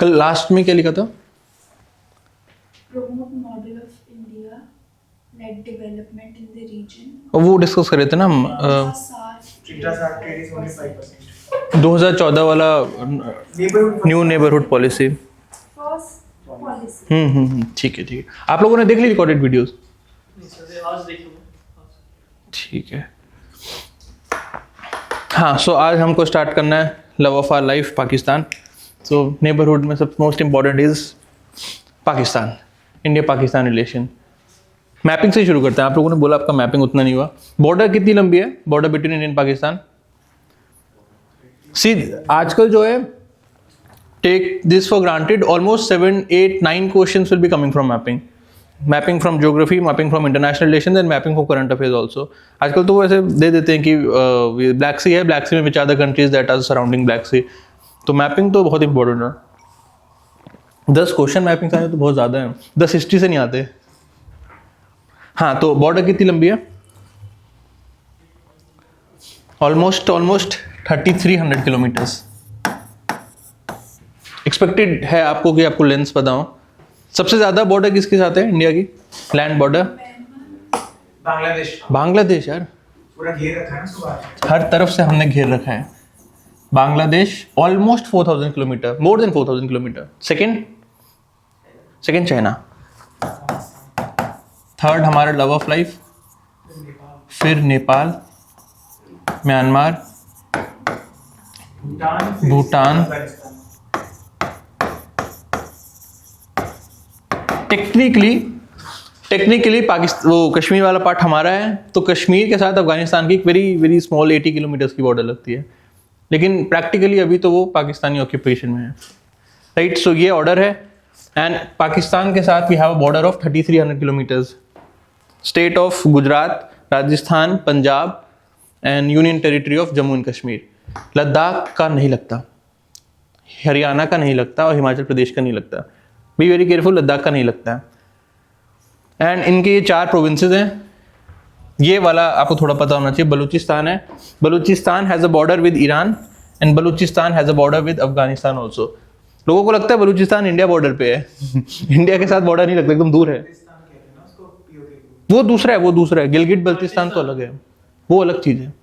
कल लास्ट में क्या लिखा था? promote model of India led development in the region. वो डिस्कस कर रहे थे ना हम Intra-SAARC trade is only 5%. 2014 वाला new neighbourhood policy. first policy. ठीक है ठीक है। आप लोगों ने देख ली रिकॉर्डेड वीडियोस? आज देखूंगा। ठीक है। हाँ, सो आज हमको स्टार्ट करना है love of our life Pakistan. So neighbourhood में सब most important is Pakistan, India Pakistan relation. Mapping से शुरू करते हैं। आप लोगों ने बोला आपका मैपिंग उतना नहीं हुआ। बॉर्डर कितनी लंबी है, border between India and Pakistan? See आजकल जो है, take this for granted, almost 7, 8, 9 questions will be coming from mapping. Mapping from geography, mapping from international relation and mapping for current affairs also. आजकल तो वो ऐसे दे देते हैं कि ब्लैक सी है, ब्लैक सी में which are the countries that are surrounding black sea. तो मैपिंग तो बहुत इंपॉर्टेंट है। 10 क्वेश्चन मैपिंग से आए तो बहुत ज़्यादा है, 10 हिस्ट्री से नहीं आते। हाँ, तो बॉर्डर कितनी लंबी है? Almost 3300 kilometres. एक्सपेक्टेड है आपको कि आपको लेंथ पता हो। सबसे ज़्यादा बॉर्डर किसके साथ है इंडिया की, लैंड बॉर्डर? बांग्लादेश यार, पूरा घेर रखा है ना उसको, हर तरफ से हमने घेर रखा है। Bangladesh almost 4000 kilometre, more than 4000 kilometre. Second China, third हमारा लव ऑफ लाइफ, फिर नेपाल, म्यांमार, भूटान। टेक्निकली पाकिस्तान, वो कश्मीर वाला पार्ट हमारा है, तो कश्मीर के साथ अफगानिस्तान की एक वेरी स्मॉल 80 किलोमीटर्स की बॉर्डर लगती है, लेकिन प्रैक्टिकली अभी तो वो पाकिस्तानी ऑक्यूपेशन में है, राइट। सो ये ऑर्डर है, एंड पाकिस्तान के साथ we have a border of 3300 kilometres. State of Gujarat, Rajasthan, Punjab and union territory of Jammu and Kashmir. Ladakh का नहीं लगता, हरियाणा का नहीं लगता और हिमाचल प्रदेश का नहीं लगता। बी वेरी केयरफुल, लद्दाख का नहीं लगता है। एंड इनके ये 4 प्रोविंसेस हैं। ये वाला आपको थोड़ा पता होना चाहिए, बलूचिस्तान है। Balochistan has a border with Iran and Balochistan has a border with Afghanistan also. लोगों को लगता है बलूचिस्तान इंडिया बॉर्डर पे है इंडिया के साथ बॉर्डर नहीं लगता, एकदम दूर है। वो दूसरा है। गिलगिट बल्तिस्तान तो अलग है, वो अलग चीज़ है।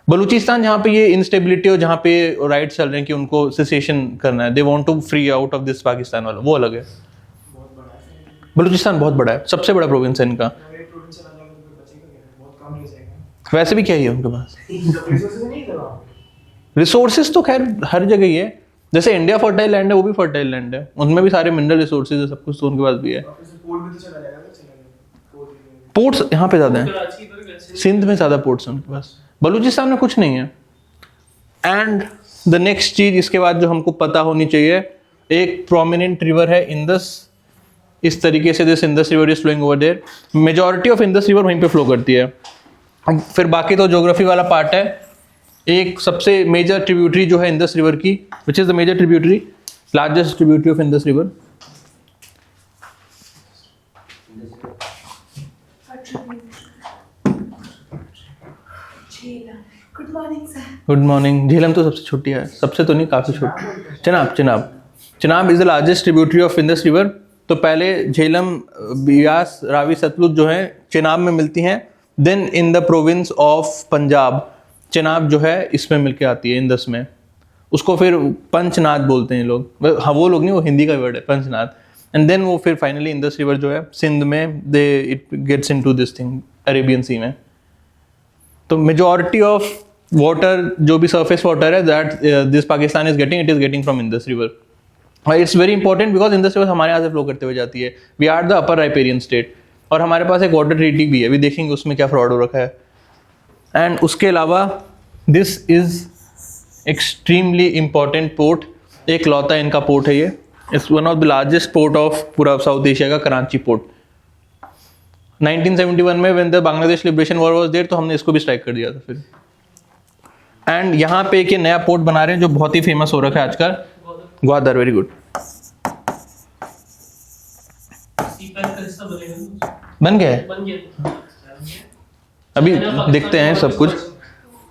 बलूचिस्तान जहाँ पे ये इंस्टेबिलिटी और जहाँ पे राइट्स चल रहे हैं कि उनको सेसेशन करना है, they want to free out of this Pakistan वाला, वो अलग है। बलूचिस्तान बहुत बड़ा है, सबसे बड़ा प्रोविंस है इनका। वैसे भी क्या ही है उनके पास रिसोर्सेज, तो खैर हर जगह ही है। जैसे इंडिया फर्टाइल लैंड है, वो भी फर्टाइल लैंड है, उनमें भी सारे मिनरल रिसोर्सेज है, सब कुछ तो उनके पास भी है। पोर्ट्स यहाँ पे ज़्यादा है, सिंध में ज़्यादा पोर्ट्स हैं उनके पास, बलूचिस्तान में कुछ नहीं है। एंड द नेक्स्ट चीज इसके बाद जो हमको पता होनी चाहिए, एक प्रोमिनेंट रिवर है इंदस। इस तरीके से this Indus river is flowing over there. Majority of Indus river वहीं पे फ्लो करती है। फिर बाकी तो ज्योग्राफी वाला पार्ट है। एक सबसे मेजर ट्रिब्यूटरी जो है इंदस रिवर की, which is the major tributary, largest tributary of Indus river. Good morning, sir. Good morning. Jhelum तो सबसे छोटी है, सबसे तो नहीं, काफ़ी छोटी। Chenab is the largest tributary of Indus river. तो पहले झेलम, बियास, रावी, सतलुज जो है चिनाब में मिलती हैं। Then in the province of Punjab Chenab जो है इसमें मिलके आती है इंदस में। उसको फिर पंचनाद बोलते हैं लोग। हाँ, वो लोग नहीं, वो हिंदी का वर्ड है पंचनाद। एंड देन वो फिर फाइनली इंदस रिवर जो है सिंध में, it gets into this thing Arabian sea में। तो मेजॉरिटी ऑफ वाटर जो भी सरफेस वाटर है that this Pakistan is getting, it is getting from Indus river. It's very important because Indus river हमारे यहाँ से फ्लो करते हुए जाती है। We are the upper riparian state, और हमारे पास एक वाटर ट्रीटी भी है, अभी देखेंगे उसमें क्या फ्रॉड हो रखा है। एंड उसके अलावा this is extremely important port, एक लौता इनका पोर्ट है ये। It's one of the largest port of पूरा साउथ एशिया का, कराची पोर्ट। 1971 में when the Bangladesh liberation war was there, तो हमने इसको भी स्ट्राइक कर दिया था फिर। एंड यहाँ पे एक नया पोर्ट बना रहे हैं जो बहुत ही फेमस हो रखा है आजकल, ग्वादर। वेरी गुड, बन गया है, अभी देखते हैं सब कुछ।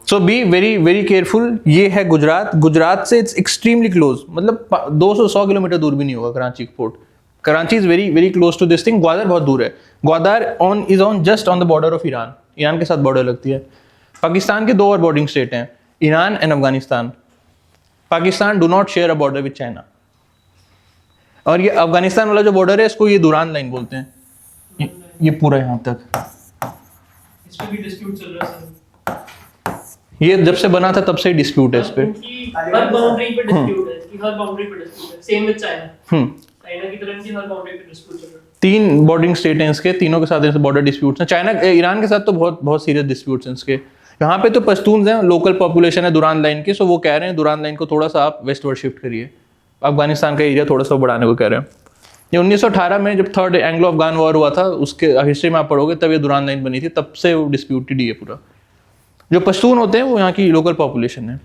सो बी वेरी वेरी केयरफुल। ये है गुजरात, गुजरात से इट्स एक्सट्रीमली क्लोज, मतलब 200 किलोमीटर दूर भी नहीं होगा Karachi port. Karachi is very very close to this thing. Gwadar बहुत दूर है। Gwadar is on just on the border of Iran, Iran के साथ बॉर्डर लगती है। पाकिस्तान के 2 और बॉर्डरिंग स्टेट हैं, Iran and Afghanistan. Pakistan do not share a border with China. और ये अफगानिस्तान वाला जो बॉर्डर है इसको ये दुरान लाइन बोलते हैं, ये पूरा यहाँ तक। इस पे भी डिस्प्यूट चल रहा है सर। ये जब से बना था तब से डिस्प्यूट है इस पे। क्योंकि हर बाउंड्री पे डिस्प्यूट है, कि हर बाउंड्री पे डिस्प्यूट है। सेम विद चाइना, चाइना की तरफ इनकी हर बाउंड्री पे डिस्प्यूट चल रहा है। 3 बॉर्डरिंग स्टेट हैं इसके, तीनों के साथ ऐसे बॉर्डर डिस्प्यूट्स हैं। चाइना ईरान के साथ तो बहुत बहुत सीरियस डिस्प्यूट्स हैं इसके। यहाँ पे तो पश्तून्स हैं, लोकल पॉपुलेशन है दुरान लाइन की, सो वो कह रहे हैं दुरान लाइन को थोड़ा सा आप वेस्टवर्ड शिफ्ट करिए, अफगानिस्तान का एरिया थोड़ा सा बढ़ाने को कह रहे हैं। ये 1918 में जब 3rd एंग्लो अफगान वॉर हुआ था, उसके हिस्ट्री में आप पढ़ोगे तब ये दुरान लाइन बनी थी, तब से वो डिस्प्यूटेड ही है पूरा। जो पश्तून होते हैं वो यहाँ की लोकल पॉपुलेशन है।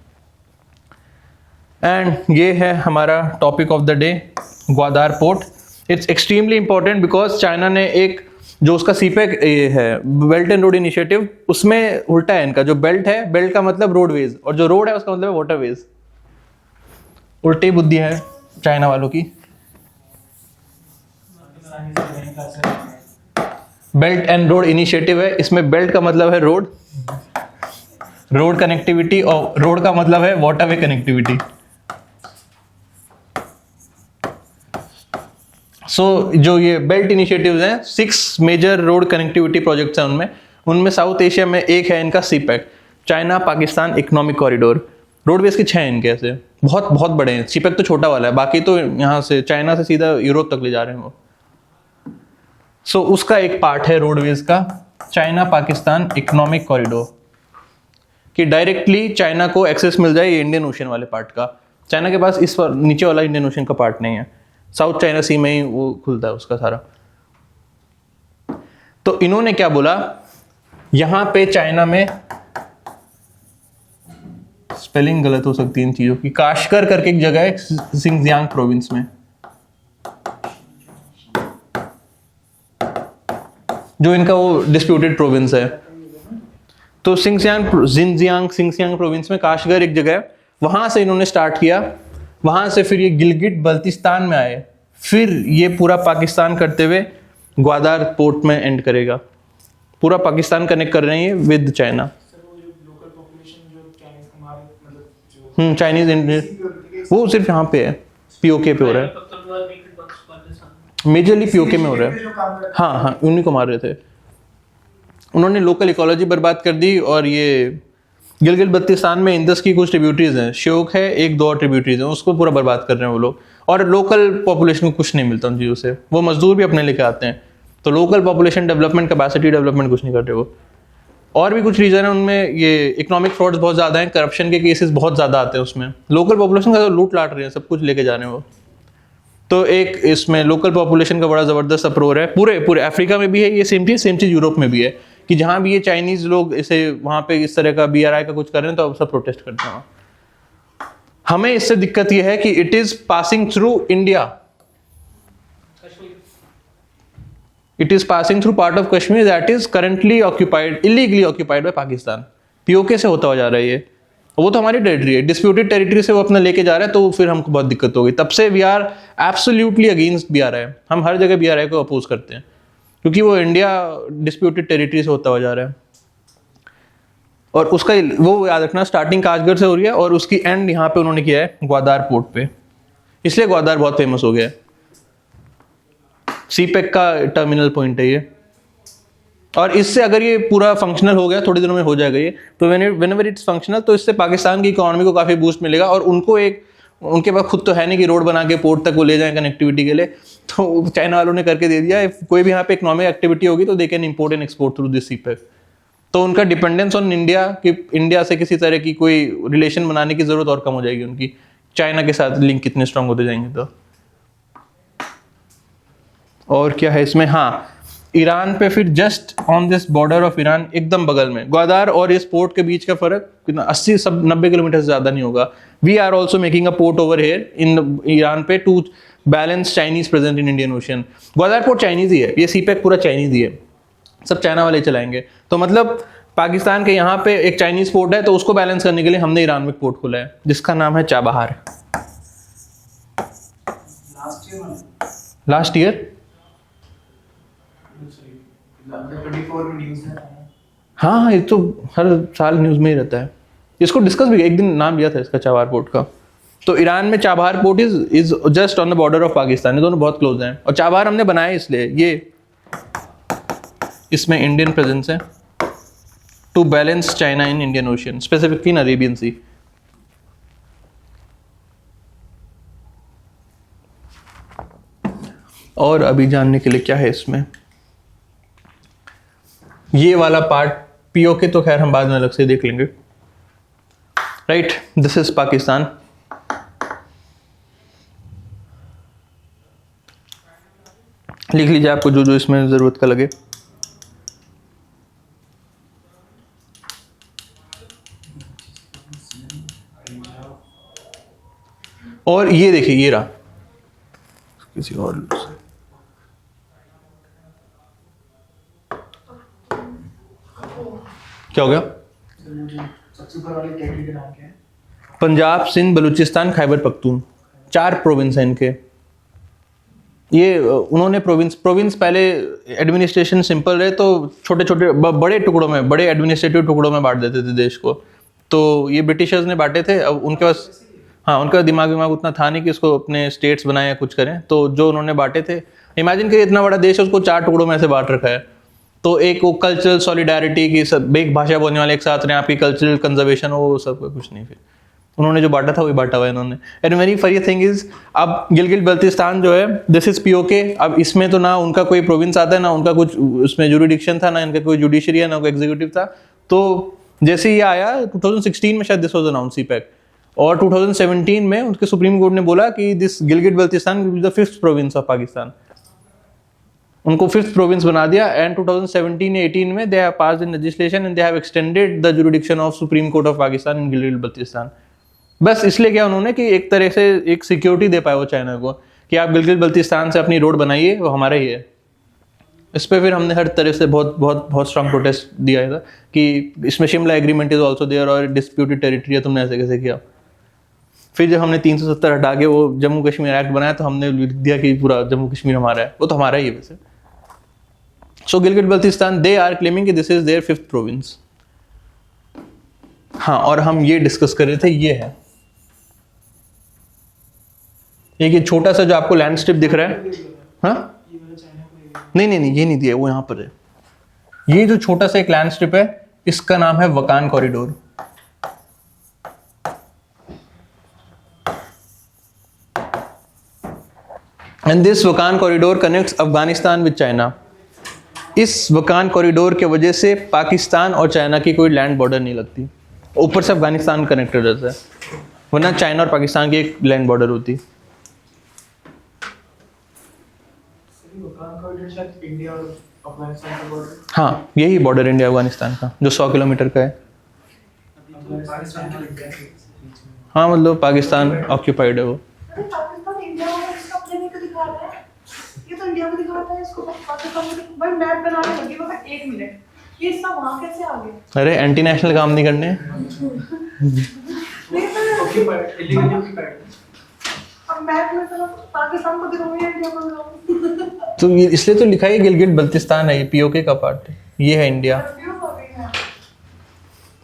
एंड ये है हमारा topic of the day, Gwadar port. It's extremely important because China ने एक जो उसका सीपेक है बेल्ट एंड रोड इनिशिएटिव, उसमें उल्टा है इनका। जो बेल्ट है, बेल्ट का मतलब रोडवेज, और जो रोड है उसका मतलब वाटरवेज। उल्टी बुद्धि है चाइना वालों की। बेल्ट एंड रोड इनिशिएटिव है, इसमें बेल्ट का मतलब है रोड, रोड कनेक्टिविटी, और रोड का मतलब है वाटरवे कनेक्टिविटी। सो जो ये बेल्ट इनिशिएटिव्स हैं, 6 मेजर रोड कनेक्टिविटी प्रोजेक्ट्स हैं उनमें साउथ एशिया में एक है इनका CPEC, China Pakistan economic corridor. Roadways के 6 हैं इनके ऐसे, बहुत बहुत बड़े हैं। सीपैक तो छोटा वाला है, बाकी तो यहाँ से चाइना से सीधा यूरोप तक ले जा रहे हैं वो। सो उसका एक पार्ट है रोडवेज का चाइना पाकिस्तान इकोनॉमिक कॉरिडोर, कि डायरेक्टली चाइना को एक्सेस मिल जाए ये इंडियन ओशन वाले पार्ट का। चाइना के पास इस नीचे वाला इंडियन ओशन का पार्ट नहीं है, साउथ चाइना सी में ही वो खुलता है उसका सारा। तो इन्होंने क्या बोला, यहां पे चाइना में स्पेलिंग गलत हो सकती है इन चीजों की, काशकर करके एक जगह है सिंगजियांग प्रोविंस में, जो इनका वो डिस्प्यूटेड प्रोविंस है। तो सिंगजियांग प्रोविंस में काशगर एक जगह है, वहां से इन्होंने स्टार्ट किया। वहां से फिर ये गिलगिट बल्तिस्तान में आए, फिर ये पूरा पाकिस्तान करते हुए ग्वादार पोर्ट में एंड करेगा। पूरा पाकिस्तान कनेक्ट कर रहे हैं ये विद चाइना। चाइनीज इंडियन वो सिर्फ यहाँ पे है, पीओके पे हो रहा है, मेजरली पीओके में हो रहा है। हाँ, उन्हीं को मार रहे थे। उन्होंने लोकल इकोलॉजी बर्बाद कर दी। और ये गिलगित बल्तिस्तान में इंदस की कुछ ट्रिब्यूटरीज हैं, श्योक है, 1-2 और ट्रिब्यूटरीज हैं, उसको पूरा बर्बाद कर रहे हैं वो लोग। और लोकल पॉपुलेशन को कुछ नहीं मिलता उन चीज़ों से, वो मजदूर भी अपने लेके आते हैं। तो local population development, capacity development कुछ नहीं कर रहे वो। और भी कुछ रीजन है उनमें, ये इकोनॉमिक फ्रॉड्स बहुत ज़्यादा हैं, करप्शन के केसेस बहुत ज़्यादा आते हैं उसमें। लोकल पॉपुलेशन का लूट लाट रहे हैं, सब कुछ लेके जा रहे हैं वो। तो एक इसमें लोकल पॉपुलेशन का बड़ा ज़बरदस्त अप्रोच है। पूरे अफ्रीका में भी है ये सेम चीज़ यूरोप में भी है, कि जहाँ भी ये चाइनीज़ लोग इसे वहाँ पे इस तरह का BRI का कुछ कर रहे हैं तो अब सब प्रोटेस्ट करते हैं। हमें इससे दिक्कत ये है कि it is passing through India, it is passing through part of Kashmir that is currently occupied, illegally occupied by Pakistan. PoK से होता हुआ जा रहा है ये, वो तो हमारी टेरिटरी है, डिस्प्यूटेड टेरिटरी से वो अपना लेके जा रहा है, तो फिर हमको बहुत दिक्कत होगी। तब से we are absolutely against BRI। हम हर जगह BRI को अपोज करते हैं, क्योंकि वो इंडिया डिस्प्यूटेड टेरिटरी से होता हुआ जा रहा है। और उसका वो याद रखना, स्टार्टिंग काशगर से हो रही है और उसकी एंड यहाँ पे उन्होंने किया है ग्वादार पोर्ट पे, इसलिए ग्वादार बहुत फेमस हो गया है। सीपैक का टर्मिनल पॉइंट है ये। और इससे अगर ये पूरा फंक्शनल हो गया, थोड़े दिनों में हो जाएगा ये, तो व्हेनेवर इट्स फंक्शनल, तो इससे पाकिस्तान की इकोनॉमी को काफ़ी बूस्ट मिलेगा। और उनके पास खुद तो है नहीं कि रोड बना के पोर्ट तक वो ले जाएं कनेक्टिविटी के लिए, तो चाइना वालों ने करके दे दिया। कोई भी यहाँ पे इकोनॉमिक एक्टिविटी होगी तो they can import and export through this CPEC. तो उनका डिपेंडेंस ऑन इंडिया, कि इंडिया से किसी तरह की कोई रिलेशन बनाने की जरूरत और कम हो जाएगी उनकी। चाइना के साथ लिंक कितने स्ट्रांग होते जाएंगे तो। और क्या है इसमें, हाँ, ईरान पे फिर just on this border of Iran, एकदम बगल में ग्वादार और इस पोर्ट के बीच का फर्क कितना 80-90 किलोमीटर से ज्यादा नहीं होगा। We are also making a port over here in Iran पे to balance Chinese present in Indian ocean. Gwadar port Chinese ही है, ये सीपैक पूरा चाइनीज ही है, सब चाइना वाले चलाएंगे। तो मतलब पाकिस्तान के यहाँ पे एक चाइनीज पोर्ट है, तो उसको बैलेंस करने के लिए हमने ईरान में पोर्ट खोला है जिसका नाम है चाबहार। लास्ट ईयर 24 में न्यूज़ में हाँ हाँ, ये तो हर साल न्यूज़ में ही रहता है। इसको डिस्कस भी एक दिन नाम लिया था इसका, चाबहार पोर्ट का। तो ईरान में Chabahar port is just on the border of Pakistan, ये दोनों बहुत क्लोज हैं। और चाबहार हमने बनाया इसलिए, ये इसमें इंडियन प्रेजेंस है to balance China in Indian ocean, specifically in Arabian sea. और अभी जानने के लिए क्या है इसमें, ये वाला पार्ट पीओके तो खैर हम बाद में अलग से देख लेंगे। Right, this is Pakistan. लिख लीजिए आपको जो जो इसमें जरूरत का लगे। और ये देखिए, ये रहा किसी और से। क्या हो गया? सबसे ऊपर वाले कैटेगरी का नाम क्या है? पंजाब, सिंध, बलूचिस्तान, खैबर पख्तून, 4 प्रोविंस हैं इनके। ये उन्होंने प्रोविंस पहले एडमिनिस्ट्रेशन सिंपल रहे तो छोटे छोटे बड़े टुकड़ों में, बड़े एडमिनिस्ट्रेटिव टुकड़ों में बांट देते थे देश को। तो ये ब्रिटिशर्स ने बांटे थे। अब उनके पास उनका दिमाग उतना था नहीं कि इसको अपने स्टेट्स बनाए या कुछ करें। तो जो उन्होंने बांटे थे, इमेजिन करिए इतना बड़ा देश है, उसको 4 टुकड़ों में से बांट रखा है। तो एक वो कल्चरल सॉलिडारिटी की, सब एक भाषा बोलने वाले एक साथ रहे, आपकी कल्चरल कंजर्वेशन हो, वो सब कुछ नहीं। फिर उन्होंने जो बांटा था वही बांटा हुआ है इन्होंने। And very funny thing is, अब गिलगित बल्तिस्तान जो है, दिस इज पीओके। अब इसमें तो ना उनका कोई प्रोविंस आता है, ना उनका कुछ उसमें जुरिडिक्शन था, ना इनका कोई जुडिशरी है, ना कोई एग्जीक्यूटिव था। तो जैसे ही ये आया 2016 में शायद दिस वाज अनाउंस सीपैक, और 2017 में उनके सुप्रीम कोर्ट ने बोला कि this Gilgit Baltistan will be the 5th province of Pakistan. उनको 5th प्रोविंस बना दिया। एंड 2017-18 में they have passed in legislation and they have extended the jurisdiction of supreme court of Pakistan in Gilgit Baltistan. बस इसलिए क्या उन्होंने कि एक तरह से एक सिक्योरिटी दे पाए वो चाइना को कि आप गिलगित बल्तिस्तान से अपनी रोड बनाइए, वो हमारा ही है। इस पे फिर हमने हर तरह से बहुत स्ट्रांग प्रोटेस्ट दिया था कि इसमें Shimla agreement is also there और डिस्प्यूटेड टेरिटरी है, तुमने ऐसे कैसे किया। फिर जब हमने 370 हटा के वो जम्मू कश्मीर एक्ट बनाया तो हमने लिख दिया कि पूरा जम्मू कश्मीर हमारा है, वो तो हमारा ही है वैसे। So Gilgit Baltistan they are claiming कि this is their 5th province. हाँ, और हम ये डिस्कस कर रहे थे, ये है एक ये छोटा सा जो आपको लैंड स्ट्रिप दिख रहा है। हाँ, नहीं, ये नहीं दिया, वो यहाँ पर है। ये जो छोटा सा एक लैंड स्ट्रिप है, इसका नाम है Wakhan corridor. And this Wakhan corridor connects Afghanistan with China. इस वकान कॉरिडोर के वजह से पाकिस्तान और चाइना की कोई लैंड बॉर्डर नहीं लगती, ऊपर से अफगानिस्तान कनेक्टेड रहता है, वरना चाइना और पाकिस्तान की एक लैंड बॉर्डर होती। इंडिया और अफगानिस्तान का बॉर्डर। हाँ, यही बॉर्डर इंडिया अफगानिस्तान का जो 100 किलोमीटर का है। पाकिस्तान के बीच में। हाँ, मतलब पाकिस्तान ऑक्यूपाइड है वो। अरे पाकिस्तान इंडिया में इसका अपने नहीं तो दिखा रहा है, ये तो इंडिया में दिखाता है, इसको पाकिस्तान में भाई मैप बनाने लगी मैं 1 मिनट, ये सब वहां कैसे आ गए? अरे एंटी नेशनल काम नहीं करने। Occupied, illegally occupied. अब मैप में तो पाकिस्तान को दिखाऊंगी, इंडिया को दिखाऊंगी। तो ये इसलिए तो लिखा है गिलगित बल्तिस्तान है, ये पीओके का पार्ट है, ये है इंडिया।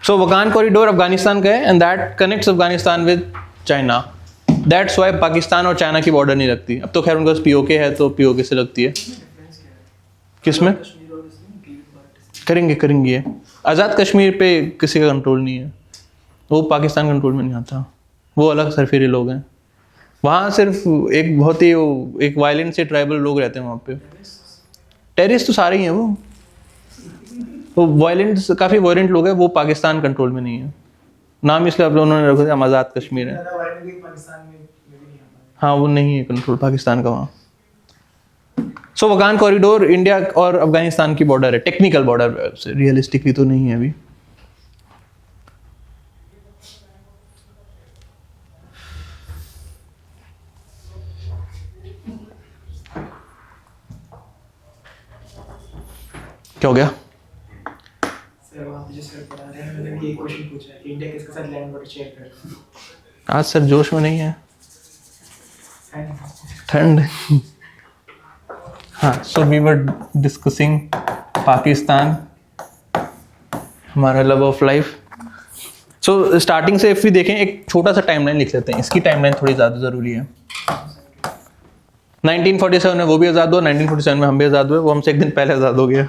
सो वकान कॉरिडोर अफगानिस्तान का है and that connects Afghanistan with China. That's why Pakistan और चाइना की बॉर्डर नहीं लगती। अब तो खैर उनका पीओके है तो पीओके से लगती है। किसमें करेंगे ये आज़ाद कश्मीर पे किसी का कंट्रोल नहीं है, वो पाकिस्तान कंट्रोल में नहीं आता, वो अलग सरफेरे लोग हैं। वहाँ सिर्फ एक बहुत ही एक वायलेंट से ट्राइबल लोग रहते हैं वहाँ पे। टेररिस्ट तो सारे ही हैं वो वायलेंट, काफ़ी वायलेंट लोग हैं, वो पाकिस्तान कंट्रोल में नहीं है। नाम इसलिए आप उन्होंने रखा था आज़ाद कश्मीर है। हाँ, वो नहीं है कंट्रोल पाकिस्तान का वहाँ। सो वकान कॉरिडोर इंडिया और अफगानिस्तान की बॉर्डर है, टेक्निकल बॉर्डर से, रियलिस्टिकली तो नहीं है अभी। क्या हो गया? सर वहाँ पे जो इंडिया किसके साथ लैंड बॉर्डर शेयर करता है? आज सर जोश में नहीं है, है नहीं? ठंड। हाँ, so we were discussing Pakistan, हमारा love of life. So starting से इफ भी देखें, एक छोटा सा टाइमलाइन लिख लेते हैं, इसकी टाइमलाइन थोड़ी ज़्यादा ज़रूरी है। 1947 में वो भी आज़ाद हुआ, 1947 में हम भी आज़ाद हुए, वो हमसे एक दिन पहले आज़ाद हो गया।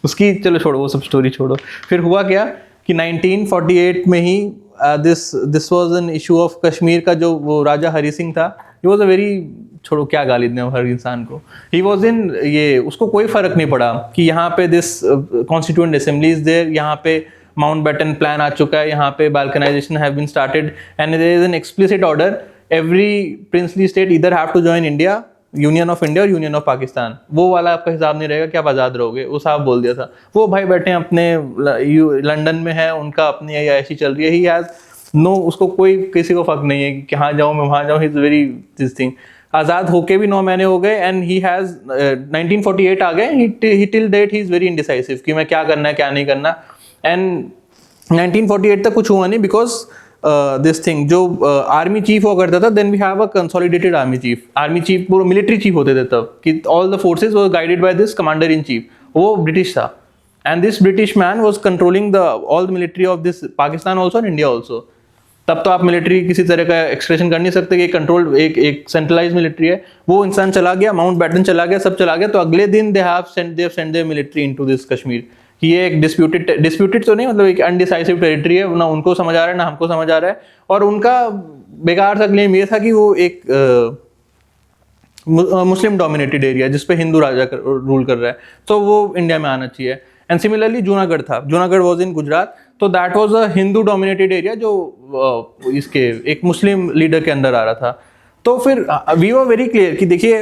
उसकी चलो छोड़ो, वो सब स्टोरी छोड़ो। फिर हुआ क्या कि 1948 में ही this was an issue of Kashmir का जो वो राजा हरी सिंह था, ही वाज अ वेरी, छोड़ो क्या गाली दें हर इंसान को, ही वाज इन, ये उसको कोई फर्क नहीं पड़ा कि यहाँ पे this constituent assembly is there, यहाँ पे माउंटबेटन प्लान आ चुका है, यहाँ पे balkanisation have been started and there is an explicit order, every princely state either have to join India, union of India और यूनियन ऑफ पाकिस्तान। वो वाला आपका हिसाब नहीं रहेगा कि आप आज़ाद रहोगे, वो साहब बोल दिया था। वो भाई बैठे हैं अपने लंदन में है, उनका अपनी ऐसी चल रही है, ही हैज़ नो, उसको कोई किसी को फर्क नहीं है कि हाँ जाऊँ मैं वहाँ जाऊँ, he is very this thing. आज़ाद होके भी 9 महीने हो गए एंड ही हैज़ 1948 आ गए, he till date he is very indecisive कि मैं क्या करना है क्या नहीं करना। एंड 1948 तक कुछ हुआ नहीं बिकॉज दिस थिंग, जो आर्मी चीफ हुआ करता था, then we have a consolidated army chief पूरा मिलिट्री चीफ होते थे तब, कि all the forces were guided by this commander in chief, वो ब्रिटिश था। And this British man was controlling the all the military of this Pakistan also and India also. तब तो आप मिलिट्री किसी तरह का एक्सप्रेशन कर नहीं सकते कि कंट्रोल एक सेंट्रलाइज मिलिट्री है। वो इंसान चला गया, माउंट बैटन चला गया, सब चला गया, तो अगले दिन they have sent their military into this Kashmir, कि ये एक डिस्प्यूटेड तो नहीं, मतलब एक अनडिसाइसिव टेरिटरी है, ना उनको समझ आ रहा है ना हमको समझ आ रहा है। और उनका बेकार सा क्लेम ये था कि वो एक मुस्लिम डोमिनेटेड एरिया जिसपे हिंदू राजा रूल कर रहा है, तो वो इंडिया में आना चाहिए। एंड सिमिलरली जूनागढ़ था, जूनागढ़ वाज इन गुजरात, तो that was a Hindu dominated area जो इसके एक मुस्लिम लीडर के अंदर आ रहा था। तो फिर वी वर वेरी क्लियर कि देखिए,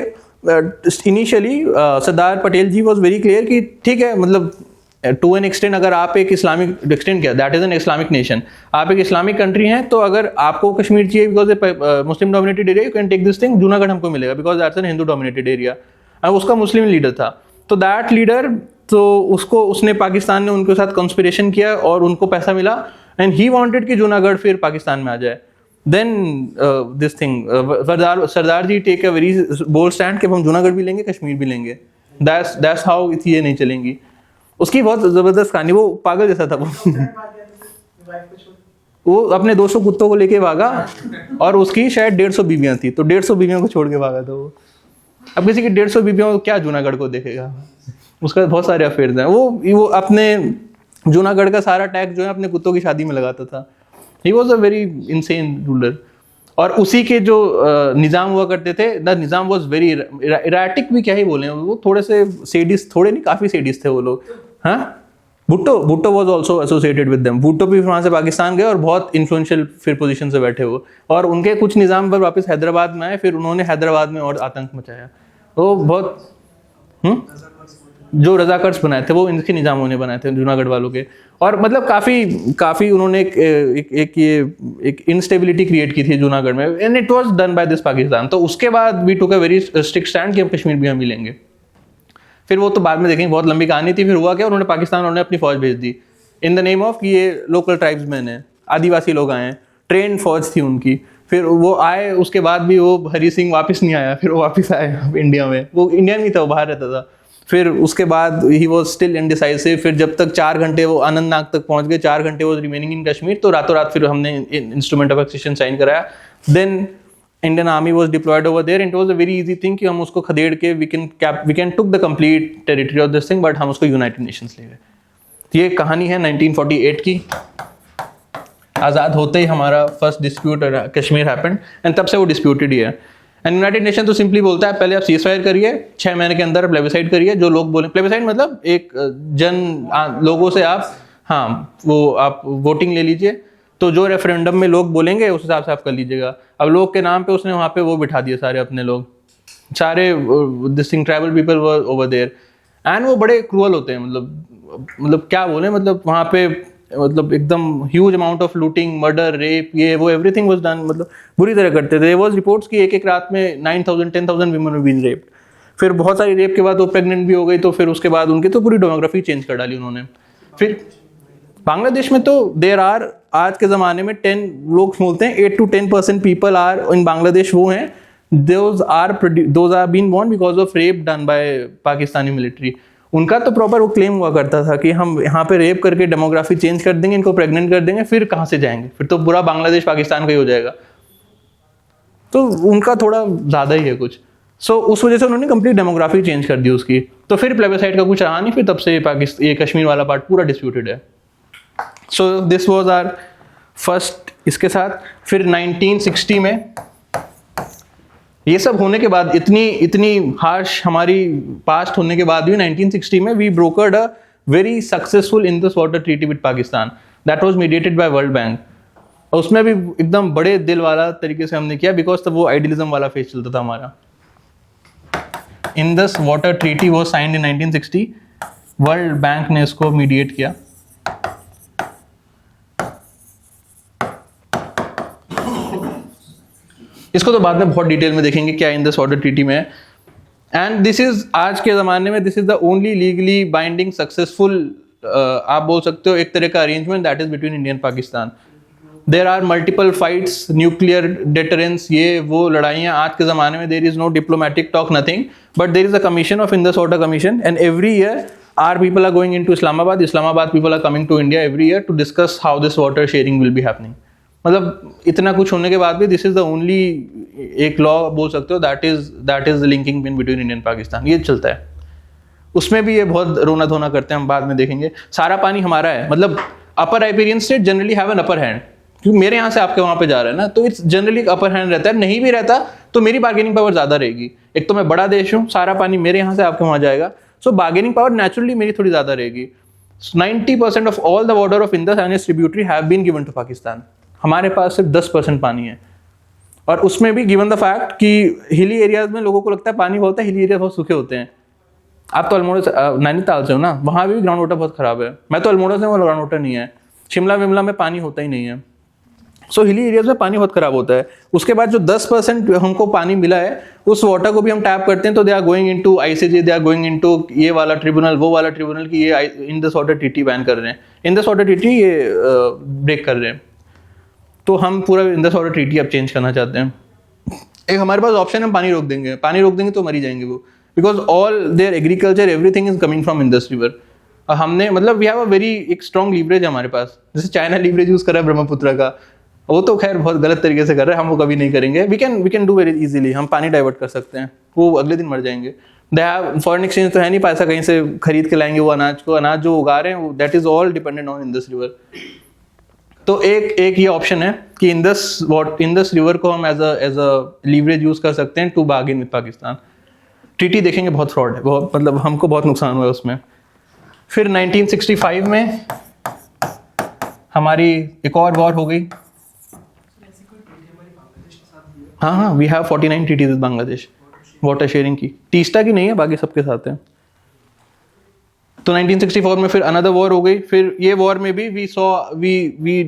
initially Sardar Patel ji was very clear कि ठीक है, मतलब टू एन एक्सटेंट, अगर आप एक इस्लामिक एक्सटेंट क्या, that is an Islamic nation, आप एक इस्लामिक कंट्री हैं, तो अगर आपको कश्मीर चाहिए because Muslim dominated area, you can take this thing, Junagadh हमको मिलेगा because that's an Hindu dominated area. और उसका मुस्लिम लीडर था, तो दैट लीडर, तो उसने पाकिस्तान ने उनके साथ कंस्पिरेशन किया और उनको पैसा मिला एंड ही वांटेड कि जूनागढ़ फिर पाकिस्तान में आ जाए। Then this thing, Sardar ji take a very bold stand कि हम जूनागढ़ भी लेंगे, कश्मीर भी लेंगे, दैट्स हाउ ये नहीं चलेंगी। उसकी बहुत जबरदस्त कहानी, वो पागल जैसा था वो अपने 200 कुत्तों को लेके भागा और उसकी शायद 150 बीवियां थी, तो 150 बीवियों को छोड़ के भागा था वो। अब किसी की 150 बीवियों को क्या जूनागढ़ को देखेगा, उसका बहुत सारे अफेयर्स हैं। वो अपने जूनागढ़ का सारा टैक्स जो है अपने कुत्तों की शादी में लगाता था। He was a very insane ruler. और उसी के जो निज़ाम हुआ करते थे, the Nizam was very erratic, भी क्या ही बोले, वो थोड़े से सेडिस्ट, थोड़े नहीं काफ़ी सेडिस्ट थे वो लोग। हाँ, Bhutto was also associated with them. Bhutto भी वहाँ से पाकिस्तान गए और बहुत इन्फ्लुएंशियल फिर पोजीशन से बैठे हुए, और उनके कुछ निज़ाम पर वापस हैदराबाद में आए, फिर उन्होंने हैदराबाद में और आतंक मचाया। तो बहुत जो रजाकर्स बनाए थे वो इनके निज़ामों ने बनाए थे, जूनागढ़ वालों के। और मतलब काफ़ी उन्होंने एक इंस्टेबिलिटी क्रिएट की थी जूनागढ़ में, and it was done by this Pakistan. तो उसके बाद we took a very strict stand कि हम कश्मीर भी हम ही लेंगे। फिर वो तो बाद में देखेंगे, बहुत लंबी कहानी थी। फिर हुआ क्या, उन्होंने पाकिस्तान उन्होंने अपनी फौज भेज दी इन द नेम ऑफ कि ये लोकल ट्राइब्समैन है, आदिवासी लोग आए हैं, ट्रेन फौज थी उनकी। फिर वो आए, उसके बाद भी वो हरी सिंह वापस नहीं आया, फिर वो वापस आया इंडिया में। वो इंडियन नहीं था, वो बाहर रहता था। फिर उसके बाद ही वॉज स्टिल इनडिसाइसिव। फिर जब तक 4 घंटे वो अनंतनाग तक पहुंच गए, 4 घंटे वो रिमेनिंग इन कश्मीर, तो रातों रात फिर हमने इंस्ट्रूमेंट ऑफ एक्सेशन साइन कराया। Then Indian army was deployed over there, it was a very easy thing कि हम उसको खदेड़ के we can took the complete territory of this thing, but हम उसको यूनाइटेड नेशंस ले गए। ये कहानी है 1948 की। आज़ाद होते ही हमारा first dispute Kashmir happened, and तब से वो डिस्प्यूटेड ही है। एंड यूनाइटेड नेशन तो सिंपली बोलता है पहले आप सीजफायर करिए, 6 महीने के अंदर प्लेबिसाइड करिए, जो लोग बोले, प्लेबिसाइड मतलब एक लोगों से आप, हाँ, वो आप वोटिंग ले लीजिए, तो जो रेफरेंडम में लोग बोलेंगे उस हिसाब से आप कर लीजिएगा। अब लोग के नाम पे उसने वहाँ पे वो बिठा दिए सारे अपने लोग, सारे this thing tribal people were over there, and वो बड़े क्रूअल होते हैं। मतलब क्या बोले, मतलब वहाँ पे मतलब एकदम huge amount of looting, murder, rape, ये वो एवरीथिंग वाज डन, मतलब बुरी तरह करते थे। देयर वाज रिपोर्ट्स कि एक रात में 9,000-10,000 वुमेन हैव बीन रेप्ड। फिर बहुत सारी रेप के बाद वो प्रेग्नेंट भी हो गई, तो फिर उसके बाद उनकी तो पूरी डेमोग्राफी चेंज कर डाली उन्होंने। फिर बांग्लादेश में तो देर आर, आज के ज़माने में 10 लोग बोलते हैं 8 to 10% people are in Bangladesh वो हैं those are being born because of rape done by Pakistani military. उनका तो प्रॉपर वो क्लेम हुआ करता था कि हम यहाँ पे रेप करके डेमोग्राफी चेंज कर देंगे, इनको प्रेग्नेंट कर देंगे, फिर कहाँ से जाएंगे, फिर तो पूरा बांग्लादेश पाकिस्तान का ही हो जाएगा। तो उनका थोड़ा ज़्यादा ही है कुछ। सो उस वजह से उन्होंने कंप्लीट डेमोग्राफी चेंज कर दी उसकी। तो फिर प्लेबिसाइड का कुछ रहा नहीं, फिर तब से ये कश्मीर वाला पार्ट पूरा डिस्प्यूटेड है। So this was our first इसके साथ। फिर 1960 में ये सब होने के बाद, इतनी हार्श हमारी पास्ट होने के बाद भी 1960 में we brokered a very successful Indus water treaty with Pakistan that was mediated by World Bank. और उसमें भी एकदम बड़े दिल वाला तरीके से हमने किया, बिकॉज तब वो आइडियलिज्म वाला फेज चलता था हमारा। इंडस वाटर ट्रीटी वो साइंड इन 1960, वर्ल्ड बैंक ने इसको मीडिएट किया। इसको तो बाद में बहुत डिटेल में देखेंगे क्या इंडस वाटर ट्रीटी में है। एंड दिस इज आज के ज़माने में this is the only legally binding successful आप बोल सकते हो एक तरह का arrangement that is between India and Pakistan. There are multiple fights, nuclear deterrence, ये वो लड़ाइयाँ आज के ज़माने में there is no diplomatic talk, nothing, but there is a commission of Indus water commission and every year our people are going into Islamabad people are coming to India every year to discuss how this water sharing will be happening। मतलब इतना कुछ होने के बाद भी this is the only एक law बोल सकते हो that is linking between India and Pakistan, ये चलता है। उसमें भी ये बहुत रोना धोना करते हैं, हम बाद में देखेंगे। सारा पानी हमारा है, मतलब अपर riparian state generally have an upper hand, क्योंकि मेरे यहाँ से आपके वहाँ पे जा रहा है ना, तो इट्स जनरली अपर हैंड रहता है। नहीं भी रहता तो मेरी बार्गेनिंग पावर ज़्यादा रहेगी। एक तो मैं बड़ा देश हूँ, सारा पानी मेरे यहाँ से आपके वहाँ जाएगा, सो बार्गेनिंग पावर नेचुरली मेरी थोड़ी ज़्यादा रहेगी। 90% of all the water of Indus and its tributary have been given to Pakistan. हमारे पास सिर्फ 10% पानी है, और उसमें भी गिवन द फैक्ट कि हिली एरियाज में लोगों को लगता है पानी बहुत है, हिली एरिया बहुत सूखे होते हैं। आप तो अल्मोड़ा नैनीताल से हो ना, वहाँ भी ग्राउंड वाटर बहुत ख़राब है। मैं तो अल्मोड़ा से, वहाँ ग्राउंड वाटर नहीं है। शिमला विमला में पानी होता ही नहीं है। सो हिली एरियाज में पानी बहुत ख़राब होता है। उसके बाद जो 10% हमको पानी मिला है, उस वाटर को भी हम टैप करते हैं, तो they are going into ICJ, they are going into ये वाला ट्रिब्यूनल, वो वाला ट्रिब्यूनल की ये इंडस वाटर ट्रीटी बैन कर रहे हैं, इंडस वाटर ट्रीटी ये ब्रेक कर रहे हैं। तो हम पूरा इंडस वाटर ट्रीटी अब चेंज करना चाहते हैं। एक हमारे पास ऑप्शन है, हम पानी रोक देंगे तो मरी जाएंगे वो, because all their agriculture everything is coming from Indus river. और हमने मतलब वी हैव अ वेरी एक स्ट्रॉन्ग लीवरेज हमारे पास, जैसे चाइना लीवरेज यूज कर रहा है ब्रह्मपुत्र का, वो तो खैर बहुत गलत तरीके से कर रहे हैं, हम वो कभी नहीं करेंगे। We can do very easily, हम पानी डाइवर्ट कर सकते हैं, वो अगले दिन मर जाएंगे। दे हैव फॉरेन एक्सचेंज तो है नहीं, पैसा कहीं से खरीद के लाएंगे वो अनाज को, अनाज जो उगा रहे हैं that is all dependent on Indus river. तो एक ये ऑप्शन है कि इंडस रिवर को हम एज अ लीवरेज यूज कर सकते हैं to bargain with Pakistan. Treaty देखेंगे बहुत फ्रॉड है, बहुत मतलब हमको बहुत नुकसान हुआ है उसमें। फिर 1965 में हमारी एक और वॉर हो गई। हाँ, we have 49 treaties with Bangladesh water sharing की। तीस्ता की नहीं है, बाकी सबके साथ है। तो 1964 में फिर अनदर वॉर हो गई। फिर ये वॉर में भी we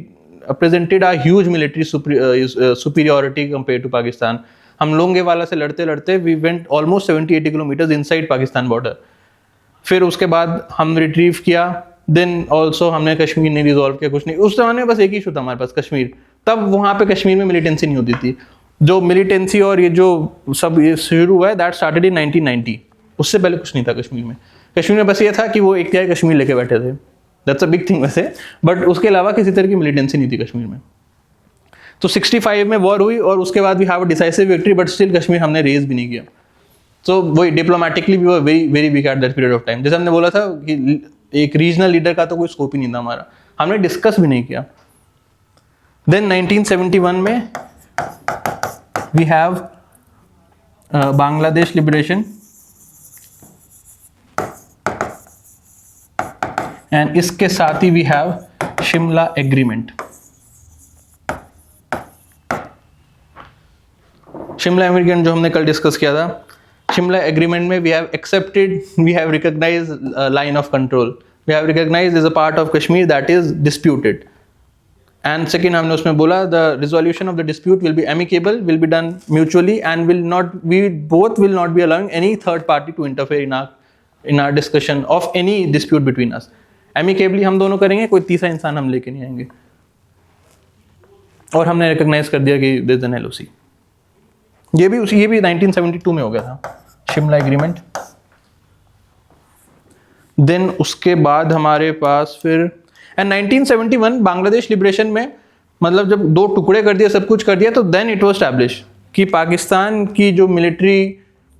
presented a huge military superiority compare to Pakistan. हम लोंगेवाला से लड़ते लड़ते we went almost 70-80 kilometres inside Pakistan border. फिर उसके बाद हम रिट्रीव किया, देन ऑल्सो हमने कश्मीर नहीं रिजॉल्व किया, कुछ नहीं। उस जमाने में बस एक ही इशू था हमारे पास, कश्मीर। तब वहाँ पे कश्मीर में मिलिटेंसी नहीं होती थी। जो मिलिटेंसी और ये जो सब ये शुरू हुआ है दैट स्टार्टेड इन 1990। उससे पहले कुछ नहीं था कश्मीर में। कश्मीर में बस ये था कि वो एक जगह कश्मीर लेके बैठे थे, दैट्स अ बिग थिंग वैसे, बट उसके अलावा किसी तरह की मिलिटेंसी नहीं थी कश्मीर में। तो 65 में वॉर हुई और उसके बाद we have a decisive victory, but still Kashmir हमने रेज भी नहीं किया। तो वही diplomatically we were very very weak at that period of time. जैसे हमने बोला था कि एक रीजनल लीडर का तो कोई स्कोप ही नहीं था हमारा, हमने डिस्कस भी नहीं किया। देन 1971 में we have Bangladesh liberation, and इसके साथ ही we have Shimla agreement. Shimla agreement जो हमने कल डिस्कस किया था, शिमला एग्रीमेंट में we have accepted, we have recognised line of control, we have recognised as a part of Kashmir that is disputed. And second हमने उसमें बोला the resolution of the dispute will be amicable, will be done mutually, and we both will not B allowing any third party to interfere in our discussion of any dispute between us. Amicably हम दोनों करेंगे, कोई तीसरा इंसान हम लेके नहीं आएंगे। और हमने रिकॉग्नाइज कर दिया कि दिस एन LOC। ये भी 1972 में हो गया था, शिमला एग्रीमेंट। देन उसके बाद हमारे पास फिर 1971 बांग्लादेश लिबरेशन में, मतलब जब 2 टुकड़े कर दिए, सब कुछ कर दिया, तो देन इट वाज एस्टैब्लिश कि पाकिस्तान की जो मिलिट्री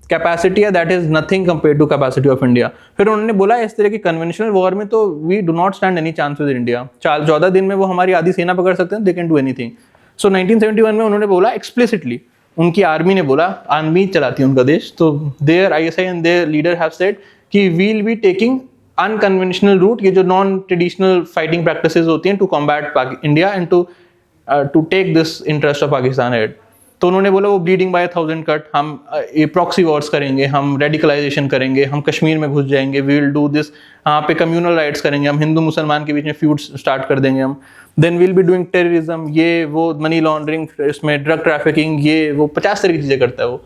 कैपेसिटी है that is nothing compare to capacity of India. फिर उन्होंने बोला इस तरह की कन्वेंशनल वॉर में तो we do not stand any chance with India. 14 दिन में वो हमारी आधी सेना पकड़ सकते हैं, दे कैन डू एनीथिंग। सो 1971 में उन्होंने बोला एक्सप्लिसिटली, उनकी आर्मी ने बोला, आर्मी चलाती है उनका देश, तो their ISI and their leader have said कि we will be taking unconventional route, ये जो नॉन ट्रेडिशनल फाइटिंग प्रैक्टिसेस होती हैं, to combat India and to take this interest of Pakistan ahead. तो उन्होंने बोला वो ब्लीडिंग बाय 1000 कट, हम ये प्रॉक्सी वॉर्स करेंगे, हम रेडिकलाइजेशन करेंगे, हम कश्मीर में घुस जाएंगे, वी विल डू दिस, यहाँ पे कम्युनल राइट्स करेंगे, हम हिंदू मुसलमान के बीच में फ्यूड्स स्टार्ट कर देंगे हम, then will be doing terrorism, ये वो मनी लॉन्ड्रिंग, इसमें ड्रग ट्रैफिकिंग, ये वो 50 तरह की चीज़ें करता है वो।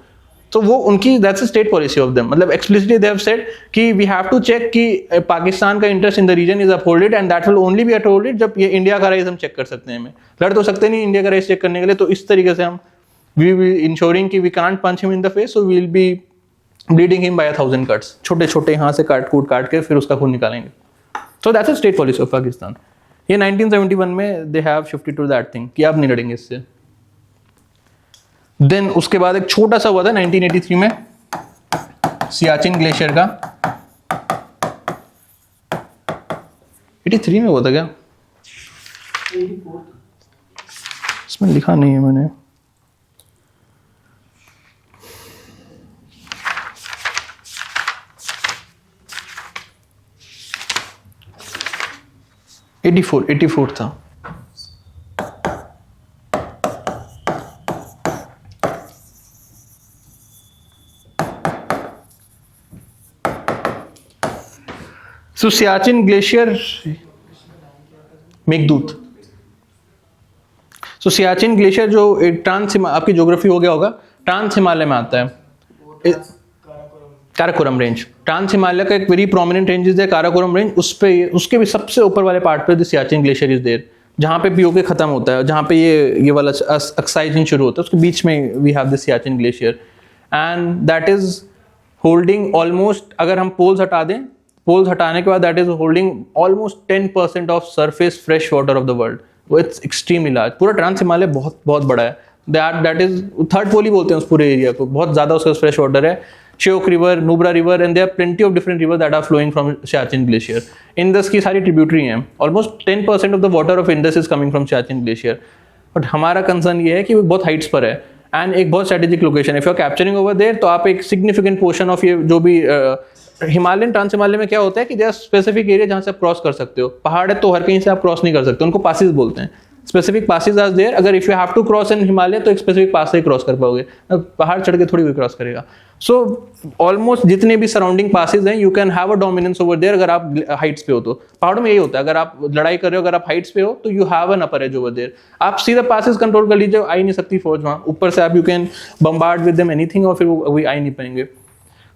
तो वो उनकी that's a state policy of them, मतलब एक्सप्लिसिटली दे हैव सेड कि वी हैव टू चेक कि पाकिस्तान का interest in the region is upholded and that will only be upholded जब ये इंडिया का राइज हम चेक कर सकते हैं। हमें लड़ तो सकते नहीं इंडिया का राइज चेक करने के लिए, तो इस तरीके से हम we will ensuring कि we can't punch him in the face, so we will be bleeding him by 1000 cuts, छोटे छोटे यहाँ से काट के फिर उसका खून निकालेंगे। So that's a state policy of Pakistan। ये 1971 में they have shifted to that thing कि अब नहीं लड़ेंगे इससे। Then उसके बाद एक छोटा सा हुआ था 1983 में सियाचिन ग्लेशियर का। 83 में हुआ था क्या? इसमें लिखा नहीं है मैंने। एटी फोर था। सो सियाचिन ग्लेशियर, मेघदूत। सो सियाचिन ग्लेशियर जो एक आपकी ज्योग्राफी हो गया होगा, ट्रांस हिमालय में आता है, काराकोरम रेंज। ट्रांस हिमालय का एक वेरी प्रोमिनेंट रेंजेस है काराकोरम रेंज, उस पे उसके भी सबसे ऊपर वाले पार्ट पे सियाचिन ग्लेशियर इज देयर, जहाँ पे POK खत्म होता है, जहाँ पे ये वाला अक्साई चेन शुरू होता है, उसके बीच में we have the Siachen glacier and that is holding almost, अगर हम पोल्स हटा दें, पोल्स हटाने के बाद that is holding almost 10% of surface fresh water of the world. वो इट्स एक्सट्रीमली लार्ज। पूरा ट्रांस हिमालय बहुत बहुत बड़ा है, दैट इज थर्ड पोल ही बोलते हैं उस पूरे एरिया को, बहुत ज्यादा उसका फ्रेश वाटर है। Shyok River, Nubra River, and there are plenty of different rivers that are flowing from Siachen Glacier. Indus की सारी tributary हैं, almost 10% of the water of Indus is coming from Siachen Glacier. But हमारा concern ये है कि वो बहुत heights पर है and एक बहुत strategic location है। If you are capturing over there, तो आप एक significant portion of ये जो भी हिमालयन ट्रांस हिमालय में क्या होता है कि there are specific area जहाँ से आप क्रॉस कर सकते हो। पहाड़ है तो हर कहीं से आप क्रॉस नहीं कर सकते, उनको passes बोलते हैं। स्पेसिफिक पासेज आर देयर, अगर if you have to cross in Himalaya तो एक स्पेसिफिक पास से ही क्रॉस कर पाओगे, पहाड़ चढ़ के थोड़ी कोई क्रॉस करेगा। सो ऑलमोस्ट जितने भी सराउंडिंग पासेज हैं, you can have a dominance over there अगर आप हाइट्स पे हो तो। पहाड़ों में यही होता है, अगर आप लड़ाई कर रहे हो, अगर आप हाइट्स पे हो तो you have an upper edge over there. आप सीधा पासेज कंट्रोल कर लीजिए, आ ही नहीं सकती फौज वहाँ, ऊपर से आप you can bombard with them anything और फिर वो आ ही नहीं पाएंगे।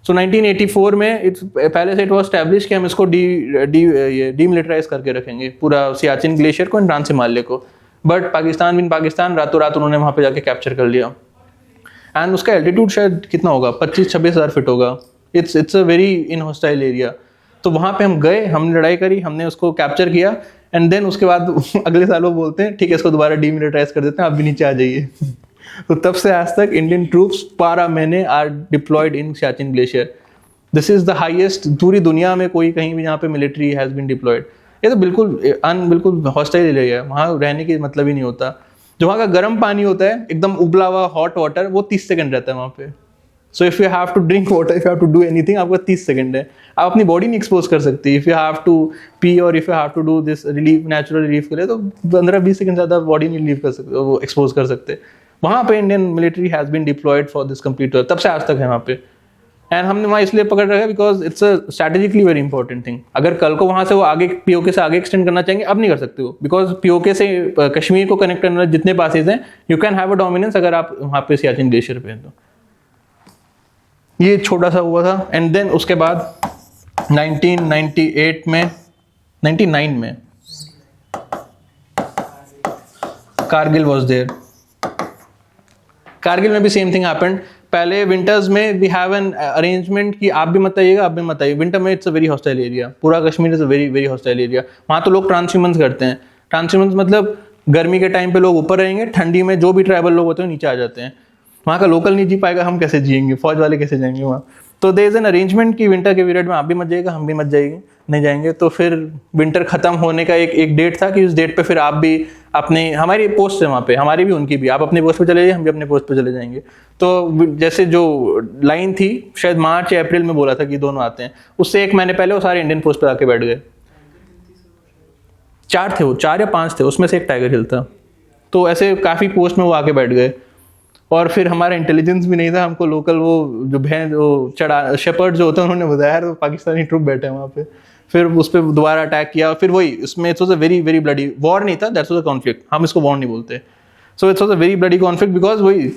सो 1984 में पहले से इट वाज एस्टैब्लिश कि हम इसको डीमिलिटराइज करके रखेंगे पूरा सियाचिन ग्लेशियर को, ट्रांस हिमालय को। बट पाकिस्तान रातों रात उन्होंने वहाँ पे जाके कैप्चर कर लिया एंड उसका एल्टीट्यूड शायद कितना होगा, 25-26 हज़ार फीट होगा। It's a very in hostile area. तो वहाँ पे हम गए, हमने लड़ाई करी, हमने उसको कैप्चर किया एंड देन उसके बाद अगले साल वो बोलते हैं ठीक है इसको दोबारा डीमिलिटराइज कर देते हैं, आप भी नीचे आ जाइए। तो तब से आज तक इंडियन ट्रूप्स 12 महीने are deployed in Siachen glacier. This is the highest, पूरी दुनिया में कोई कहीं भी जहाँ पे मिलिट्री हैज बीन डिप्लॉयड। ये तो बिल्कुल हॉस्टाइल एरिया है, वहाँ रहने की मतलब ही नहीं होता। जो वहाँ का गर्म पानी होता है एकदम उबला हुआ हॉट वाटर, वो 30 सेकंड रहता है वहाँ पे। So if you have to drink water, if you have to do anything, आपका 30 सेकंड है, आप अपनी बॉडी नहीं एक्सपोज कर सकती। If you have to pee और if you have to do this relief, natural relief के लिए, तो 15-20 सेकंड ज़्यादा बॉडी नहीं रिलीव कर सकते, वो एक्सपोज कर सकते। वहाँ पे Indian military has been deployed for this complete, तब से आज तक है वहाँ पे। एंड हमने वहाँ इसलिए पकड़ रखा है because it's a strategically very important thing. अगर कल को वहाँ से वो आगे POK से आगे एक्सटेंड करना चाहेंगे, अब नहीं कर सकते हो, बिकॉज POK से कश्मीर को कनेक्ट करने वाले जितने पासेज हैं, you can have a dominance अगर आप वहाँ पे सियाचिन ग्लेशियर पे हैं। तो ये छोटा सा हुआ था एंड देन उसके बाद 1998 में 99 में कारगिल वॉज देयर। कारगिल में भी सेम थिंग हैपेंड। पहले विंटर्स में वी हैव एन अरेंजमेंट कि आप भी मत आइएगा, आप भी मत आइए। विंटर में it's a very hostile area, पूरा Kashmir is a very very hostile area. वहाँ तो लोग ट्रांसह्यूमन्स करते हैं। ट्रांसह्यूमन्स मतलब गर्मी के टाइम पे लोग ऊपर रहेंगे, ठंडी में जो भी ट्राइबल लोग होते हैं नीचे आ जाते हैं। वहाँ का लोकल नहीं जी पाएगा, हम कैसे जिएंगे, फौज वाले कैसे जाएंगे वहाँ। तो देयर इज एन अरेंजमेंट कि विंटर के पीरियड में आप भी मत जाइएगा, हम भी मत जाएंगे, नहीं जाएंगे। तो फिर विंटर खत्म होने का एक डेट था कि उस डेट पे फिर आप भी अपने, हमारी पोस्ट है वहाँ पे, हमारी भी उनकी भी, आप अपने पोस्ट पे चले जाइए, हम भी अपने पोस्ट पे चले जाएंगे। तो जैसे जो लाइन थी शायद मार्च या अप्रैल में बोला था कि दोनों आते हैं, उससे एक महीने पहले वो सारे इंडियन पोस्ट पे आके बैठ गए। 4 थे वो, 4 या 5 थे, उसमें से एक टाइगर हिल था। तो ऐसे काफ़ी पोस्ट में वो आके बैठ गए। और फिर हमारा इंटेलिजेंस भी नहीं था, हमको लोकल वो जो भैंस वो चढ़ा शेपर्ड जो होते हैं उन्होंने बताया तो पाकिस्तानी ट्रुप बैठे हैं वहाँ पे। फिर उस पर दोबारा अटैक किया। फिर वही इसमें it's was a very very bloody war नहीं था, दैट्स वाज अ कॉन्फ्लिक्ट, हम इसको वॉर नहीं बोलते। So it's was a very bloody conflict because वही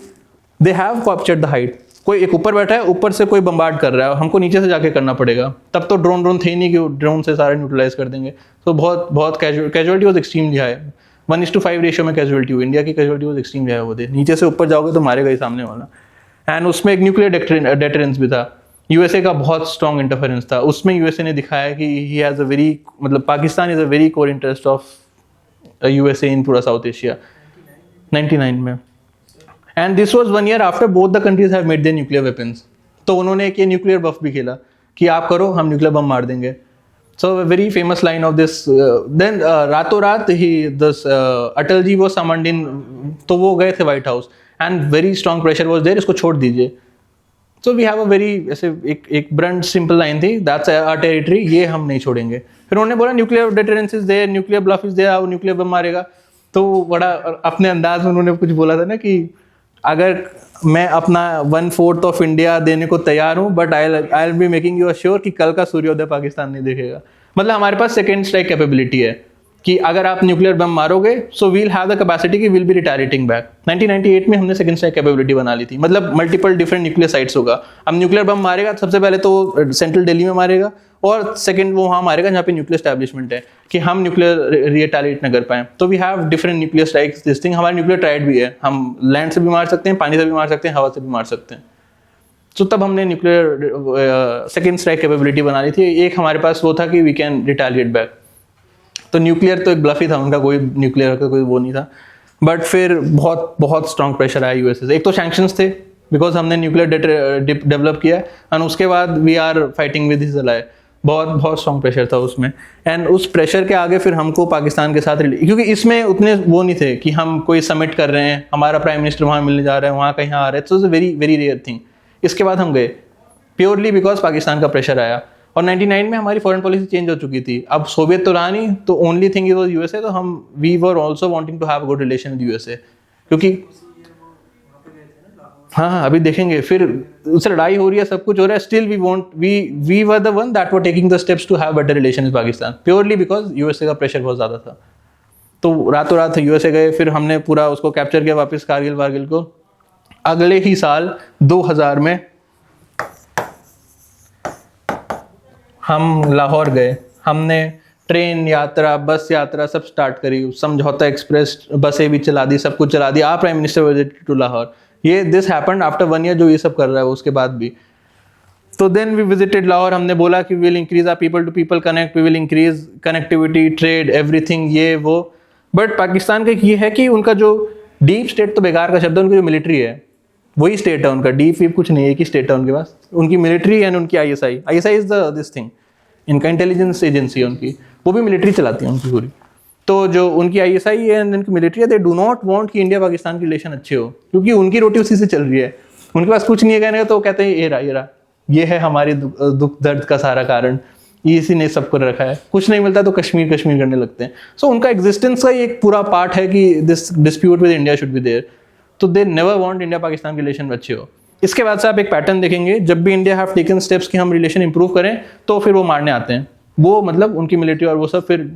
they have captured the height. कोई एक ऊपर बैठा है, ऊपर से कोई बम्बार्ड कर रहा है, हमको नीचे से जाके करना पड़ेगा। तब तो ड्रोन थे नहीं कि ड्रोन से सारे न्यूट्रलाइज कर देंगे। तो बहुत casualty was extremely high, 1:5 ratio में कैजुअलिटी हुई। इंडिया की कैजुअलिटी वॉज एक्सट्रीमली हाई होती है, नीचे से ऊपर जाओगे तो मारेगा ही सामने वाला। एंड उसमें एक न्यूक्लियर डेटरेंस भी था। यूएसए का बहुत स्ट्रॉन्ग इंटरफेरेंस था उसमें। यूएसए ने दिखाया कि ही हैज़ अ वेरी, मतलब Pakistan is a very core interest of USA in पूरा साउथ एशिया। 99 में। And this was 1 year after both the countries have made their nuclear weapons. तो उन्होंने एक ये न्यूक्लियर बफ भी खेला कि आप करो, हम न्यूक्लियर बम मार देंगे। So very famous line of this. Then रातों रात ही दिस अटल जी वो समन्ड इन, तो वो गए थे White House and very strong pressure was there, इसको छोड़ दीजिए। So we have a very ऐसे एक ब्रंट सिंपल लाइन थी, दैट्स आवर टेरिटरी, ये हम नहीं छोड़ेंगे। फिर उन्होंने बोला nuclear deterrence is there, nuclear bluff is there, nuclear bomb मारेगा। तो बड़ा अपने अंदाज में उन्होंने कुछ बोला था ना कि अगर मैं अपना 1/4 ऑफ इंडिया देने को तैयार हूँ, but I will be making you assure कि कल का सूर्योदय पाकिस्तान नहीं देखेगा। मतलब हमारे पास सेकेंड स्ट्राइक कैपेबिलिटी है कि अगर आप न्यूक्लियर बम मारोगे so we'll have the capacity कि विल बी रिटायरेटिंग बैक। 1998 में हमने सेकंड स्ट्राइक कैपेबिलिटी बना ली थी, मतलब मल्टीपल डिफरेंट न्यूक्लियर साइट्स होगा। अब न्यूक्लियर बम मारेगा तो सबसे पहले तो सेंट्रल दिल्ली में मारेगा, और सेकंड वो वहाँ मारेगा जहाँ पे न्यूक्लियर एस्टैब्लिशमेंट है, कि हम न्यूक्लियर रिटालिएट न कर पाए। तो we have different nuclear strikes, this thing. हमारा न्यूक्लियर ट्राइड भी है, हम लैंड से भी मार सकते हैं, पानी से भी मार सकते हैं, हवा से भी मार सकते हैं। तो तब हमने न्यूक्लियर सेकेंड स्ट्राइक कैपेबिलिटी बना ली थी। एक हमारे पास वो था कि वी कैन रिटालिएट बैक। तो न्यूक्लियर तो एक ब्लफ ही था उनका, कोई न्यूक्लियर का कोई वो नहीं था। बट फिर बहुत बहुत स्ट्रॉन्ग प्रेशर आया यूएसए से। एक तो सैंक्शंस थे बिकॉज हमने न्यूक्लियर डेवलप किया, एंड उसके बाद we are fighting with Hezbollah. बहुत बहुत स्ट्रॉन्ग प्रेशर था उसमें। एंड उस प्रेशर के आगे फिर हमको पाकिस्तान के साथ, क्योंकि इसमें उतने वो नहीं थे कि हम कोई समिट कर रहे हैं, हमारा प्राइम मिनिस्टर वहाँ मिलने जा रहा है, वहाँ कहीं आ रहा है, तो वेरी वेरी रेयर थिंग। इसके बाद हम गए प्योरली बिकॉज पाकिस्तान का प्रेशर आया। और 99 में हमारी फॉरेन पॉलिसी चेंज हो चुकी थी। अब सोवियत तो रहा नहीं, तो only thing is was USA. तो हम we were also wanting to have good relation with USA, क्योंकि हाँ अभी देखेंगे। फिर उससे लड़ाई हो रही है, सब कुछ हो रहा है, still we were the one that were taking the steps to have better relation with Pakistan, purely because USA का प्रेशर बहुत ज़्यादा था। तो रातों रात यूएसए गए, फिर हमने पूरा उसको कैप्चर किया वापस, कारगिल वारगिल को। अगले ही साल 2000 में हम लाहौर गए। हमने ट्रेन यात्रा, बस यात्रा सब स्टार्ट करी, समझौता एक्सप्रेस बसें भी चला दी, सब कुछ चला दिया। Prime minister visited to Lahore. ये दिस हैपेंड आफ्टर 1 year जो ये सब कर रहा है उसके बाद भी। तो देन वी विजिटेड लाहौर। हमने बोला कि will increase our people to people connect, we will increase connectivity, trade, everything, ये वो। बट पाकिस्तान का ये है कि उनका जो डीप स्टेट तो बेकार का शब्द है, उनकी जो मिलिट्री है वही स्टेट है उनका, डीप वीप कुछ नहीं है, एक ही स्टेट है उनके पास, उनकी मिलिट्री एंड उनकी ISI is the this thing, इनका इंटेलिजेंस एजेंसी है उनकी, वो भी मिलिट्री चलाती है उनकी पूरी। तो जो उनकी ISI है एंड उनकी मिलिट्री है, दे डू नॉट वांट कि इंडिया पाकिस्तान की रिलेशन अच्छे हो, क्योंकि उनकी रोटी उसी से चल रही है। उनके पास कुछ नहीं है कहने का, तो कहते हैं ये है हमारे दुख दर्द का सारा कारण, इसी ने सब कर रखा है। कुछ नहीं मिलता तो कश्मीर करने लगते हैं। सो उनका एग्जिस्टेंस का एक पूरा पार्ट है कि this dispute with India should be there. तो they never want India Pakistan के रिलेशन अच्छे हो। इसके बाद से आप एक पैटर्न देखेंगे, जब भी इंडिया हैव टेकन स्टेप्स कि हम रिलेशन इंप्रूव करें, तो फिर वो मारने आते हैं, वो मतलब उनकी मिलिट्री और वो सब। फिर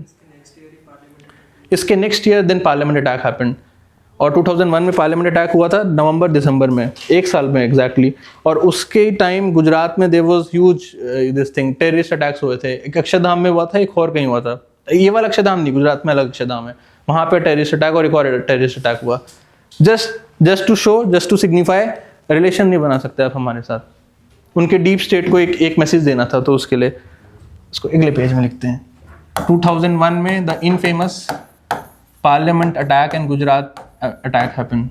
इसके next year then parliament attack happened, और 2001 में पार्लियामेंट अटैक हुआ था नवंबर-दिसंबर में, एक साल में एग्जैक्टली। और उसके टाइम गुजरात में there was huge this thing, terrorist attacks हुए थे। एक अक्षरधाम में हुआ था, एक और कहीं हुआ था, ये वाला अक्षरधाम नहीं, गुजरात में अलग अक्षरधाम है, वहाँ पे टेररिस्ट अटैक और एक और टेररिस्ट अटैक हुआ। Just to show, just to signify, relation नहीं बना सकते आप हमारे साथ। उनके डीप स्टेट को एक मैसेज देना था, तो उसके लिए इसको अगले पेज में लिखते हैं। 2001 में the infamous parliament attack and Gujarat attack happen.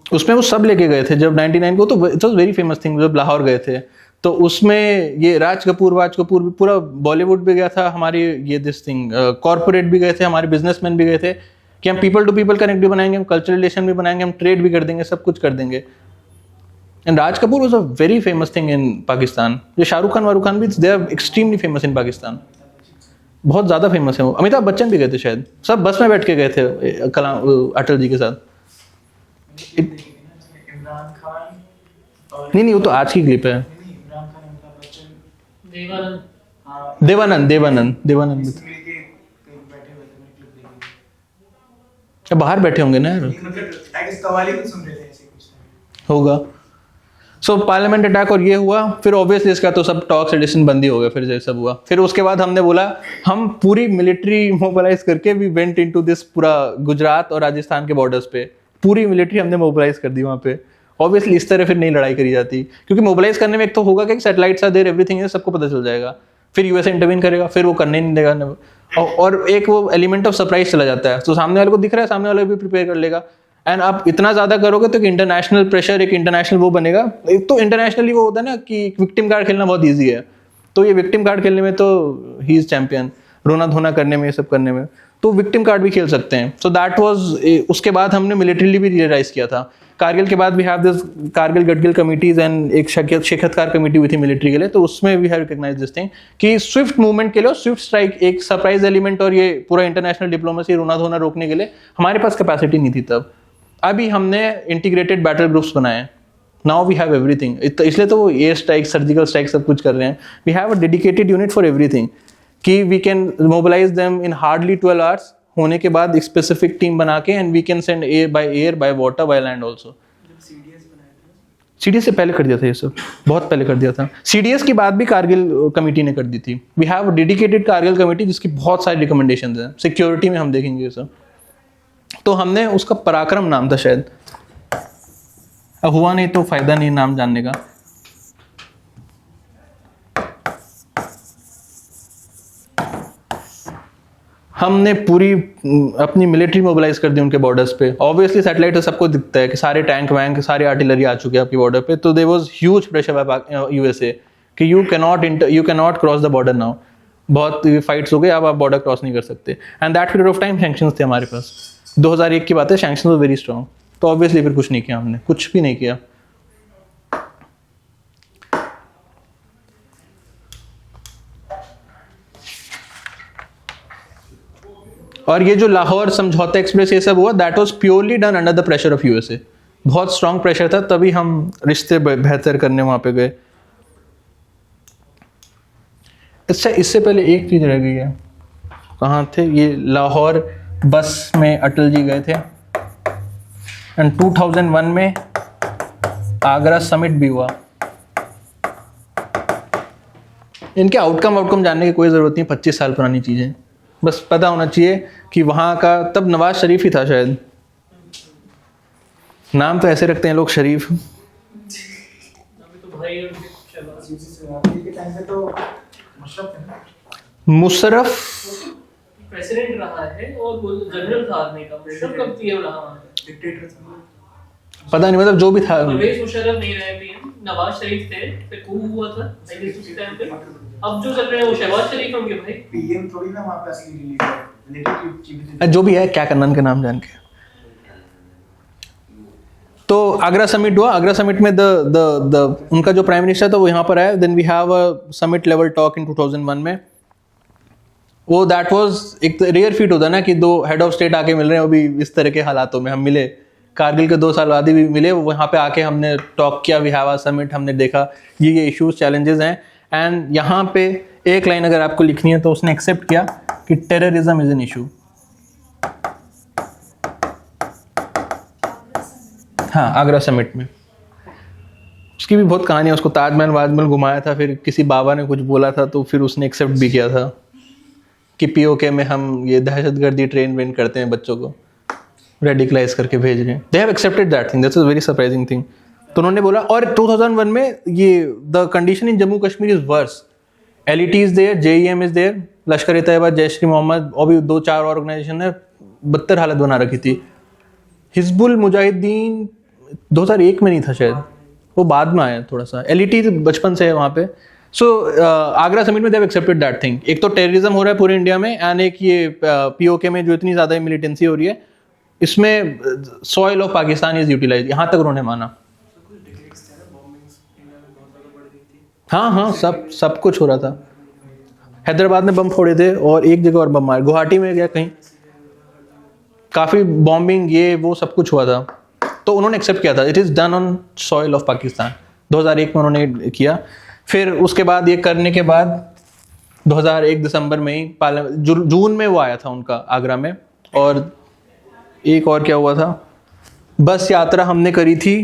उसमें वो सब लेके गए थे जब 99 को, तो it was very famous thing जब लाहौर गए थे, तो उसमें ये राज कपूर भी पूरा बॉलीवुड भी गया था, हमारी ये दिस थिंग कॉर्पोरेट भी गए थे, हमारे बिजनेसमैन भी गए थे कि हम पीपल टू पीपल कनेक्ट भी बनाएंगे, हम कल्चरल रिलेशन भी बनाएंगे, हम ट्रेड भी कर देंगे, सब कुछ कर देंगे। And Raj Kapoor was a very famous thing in Pakistan. ये शाहरुख खान भी they are extremely famous in Pakistan, बहुत ज़्यादा फेमस है वो। अमिताभ बच्चन भी गए थे शायद, सब बस में बैठ के गए थे कलाम अटल जी के साथ। इमरान खान और नहीं वो तो आज की क्लिप है। इमरान खान, अमिताभ बच्चन, देवानंद। हाँ, देवानंद मिलके कहीं बैठे हुए थे, मैंने क्लिप देखी। बाहर बैठे होंगे ना यार, मतलब आई गेस कव्वाली भी सुन रहे थे, ऐसे कुछ होगा। सो पार्लियामेंट अटैक और ये हुआ, फिर ऑब्वियसली इसका तो सब टॉक्स एडिशन बंद ही हो गया, फिर जैसे सब हुआ। फिर उसके बाद हमने बोला हम पूरी मिलिट्री मोबिलाइज करके वी वेंट इनटू दिस पूरा गुजरात और राजस्थान के बॉर्डर्स पे पूरी मिलिट्री हमने मोबिलाइज कर दी वहाँ पे। ऑब्वियसली इस तरह फिर नहीं लड़ाई करी जाती, क्योंकि मोबिलाइज करने में एक तो होगा कि सैटेलाइट्स आर देयर, एवरीथिंग है, सबको पता चल जाएगा, फिर यूएसए इंटरवीन करेगा, फिर वो करने नहीं देगा, और एक वो एलिमेंट ऑफ सरप्राइज चला जाता है, तो सामने वाले को दिख रहा है, सामने वाला भी प्रिपेयर कर लेगा। एंड आप इतना ज्यादा करोगे तो इंटरनेशनल प्रेशर, एक इंटरनेशनल वो बनेगा। एक तो इंटरनेशनली वो होता है ना कि विक्टिम कार्ड खेलना बहुत ईजी है, तो ये विक्टिम कार्ड खेलने में तो ही इज चैंपियन, रोना धोना करने में, ये सब करने में, तो विक्टिम कार्ड भी खेल सकते हैं। सो दैट वाज, उसके बाद हमने मिलिट्रीली भी रियलाइज किया था। कारगिल के बाद we have this Kargil Gadgil committees and एक शेखतकार कमेटी हुई थी मिलिट्री के लिए, तो उसमें we have recognize this thing कि स्विफ्ट मूवमेंट के लिए, स्विफ्ट स्ट्राइक, एक सरप्राइज एलिमेंट और ये पूरा इंटरनेशनल डिप्लोमेसी, रोना धोना रोकने के लिए हमारे पास कैपेसिटी नहीं थी तब। अभी हमने इंटीग्रेटेड बैटल ग्रुप्स बनाए, नाउ वी हैव एवरीथिंग, इसलिए तो वो एयर स्ट्राइक, सर्जिकल स्ट्राइक सब कुछ कर रहे हैं। We have a dedicated unit for everything कि we can mobilise them in hardly 12 hours, होने के बाद एक स्पेसिफिक टीम बना के, and we can send air by water by land also. CDS से पहले कर दिया था ये सब, बहुत पहले कर दिया था। सीडीएस की बात भी कारगिल कमेटी ने कर दी थी। We have a dedicated Kargil committee जिसकी बहुत सारी रिकमेंडेशंस हैं, सिक्योरिटी में हम देखेंगे ये सब। तो हमने, उसका पराक्रम नाम था शायद, अब हुआ नहीं तो फायदा नहीं नाम जानने का। हमने पूरी अपनी मिलिट्री मोबिलाइज कर दी उनके बॉर्डर्स पे। ऑब्वियसली सैटेलाइट सबको दिखता है कि सारे टैंक वैंक, सारे आर्टिलरी आ चुके हैं आपकी बॉर्डर पे, तो there was huge pressure by USA कि you can not cross the border now. बहुत फाइट्स हो गए, अब आप बॉर्डर क्रॉस नहीं कर सकते। And that period of time sanctions थे हमारे पास, 2001 की बात है, सैंक्शंस वर वेरी स्ट्रॉन्ग। तो ऑब्वियसली फिर कुछ नहीं किया हमने, कुछ भी नहीं किया। और ये जो लाहौर समझौता एक्सप्रेस ये सब हुआ, that was purely done under the pressure of USA. बहुत स्ट्रॉन्ग प्रेशर था, तभी हम रिश्ते बेहतर करने वहां पे गए। अच्छा, इससे पहले एक चीज रह गई है, कहाँ थे ये? लाहौर बस में अटल जी गए थे, एंड 2001 में आगरा समिट भी हुआ। इनके आउटकम जानने की कोई जरूरत नहीं, 25 साल पुरानी चीजें, बस पता होना चाहिए कि वहाँ का, तब नवाज शरीफ ही था शायद, नाम तो ऐसे रखते हैं लोग शरीफ। अभी तो भाई के टाइम पे तो मुशर्रफ है ना, मुशर्रफ प्रेसिडेंट रहा है और वो जनरल था आर्मी का। मुशर्रफ कब थी रहा वहाँ पे? डिक्टेटर था। पता नहीं, मतलब जो भी था। परवेज मुशर्रफ नहीं रहे पीएम, नवाज शरीफ थे, फिर coup हुआ था आई गेस उसी टाइम पे। अब जो चल रहे हैं वो शहबाज शरीफ होंगे भाई। पीएम थोड़ी ना वहाँ पे असली रिलीज है, रिलेटिव चीजें। जो भी है, क्या करना उनके नाम जान के। तो आगरा समिट हुआ। आगरा समिट में द उनका जो प्राइम मिनिस्टर था वो यहाँ पर आया। Then we have a summit level talk in 2001 में। वो दैट वाज एक रेयर फीट होता है ना कि दो हेड ऑफ स्टेट आके मिल रहे हैं, वो भी इस तरह के हालातों में हम मिले कारगिल के 2 साल बाद ही भी मिले, वहाँ पे आके हमने टॉक किया, वी हैव अ समिट, हमने देखा ये इश्यूज चैलेंजेस हैं। एंड यहाँ पे एक लाइन अगर आपको लिखनी है तो उसने एक्सेप्ट किया कि टेररिज्म इज एन इशू। हाँ, आगरा समिट में उसकी भी बहुत कहानी है, उसको ताजमहल वाजमहल घुमाया था, फिर किसी बाबा ने कुछ बोला था तो फिर उसने एक्सेप्ट भी किया था कि पीओके में हम ये दहशतगर्दी ट्रेन वेन करते हैं, बच्चों को रेडिकलाइज करके भेज रहे हैं। They have accepted that thing, that's a very surprising thing. तो उन्होंने बोला, और 2001 में ये the condition in Jammu Kashmir is worse, LET is there, JEM is there, Lashkar e Taiba, Jaish ई मोहम्मद और भी 2-4 ऑर्गेनाइजेशन ने बदतर हालत बना रखी थी। हिजबुल मुजाहिदीन 2001 में नहीं था शायद, वो बाद में आया थोड़ा सा। LET बचपन से है वहाँ पे। सो आगरा समिट में they have accepted that thing. एक तो टेररिज्म हो रहा है पूरे इंडिया में, एंड एक ये POK में जो इतनी ज़्यादा मिलिटेंसी हो रही है, इसमें soil of Pakistan is utilize, यहाँ तक उन्होंने माना। हाँ हाँ, सब कुछ हो रहा था। हैदराबाद में बम फोड़े थे और एक जगह और बम मारे, गुवाहाटी में गया कहीं, काफ़ी बॉम्बिंग ये वो सब कुछ हुआ था। तो उन्होंने एक्सेप्ट किया था, it is done on soil of Pakistan. 2001 में उन्होंने किया। फिर उसके बाद ये करने के बाद 2001 दिसंबर में ही जून में वो आया था उनका आगरा में। और एक और क्या हुआ था, बस यात्रा हमने करी थी,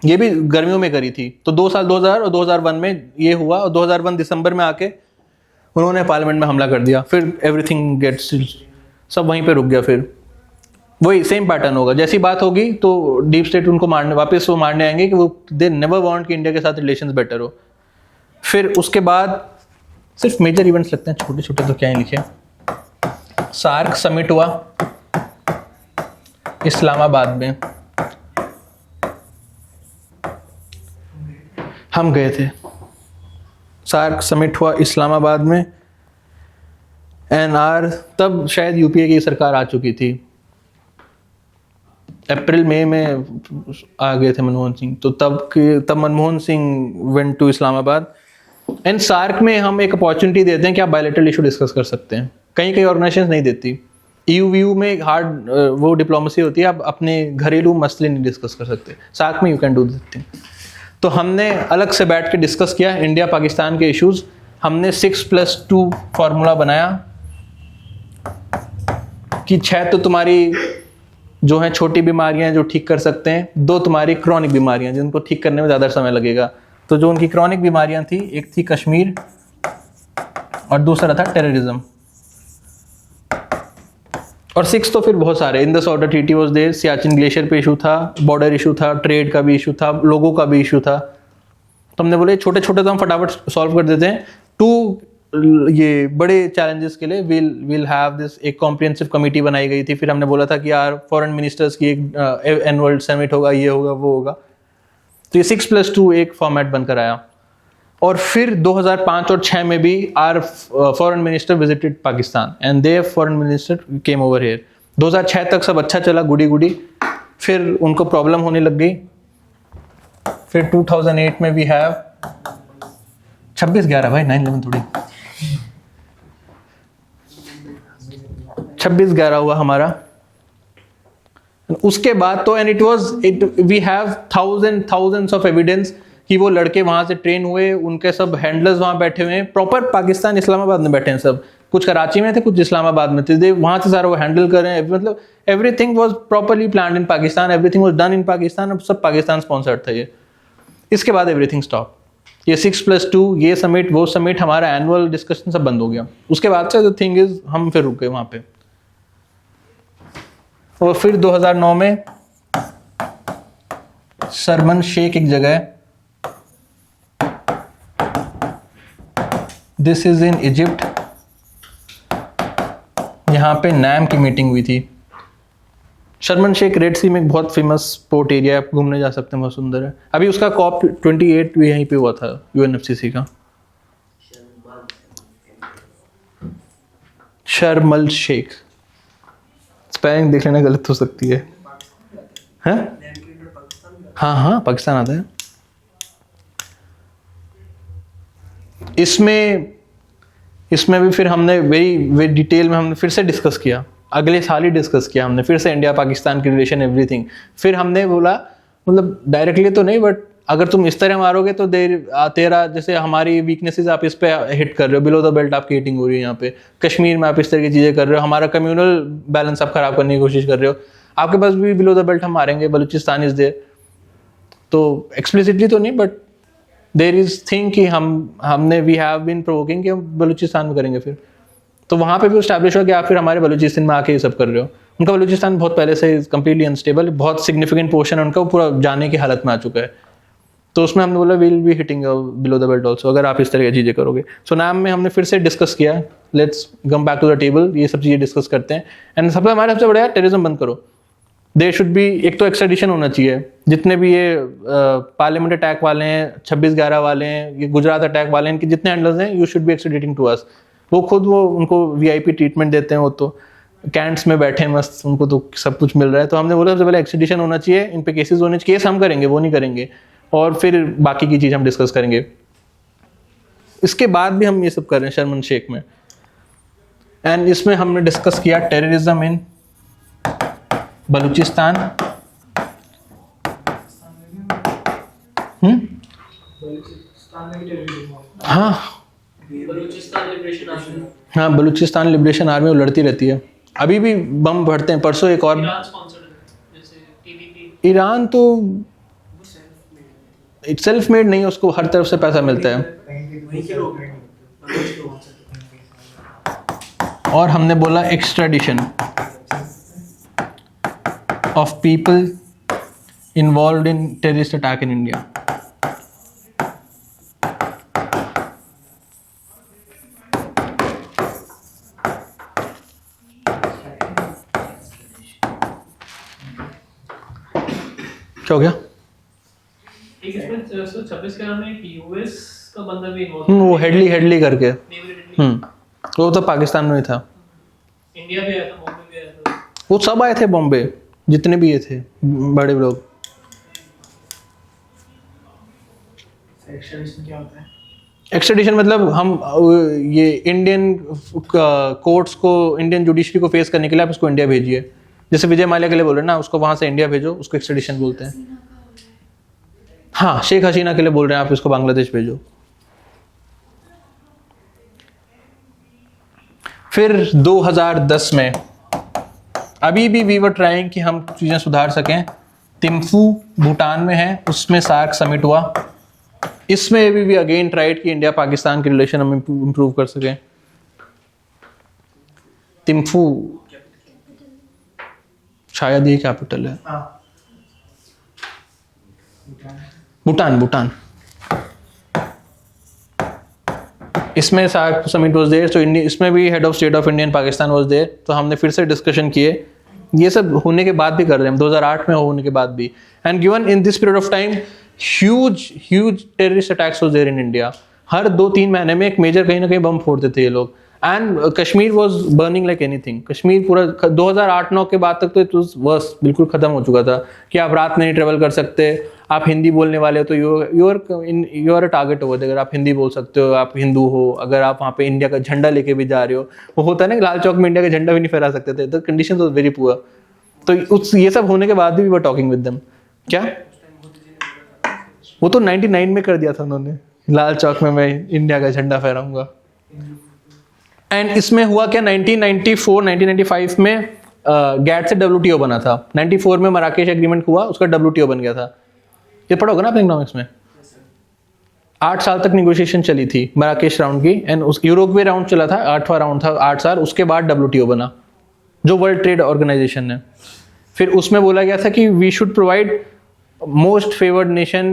ये भी गर्मियों में करी थी। तो 2 साल 2000 और 2001 में ये हुआ, और 2001 दिसंबर में आके उन्होंने पार्लियामेंट में हमला कर दिया। फिर एवरीथिंग गेट्स, सब वहीं पे रुक गया। फिर वही सेम पैटर्न होगा, जैसी बात होगी तो डीप स्टेट उनको मारने, वापस वो मारने आएंगे कि वो दे नेवर वांट कि इंडिया के साथ रिलेशंस बेटर हो। फिर उसके बाद सिर्फ मेजर इवेंट्स लगते हैं, छोटे छोटे तो क्या ही लिखे। सार्क समिट हुआ इस्लामाबाद में, हम गए थे। सार्क समिट हुआ इस्लामाबाद में, NR तब शायद UPA की सरकार आ चुकी थी, अप्रैल मई में आ गए थे मनमोहन सिंह। तो तब Manmohan Singh went to Islamabad. And SAARC में हम एक अपॉर्चुनिटी देते हैं कि आप बायलैटरल इशू डिस्कस कर सकते हैं, कई ऑर्गेनाइजेशंस नहीं देती। EU में हार्ड वो डिप्लोमेसी होती है, आप अपने घरेलू मसले नहीं डिस्कस कर सकते। सार्क में you can do this thing. तो हमने अलग से बैठ के डिस्कस किया इंडिया पाकिस्तान के इश्यूज। हमने 6+2 फार्मूला बनाया कि 6 तो तुम्हारी जो है छोटी बीमारियां जो ठीक कर सकते हैं, 2 तुम्हारी क्रॉनिक बीमारियां जिनको ठीक करने में ज़्यादा समय लगेगा। तो जो उनकी क्रॉनिक बीमारियां थी, एक थी कश्मीर और दूसरा था टेररिज्म। और 6 तो फिर बहुत सारे, Indus water treaty was there, Siachen glacier पे इशू था, बॉर्डर इशू था, ट्रेड का भी इशू था, लोगों का भी इशू था। तो हमने बोले छोटे छोटे तो हम फटाफट सॉल्व कर देते हैं, 2 ये बड़े चैलेंजेस के लिए विल हैव दिस। एक कॉम्प्रिहेंसिव कमेटी बनाई गई थी। फिर हमने बोला था कि यार फॉरेन मिनिस्टर्स की एक एनुअल समिट होगा, ये होगा वो होगा। तो ये 6+2 एक फॉर्मेट बनकर आया। और फिर 2005 और 6 में भी our foreign minister visited Pakistan and their foreign minister came over here. 2006 तक सब अच्छा चला, गुडी गुडी। फिर उनको प्रॉब्लम होने लग गई। फिर 2008 में वी हैव 26/11 भाई 9/11 थोड़ी 26/11 हुआ हमारा। उसके बाद तो and we have thousands of evidence कि वो लड़के वहां से ट्रेन हुए, उनके सब हैंडलर्स वहां बैठे हुए हैं, प्रॉपर पाकिस्तान इस्लामाबाद में बैठे हैं सब। कुछ कराची में थे, कुछ इस्लामाबाद में थे, वहां से सारा वो हैंडल कर रहे हैं। मतलब everything was properly planned in Pakistan, everything was done in Pakistan. अब सब पाकिस्तान स्पॉन्सर्ड था ये। इसके बाद एवरीथिंग स्टॉप। ये 6+2 ये समिट वो समिट, हमारा एनुअल डिस्कशन सब बंद हो गया। उसके बाद से द थिंग इज हम फिर रुक गए वहां पे। और फिर 2009 में शर्मन शेख एक जगह है, दिस इज इन इजिप्ट। यहाँ पे नैम की मीटिंग हुई थी। शर्मन शेख रेड सी में एक बहुत फेमस पोर्ट एरिया है, आप घूमने जा सकते हैं, बहुत सुंदर है। अभी उसका COP 28 भी यहीं पे हुआ था, UNFCCC का। शर्मल शेख, स्पेलिंग देख लेना, गलत हो सकती है। हैं? हाँ हाँ, पाकिस्तान आता है। इसमें भी फिर हमने वेरी डिटेल में हमने फिर से डिस्कस किया अगले साल ही डिस्कस किया हमने फिर से इंडिया पाकिस्तान की रिलेशन एवरीथिंग। फिर हमने बोला मतलब डायरेक्टली तो नहीं बट अगर तुम इस तरह मारोगे तो तेरा जैसे हमारी वीकनेसेस आप इस पे हिट कर रहे हो, बिलो द बेल्ट आपकी हिटिंग हो रही है यहाँ पे, कश्मीर में आप इस तरह की चीज़ें कर रहे हो, हमारा कम्युनल बैलेंस आप खराब करने की कोशिश कर रहे हो, आपके पास भी बिलो द बेल्ट हम मारेंगे, बलूचिस्तान इज देयर। तो एक्सप्लिसिटली तो नहीं बट देयर इज थिंग कि हमने वी हैव बीन प्रोवोकिंग कि हम बलूचिस्तान में करेंगे फिर। तो वहाँ पे भी स्टैब्लिश हुआ कि आप फिर हमारे बलूचिस्तान में आके ये सब कर रहे हो। उनका बलूचिस्तान बहुत पहले से कम्प्लीटली अनस्टेबल, बहुत सिग्निफिकेंट पोर्शन उनका पूरा जाने की हालत में आ चुका है। तो उसमें हमने बोला will be hitting below the belt also अगर आप इस तरह की चीज़ें करोगे। सो नाम में हमने फिर से डिस्कस किया, let's come back to the table, ये सब चीज़ें डिस्कस करते हैं। एंड सबसे बड़ा टेररिज्म बंद करो। देयर शुड बी, एक तो एक्स्ट्राडिशन होना चाहिए, जितने भी ये पार्लियामेंट अटैक वाले हैं, 26/11 वाले हैं, ये गुजरात अटैक वाले हैं, इनके जितने हैंडलर्स हैं, you should be extraditing to us. वो उनको वीआईपी ट्रीटमेंट देते हैं, वो तो कैंट्स में बैठे हैं मस्त, उनको तो सब कुछ मिल रहा है। तो हमने बोला सबसे पहले एक्स्ट्राडिशन होना चाहिए, इन पे केसेस होने चाहिए, केस हम करेंगे वो नहीं करेंगे, और फिर बाकी की चीज़ हम डिस्कस करेंगे। इसके बाद भी हम ये सब कर रहे हैं शर्मन शेख में। एंड इसमें हमने डिस्कस किया टेररिज्म इन बलूचिस्तान, हाँ बलूचिस्तान लिबरेशन आर्मी, हाँ बलूचिस्तान लिबरेशन आर्मी वो लड़ती रहती है, अभी भी बम भरते हैं। परसों एक और ईरान स्पॉन्सर्ड है जैसे टीवीपी। ईरान तो सेल्फ मेड नहीं है, उसको हर तरफ से पैसा मिलता है। वहीं के लोग हैं, बलूच लोग वहाँ से। और हमने बोला extradition of people involved in terrorist attack in India. क्या हो गया? एक इसमें 26 के नाम में एक यूएस का बंदा भी इन्वॉल्व वो हेडली करके, है। वो तो पाकिस्तान में ही था, इंडिया भी आया था, बॉम्बे भी आया था। वो सब आए थे बॉम्बे, जितने भी ये थे बड़े लोग। एक्स्ट्राडिशन क्या होता है? एक्स्ट्राडिशन मतलब हम ये इंडियन कोर्ट्स को, इंडियन जुडिशरी को फेस करने के लिए आप उसको इंडिया भेजिए। जैसे विजय माल्या के लिए बोल रहे हैं ना, उसको वहां से इंडिया भेजो, उसको एक्स्ट्राडिशन बोलते हैं। हाँ शेख हसीना के लिए बोल रहे हैं आप इसको बांग्लादेश भेजो। फिर 2010 में अभी भी वी वर ट्राइंग कि हम चीज़ें सुधार सकें। तिम्फू भूटान में है, उसमें सार्क समिट हुआ। इसमें भी अगेन ट्राइड कि इंडिया पाकिस्तान की रिलेशन हम इम्प्रूव कर सकें। तिम्फू शायद ये कैपिटल है, भूटान। इसमें SAARC summit was there, so इसमें भी head of state of India Pakistan was there. तो हमने फिर से डिस्कशन किए, ये सब होने के बाद भी कर रहे हैं हम, 2008 में होने के बाद भी। And given in this period of time huge terrorist attacks was there in India. हर 2-3 महीने में एक मेजर कहीं ना कहीं बम फोड़ते थे ये लोग। And Kashmir was burning like anything. Kashmir पूरा 2008-9 के बाद तक तो इट वाज वर्स, बिल्कुल खत्म हो चुका था कि आप रात में नहीं ट्रेवल कर सकते, आप हिंदी बोलने वाले हो तो you are a target over there. अगर आप हिंदी बोल सकते हो, आप हिंदू हो, अगर आप वहाँ पे इंडिया का झंडा लेके भी जा रहे हो, वो होता है ना लाल चौक में इंडिया का झंडा भी नहीं फहरा सकते थे, the conditions was very poor. तो ये सब होने के बाद भी we were talking with them. क्या वो तो 99 में कर दिया था उन्होंने, लाल चौक में मैं इंडिया का झंडा फहराऊंगा। एंड इसमें हुआ क्या, 1994-1995 में गैट से WTO बना था। 94 में मराकेश एग्रीमेंट हुआ, उसका WTO बन गया था। ये पढ़ा होगा ना आपने इकोनॉमिक्स में। 8 साल तक निगोशिएशन चली थी मराकेश राउंड की, एंड उस यूरोप राउंड चला था, 8वां राउंड था 8 साल। उसके बाद WTO बना, जो वर्ल्ड ट्रेड ऑर्गेनाइजेशन है। फिर उसमें बोला गया था कि we should provide most favoured nation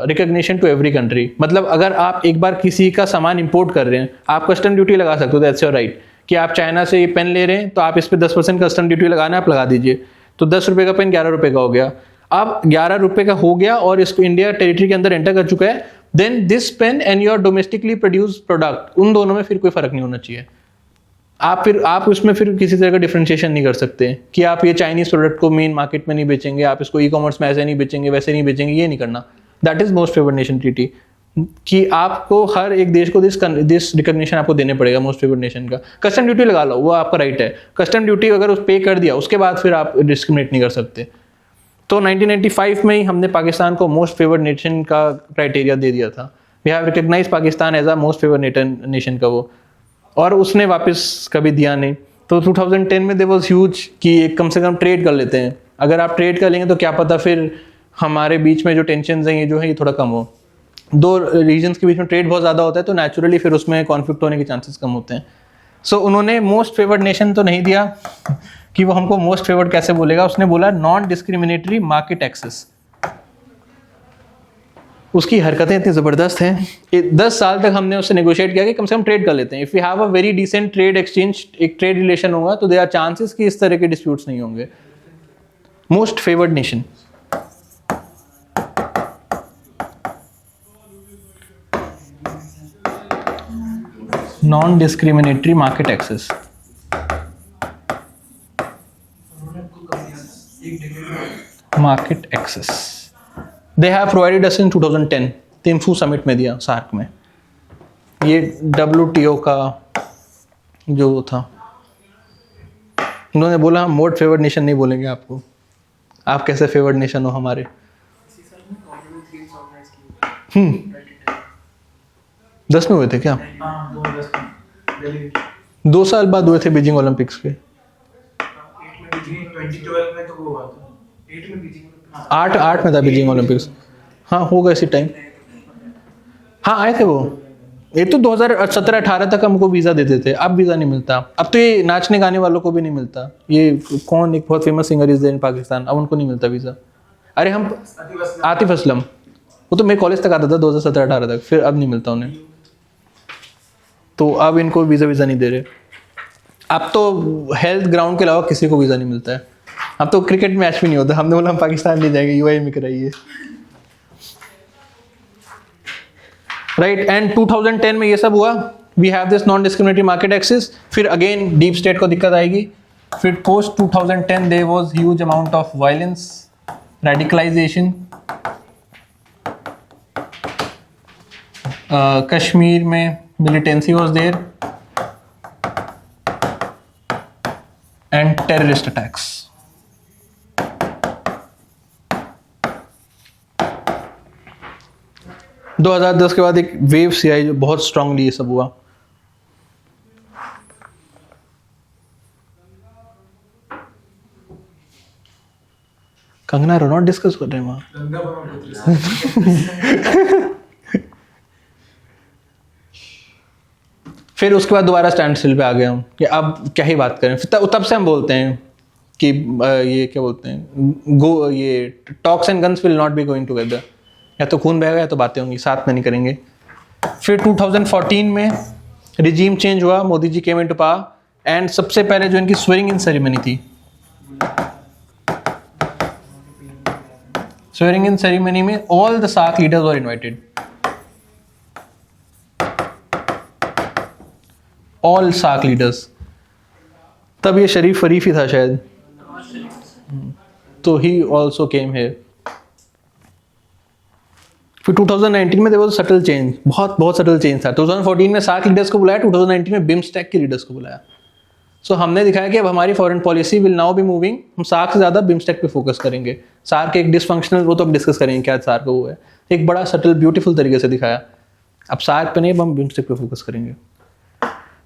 recognition to every country. मतलब अगर आप एक बार किसी का सामान इंपोर्ट कर रहे हैं, आप कस्टम ड्यूटी लगा सकते हो, दैट्स योर राइट। कि आप चाइना से ये पेन ले रहे हैं तो आप इस पे 10% कस्टम ड्यूटी लगाना है, आप लगा दीजिए। तो 10 रुपये का पेन 11 रुपये का हो गया। अब 11 रुपये का हो गया और इसको इंडिया टेरिटरी के अंदर एंटर कर चुका है, then this pen and your domestically produce product, उन दोनों में फिर कोई फर्क नहीं होना चाहिए। आप उसमें फिर किसी तरह का डिफरेंशिएशन नहीं कर सकते कि आप ये चाइनीज प्रोडक्ट को मेन मार्केट में नहीं बेचेंगे, आप इसको ई कॉमर्स में ऐसे नहीं बेचेंगे, वैसे नहीं बेचेंगे, ये नहीं करना। That is most favoured nation treaty. कि आपको हर एक देश को दिस रिकॉग्निशन आपको देने पड़ेगा मोस्ट फेवर्ड नेशन का। कस्टम ड्यूटी लगा लो, वो आपका राइट है। कस्टम ड्यूटी अगर उस पे कर दिया उसके बाद फिर आप डिस्क्रिमिनेट नहीं कर सकते। तो 1995 में ही हमने पाकिस्तान को मोस्ट फेवर्ड नेशन का क्राइटेरिया दे दिया था। We have recognize Pakistan as a most favoured nation का वो, और उसने वापस कभी दिया नहीं। तो 2010 में देयर वाज ह्यूज कि एक कम से कम ट्रेड कर लेते हैं। अगर आप ट्रेड कर लेंगे तो क्या पता फिर हमारे बीच में जो टेंशन हैं ये जो है ये थोड़ा कम हो। दो रीजन्स के बीच में ट्रेड बहुत ज़्यादा होता है तो नेचुरली फिर उसमें कॉन्फ्लिक्ट होने के चांसेस कम होते हैं। सो उन्होंने मोस्ट फेवर्ड नेशन तो नहीं दिया कि वो हमको मोस्ट फेवर्ड कैसे बोलेगा, उसने बोला नॉन डिस्क्रिमिनेटरी मार्केट एक्सेस। उसकी हरकतें इतनी ज़बरदस्त हैं। 10 साल तक हमने उससे नेगोशिएट किया कि कम से कम ट्रेड कर लेते हैं। If you have a very decent trade exchange, एक ट्रेड रिलेशन होगा तो देयर आर चांसेस कि इस तरह के डिस्प्यूट्स नहीं होंगे। Most favoured nation, non discriminatory market access. Market access they have provided us in 2010 Thimphu summit में दिया सार्क में। ये WTO का जो था, उन्होंने बोला हम मोस्ट फेवर्ड नेशन नहीं बोलेंगे आपको, आप कैसे फेवर्ड नेशन हो हमारे। 10 में हुए थे क्या? हाँ 2010 में दिल्ली। 2 साल बाद हुए थे बीजिंग ओलंपिक्स के। 8 में बीजिंग, 2012 में तो वो हुआ था। 8 में बीजिंग, 8 में था बीजिंग ओलंपिक्स। हाँ होगा इसी टाइम। हाँ आए थे वो। ये तो 2017-18 तक हमको वीज़ा देते थे, अब वीज़ा नहीं मिलता। अब तो ये नाचने गाने वालों को भी नहीं मिलता। ये कौन एक बहुत famous singer is there in Pakistan, अब उनको नहीं मिलता वीज़ा। अरे हम आतिफ असलम, वो तो मेरे कॉलेज तक आता था 2017-18 तक, फिर अब नहीं मिलता उन्हें। तो अब इनको वीज़ा नहीं दे रहे। अब तो हेल्थ ग्राउंड के अलावा किसी को वीज़ा नहीं मिलता है। अब तो क्रिकेट मैच भी नहीं होता। हमने बोला हम पाकिस्तान नहीं जाएंगे, UAE में कराइए। राइट, एंड 2010 में ये सब हुआ। We have this non discriminatory market access. फिर अगेन डीप स्टेट को दिक्कत आएगी। फिर post 2010 there was huge amount of violence, radicalization. Kashmir में militancy was there and terrorist attacks. दो 2010 के बाद एक वेव सी आई जो बहुत स्ट्रांगली ये सब हुआ। कंगना रनौत डिस्कस कर रहे हैं वहां। गंगा पुत्र। फिर उसके बाद दोबारा स्टैंड स्टिल पे आ गए हम कि अब क्या ही बात करें। फिर तब से हम बोलते हैं कि ये क्या बोलते हैं, ये talks and guns will not be going together. या तो खून बहेगा या तो बातें होंगी, साथ में नहीं करेंगे। फिर 2014 में रिजीम चेंज हुआ, Modi ji came into power and सबसे पहले जो इनकी स्वेरिंग इन सेरेमनी थी, स्वेरिंग इन सेरेमनी में all the SAARC leaders were invited. All SAARC leaders. तब ये शरीफ ही था शायद, तो ही ऑल्सो केम हियर। फिर 2019 में देयर वाज सटल चेंज, बहुत सटल चेंज था। 2014 में सार्क लीडर्स को बुलाया, 2019 में बिम्स्टेक के लीडर्स को बुलाया। सो हमने दिखाया कि अब हमारी foreign policy will now be moving, हम सार्क से ज़्यादा बिम्स्टेक पे फोकस करेंगे। सार्क एक डिसफंक्शनल, वो तो अब डिस्कस करेंगे क्या सार्क वो है, एक बड़ा सटल ब्यूटीफुल तरीके से दिखाया। अब सार्क पे नहीं, अब हम बिम्स्टेक पे फोकस करेंगे।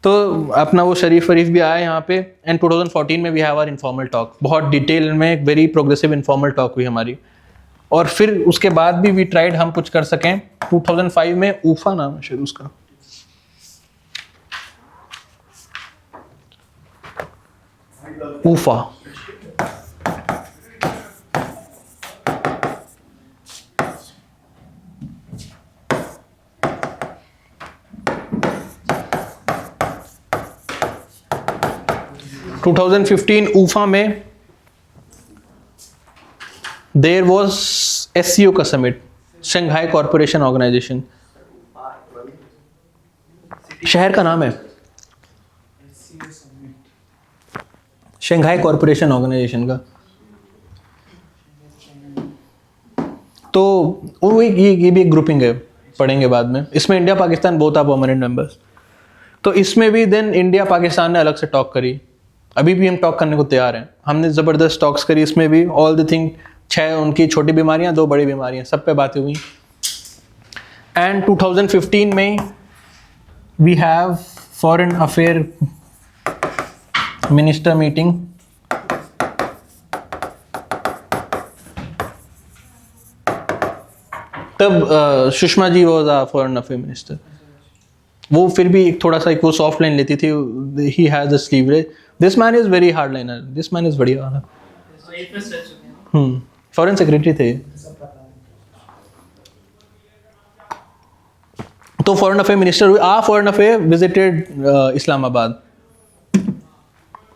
तो अपना वो शरीफ भी आया यहाँ पे। एंड 2014 में we have our informal talk, बहुत डिटेल में एक वेरी प्रोग्रेसिव इनफॉर्मल टॉक हुई हमारी। और फिर उसके बाद भी वी ट्राइड हम कुछ कर सकें। 2005 में ऊफा नाम है शायद उसका, ऊफा। टू 2015 ऊफा में देयर वॉज SCO का समिट, शंघाई कॉरपोरेशन ऑर्गेनाइजेशन। शहर का नाम है शंघाई कॉरपोरेशन ऑर्गेनाइजेशन का। तो वो ये भी एक ग्रुपिंग है। पढ़ेंगे बाद में। इसमें India Pakistan both are permanent members. तो इसमें भी देन इंडिया पाकिस्तान ने अलग से टॉक करी, अभी भी हम टॉक करने को तैयार हैं। हमने ज़बरदस्त टॉक्स करी इसमें भी, ऑल द थिंग, 6 उनकी छोटी बीमारियां, 2 बड़ी बीमारियां, सब पे बातें हुई। एंड 2015 में we have foreign affair minister meeting. तब Sushma ji was a foreign affair minister. वो फिर भी एक थोड़ा सा एक वो सॉफ्ट लाइन लेती थी, he has the leverage. This man is very hard liner, this man is बढ़िया वाला। So, एक पे stretch हो गया। फॉरेन सेक्रेटरी थे। तो फॉरेन अफेयर मिनिस्टर हुए। A foreign affair visited Islamabad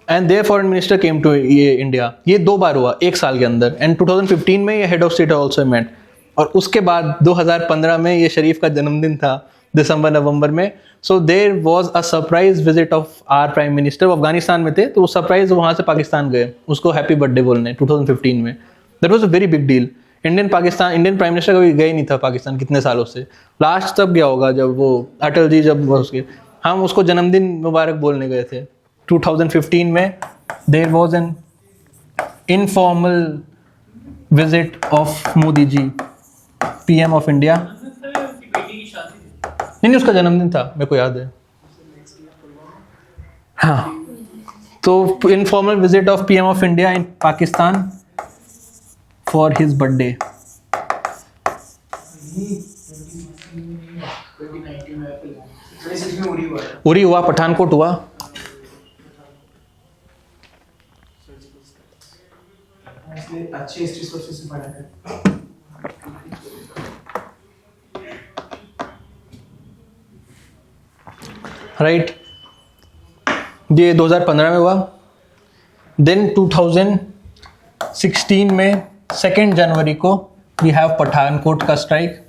and their foreign minister came to India. ये 2 बार हुआ 1 साल के अंदर। एंड 2015 में ये head of state also met. और उसके बाद 2015 में ये शरीफ का जन्मदिन था, दिसंबर नवंबर में। So there was a surprise visit of our prime minister. वो अफगानिस्तान में थे, तो वो सरप्राइज वहाँ से पाकिस्तान गए उसको हैप्पी बर्थडे बोलने 2015 में। That was a very big deal. Indian prime minister कभी गए नहीं था पाकिस्तान कितने सालों से। लास्ट तब गया होगा जब वो अटल जी जब उसके, हम उसको जन्मदिन मुबारक बोलने गए थे 2015 में। There was an informal visit of Modi ji, PM of India. उनकी बेटी की शादी थी। नहीं, उसका जन्मदिन था, मेरे को याद है। हाँ, तो informal visit of PM of India in Pakistan for his birthday. 2019 में 26 में उड़ी हुआ है। उरी हुआ, पठानकोट हुआ। इसलिए अच्छे हिस्ट्री सोर्सेस से पढ़ा है। राइट, ये 2015 में हुआ। देन 2016 में 2 जनवरी को वी हैव पठानकोट का स्ट्राइक।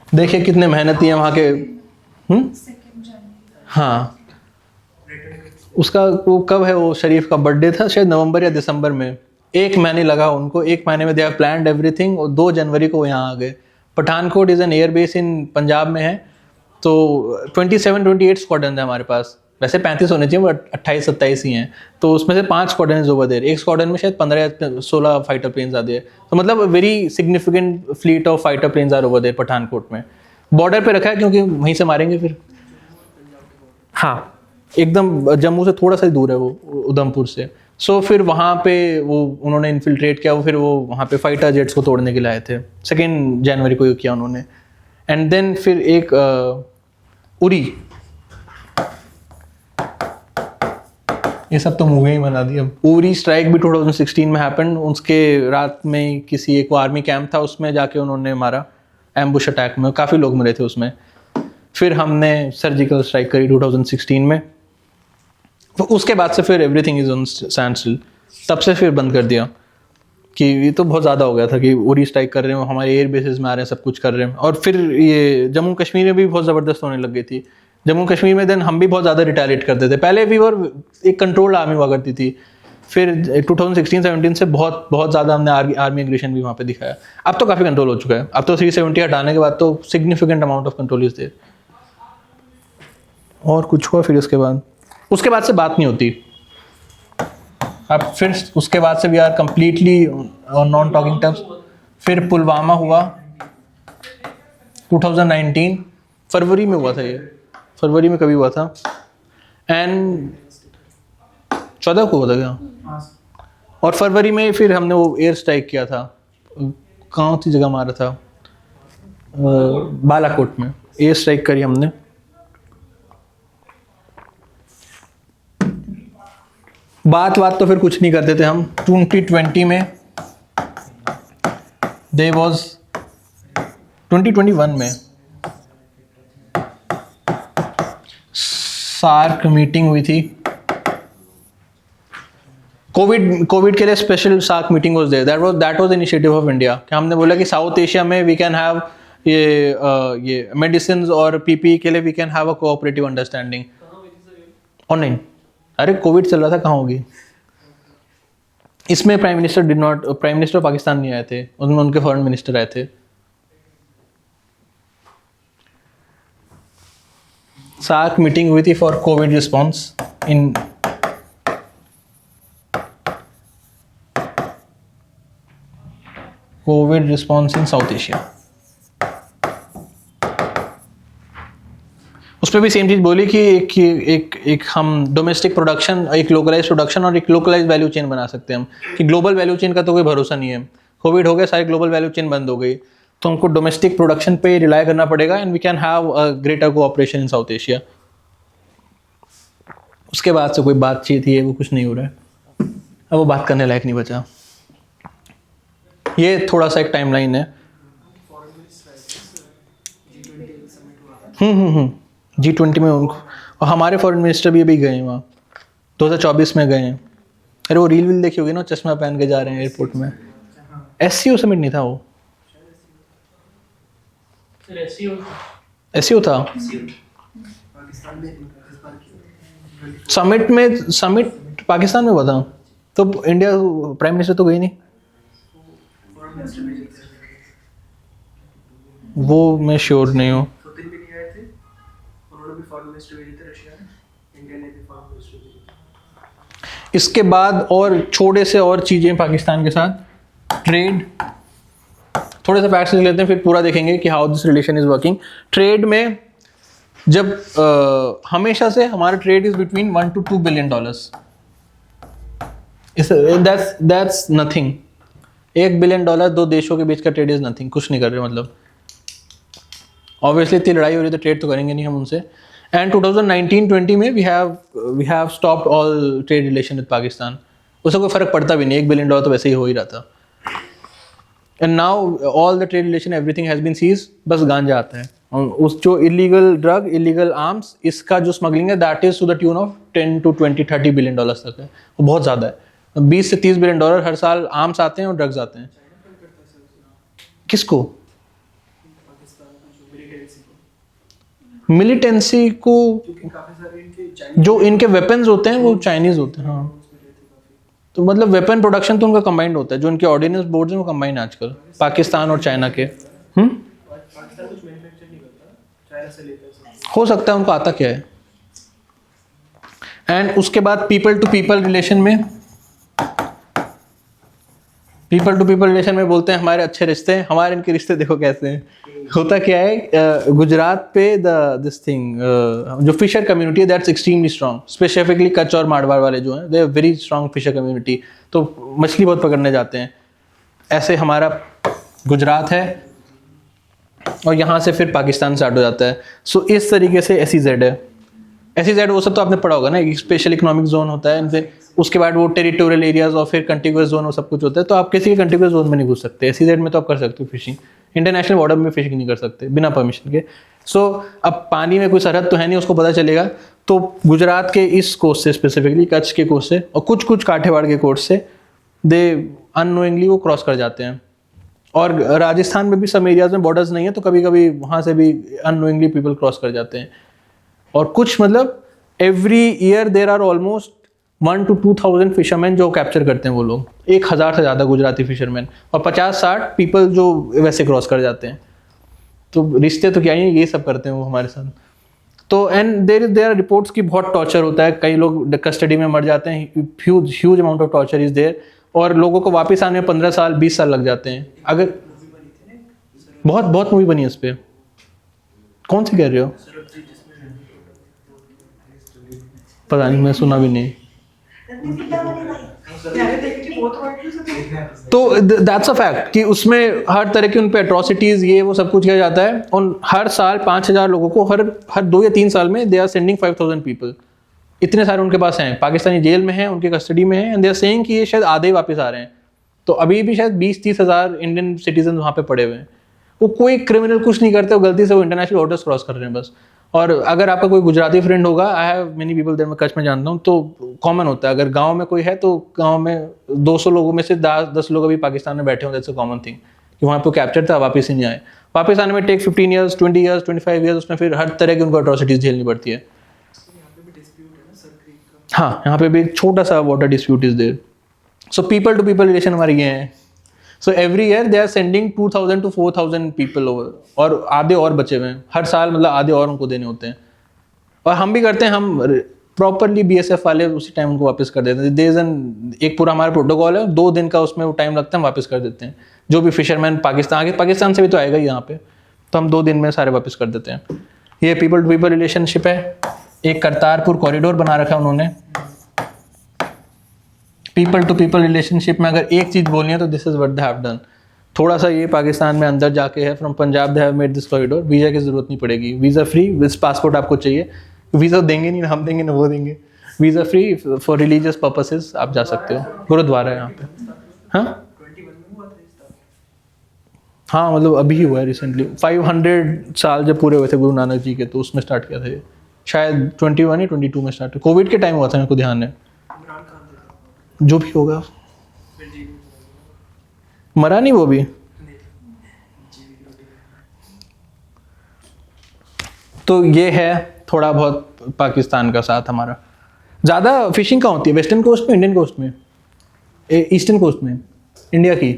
देखिए कितने मेहनती हैं वहाँ के। हाँ, उसका वो कब है, वो शरीफ का बर्थडे था शायद नवंबर या दिसंबर में। 1 महीने लगा उनको, 1 महीने में दे हैव प्लान्ड एवरीथिंग। और 2 जनवरी को यहाँ आ गए। Pathankot is an air base in Punjab में है। तो 27-28 स्क्वाड्रन है हमारे पास। वैसे 35 होने चाहिए, बट 28-27 ही हैं। तो उसमें से 5 स्क्वाड्रन ओवर देयर। एक स्क्वाड्रन में शायद 15 या 16 फाइटर प्लेन्स आते हैं। तो मतलब very significant fleet of fighter planes are over there Pathankot में। बॉर्डर पे रखा है क्योंकि वहीं से मारेंगे फिर। हाँ, एकदम जम्मू से थोड़ा सा ही दूर है वो, उधमपुर से। सो फिर वहाँ पे वो उन्होंने इन्फिल्ट्रेट किया। वो फिर वो वहाँ पे फाइटर जेट्स को तोड़ने के लिए आए थे। 2 जनवरी को ये किया उन्होंने। एंड देन फिर एक उरी, ये सब तो मूवी ही बना दी अब। उरी स्ट्राइक भी 2016 में हैपन। उसके रात में किसी एक आर्मी कैंप था, उसमें जाके उन्होंने मारा एम्बुश अटैक में। काफ़ी लोग मरे थे उसमें। फिर हमने सर्जिकल स्ट्राइक करी 2016 में। तो उसके बाद से फिर एवरीथिंग इज ऑन स्टैंडस्टिल। तब से फिर बंद कर दिया कि ये तो बहुत ज़्यादा हो गया था कि उरी स्ट्राइक कर रहे हो, हमारे एयर बेसिस में आ रहे हैं, सब कुछ कर रहे हैं। और फिर ये जम्मू कश्मीर में भी बहुत ज़बरदस्त होने लग गई थी। जम्मू कश्मीर में देन हम भी बहुत ज़्यादा रिटेलिएट करते थे। पहले भी और एक कंट्रोल्ड आर्मी हुआ करती थी। फिर 2016-17 से बहुत बहुत ज़्यादा हमने आर्मी एग्रेशन भी वहाँ पे दिखाया। अब तो काफ़ी कंट्रोल हो चुका है। अब तो 370 हटाने के बाद तो significant amount of control is there. और कुछ हुआ फिर उसके बाद से बात नहीं होती। अब फिर उसके बाद से we are completely non talking terms. फिर पुलवामा हुआ 2019 फरवरी में हुआ था। ये फरवरी में कभी हुआ था। एंड 14 को हुआ था क्या? और फरवरी में फिर हमने वो एयर स्ट्राइक किया था। कौन सी जगह मारा था? बालाकोट में एयर स्ट्राइक करी हमने। बात तो फिर कुछ नहीं करते थे हम। 2020 में दे वॉज 2021 में सार्क मीटिंग हुई थी। कोविड के लिए special SAARC meeting was there. That was initiative of India कि हमने बोला कि साउथ एशिया में वी कैन हैव ये मेडिसिन और पीपीई के लिए we can have a cooperative understanding. Online, अरे कोविड चल रहा था, कहाँ होगी? इसमें प्राइम मिनिस्टर पाकिस्तान नहीं आए थे, उनमें उनके फॉरेन मिनिस्टर आए थे। सार्क मीटिंग हुई थी for Covid response in South Asia. उस पर भी सेम चीज़ बोली कि एक हम डोमेस्टिक प्रोडक्शन, एक लोकलाइज प्रोडक्शन और एक लोकलाइज वैल्यू चेन बना सकते हैं हम, कि ग्लोबल वैल्यू चेन का तो कोई भरोसा नहीं है। कोविड हो गया, सारी ग्लोबल वैल्यू चेन बंद हो गई, तो हमको डोमेस्टिक प्रोडक्शन पे रिलाई करना पड़ेगा and we can have a greater cooperation in South Asia. उसके बाद से कोई बातचीत ही है वो कुछ नहीं हो रहा है, अब वो बात करने लायक नहीं बचा। ये थोड़ा सा एक टाइमलाइन है। G20 में उनको, और हमारे फॉरेन मिनिस्टर भी अभी गए हैं वहाँ, 2024 में गए हैं। अरे वो रील देखी होगी ना, चश्मा पहन के जा रहे हैं एयरपोर्ट में। SCO समिट नहीं था वो, SCO था समिट पाकिस्तान में हुआ था, तो इंडिया प्राइम मिनिस्टर तो गई नहीं। वो मैं श्योर नहीं हूँ। इसके बाद और छोटे से और चीज़ें पाकिस्तान के साथ, ट्रेड, थोड़े से फैक्ट्स लेते हैं फिर पूरा देखेंगे कि how this relation is working. Trade में जब हमेशा से हमारा trade is between $1 to $2 billion, that's nothing. $1 billion दो देशों के बीच का ट्रेड इज नथिंग, कुछ नहीं कर रहे। मतलब ऑब्वियसली इतनी लड़ाई हो रही है तो ट्रेड तो करेंगे नहीं हम उनसे। एंड 2019-20 में we have stopped all trade relation with Pakistan. उससे कोई फर्क पड़ता भी नहीं, $1 billion तो वैसे ही हो ही रहा था। And now all the trade relation everything has been cease, बस गांजा आता है। उस जो इलीगल ड्रग, इलीगल आर्म्स, इसका जो स्मगलिंग है that is to the tune of $10 to $20-30 billion तक है। वो बहुत ज़्यादा है। $20 से $30 billion हर साल आर्म्स आते हैं और ड्रग्स आते हैं। किसको? मिलिटेंसी को, जो इनके वेपन्स होते हैं वो चाइनीज होते हैं। हाँ, तो मतलब वेपन प्रोडक्शन तो उनका कंबाइंड होता है। जो उनके ऑर्डिनेंस बोर्ड हैं वो कंबाइंड है आजकल, पाकिस्तान और चाइना के। हो सकता है, उनको आता क्या है। एंड उसके बाद पीपल टू पीपल रिलेशन में बोलते हैं हमारे अच्छे रिश्ते हैं। हमारे इनके रिश्ते देखो कैसे हैं। होता क्या है, गुजरात पे दिस थिंग जो फिशर कम्युनिटी है that's extremely strong, specifically Kutch और मारवाड़ वाले जो हैं, they are very strong fisher community, तो मछली बहुत पकड़ने जाते हैं। ऐसे हमारा गुजरात है और यहाँ से फिर पाकिस्तान स्टार्ट हो जाता है। सो इस तरीके से SEZ है। SEZ वो सब तो आपने पढ़ा होगा ना, एक स्पेशल इकोनॉमिक जोन होता है, फिर उसके बाद वो टेरिटोरियल एरियाज और फिर कंटिगुअस जोन, वो सब कुछ होता है। तो आप किसी के कंटिगुअस जोन में नहीं घुस सकते। SEZ में तो आप कर सकते हो फिशिंग, इंटरनेशनल बॉर्डर में फिशिंग नहीं कर सकते बिना परमिशन के। सो अब पानी में कोई सरहद तो है नहीं, उसको पता चलेगा। तो गुजरात के इस कोस्ट से, स्पेसिफिकली कच्छ के कोस्ट से और कुछ काठियावाड़ के कोस्ट से, दे अननोइंगली वो क्रॉस कर जाते हैं। और राजस्थान में भी सब एरियाज में बॉर्डर्स नहीं है, तो कभी कभी वहाँ से भी अननोइंगली पीपल क्रॉस कर जाते हैं। और कुछ मतलब every year there are almost 1 to 2,000 fisherman जो कैप्चर करते हैं वो लोग, 1,000 से ज़्यादा गुजराती फिशरमैन, और 50-60 पीपल जो वैसे क्रॉस कर जाते हैं। तो रिश्ते तो क्या ही, ये सब करते हैं वो हमारे साथ। तो एंड देर आर रिपोर्ट्स की बहुत टॉर्चर होता है, कई लोग कस्टडी में मर जाते हैं, huge amount of torture is there, और लोगों को वापस आने में 15 साल 20 साल लग जाते हैं। अगर बहुत मूवी बनी है उस पर, कौन सी कह रहे हो? पता नहीं, मैं सुना भी नहीं। तो दैट्स अ फैक्ट कि उसमें हर तरह की उन पे एट्रोसिटीज, ये वो सब कुछ किया जाता है। और हर साल 5,000 लोगों को हर 2 या 3 साल में दे आर सेंडिंग 5,000 पीपल। इतने सारे उनके पास हैं, पाकिस्तानी जेल में हैं, उनके कस्टडी में हैं, एंड दे आर सेइंग कि ये शायद आधे ही वापस आ रहे हैं। तो अभी भी शायद 20-30 हज़ार इंडियन सिटीजन वहाँ पे पड़े हुए हैं। वो कोई क्रिमिनल कुछ नहीं करते, वो गलती से वो इंटरनेशनल बॉर्डर्स क्रॉस कर रहे हैं बस। और अगर आपका कोई गुजराती फ्रेंड होगा, I have many people there, मैं कच्छ में जानता हूँ, तो कॉमन होता है। अगर गांव में कोई है तो गांव में 200 लोगों में से 10 लोग अभी पाकिस्तान में बैठे हों, दैट्स अ कॉमन थिंग कि वहाँ पे कैप्चर था, वापस ही नहीं आए। वापस आने में टेक 15 ईयर्स, 20 ईयर्स, 25 ईयर्स, उसमें फिर हर तरह की उनको अट्रोसिटीज झेलनी पड़ती है। हाँ, यहाँ पे भी एक छोटा सा water dispute is there. So people to people relation हमारे ये हैं. So every year they are sending 2000 to 4000 people over, और आधे और बचे हुए हैं हर साल, मतलब आधे और उनको देने होते हैं. और हम भी करते हैं, हम प्रॉपरली BSF वाले उसी टाइम उनको वापस कर देते हैं. एक पूरा हमारा प्रोटोकॉल है, 2 दिन का उसमें वो टाइम लगता है, हम वापस कर देते हैं. जो भी फिशरमैन पाकिस्तान से भी तो आएगा ही यहाँ पे, तो हम 2 दिन में सारे वापस कर देते हैं. ये पीपल टू पीपल रिलेशनशिप है. एक करतारपुर कॉरिडोर बना रखा है उन्होंने. पीपल टू पीपल रिलेशनशिप में अगर एक चीज बोलनी है तो this is what they have done. थोड़ा सा ये पाकिस्तान में अंदर जाके है, from Punjab they have made this corridor. Visa की जरूरत नहीं पड़ेगी, वीजा फ्री विद पासपोर्ट आपको चाहिए. वीजा देंगे नहीं, हम देंगे ना वो देंगे. Visa free for religious purposes आप जा सकते हो. गुरुद्वारा है यहाँ पे. हाँ हाँ, मतलब अभी ही हुआ है रिसेंटली. 500 साल जब पूरे हुए थे गुरु नानक जी के, तो उसमें स्टार्ट किया था ये. शायद 21 या 22 में स्टार्ट. कोविड के टाइम हुआ था, मेरे को ध्यान है. जो भी होगा, मरा नहीं वो भी. तो ये है थोड़ा बहुत पाकिस्तान का साथ हमारा. ज़्यादा फिशिंग कहाँ होती है? वेस्टर्न कोस्ट में, इंडियन कोस्ट में, ईस्टर्न कोस्ट में, इंडिया की.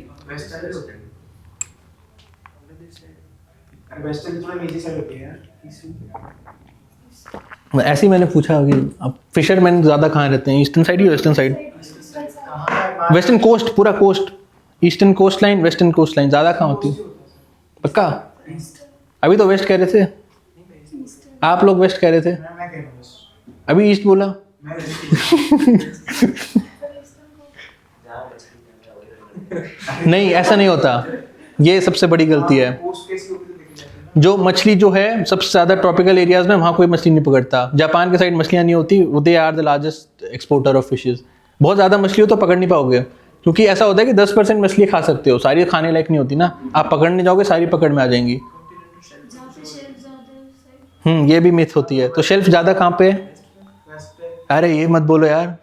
वेस्टर्न थोड़ा नीचे साइड होती है. ऐसे ही मैंने पूछा कि अब फिशरमैन ज़्यादा कहाँ रहते हैं, ईस्टर्न साइड या वेस्टर्न साइड? वेस्टर्न कोस्ट, पूरा coast, eastern coast line, western coast line, ज़्यादा कहाँ होती है? पक्का? अभी तो वेस्ट कह रहे थे आप लोग, वेस्ट कह रहे थे. मैं कह रहा हूँ बस. अभी ईस्ट बोला. नहीं, ऐसा नहीं होता. ये सबसे बड़ी गलती है. जो मछली जो है सबसे ज़्यादा ट्रॉपिकल एरियाज में, वहाँ कोई मछली नहीं पकड़ता. जापान के साइड मछलियाँ नहीं होती, they are the largest exporter of fishes. बहुत ज़्यादा मछली हो तो पकड़ नहीं पाओगे, क्योंकि ऐसा होता है कि 10% मछली खा सकते हो, सारी खाने लायक नहीं होती ना. आप पकड़ने जाओगे सारी पकड़ में आ जाएंगी. ये भी मिथ होती है. तो शेल्फ ज़्यादा कहाँ पे है? अरे ये मत बोलो यार,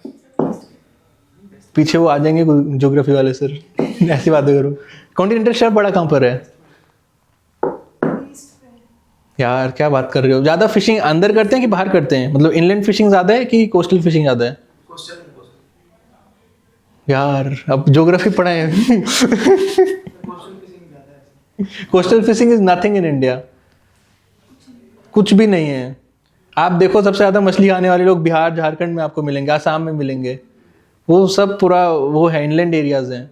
पीछे वो आ जाएंगे ज्योग्राफी वाले सर. ऐसी बातें करो. कॉन्टिनेंटल शेल्फ बड़ा कहाँ पर है यार? क्या बात कर रहे हो? ज़्यादा फिशिंग अंदर करते हैं कि बाहर करते हैं? मतलब इनलैंड फिशिंग ज़्यादा है कि कोस्टल फिशिंग ज़्यादा है? यार अब ज्योग्राफी पढ़ा है. Coastal fishing is nothing in India. कुछ भी नहीं है. आप देखो, सबसे ज़्यादा मछली खाने वाले लोग बिहार झारखंड में आपको मिलेंगे, आसाम में मिलेंगे. वो सब पूरा वो है, इनलैंड एरियाज हैं.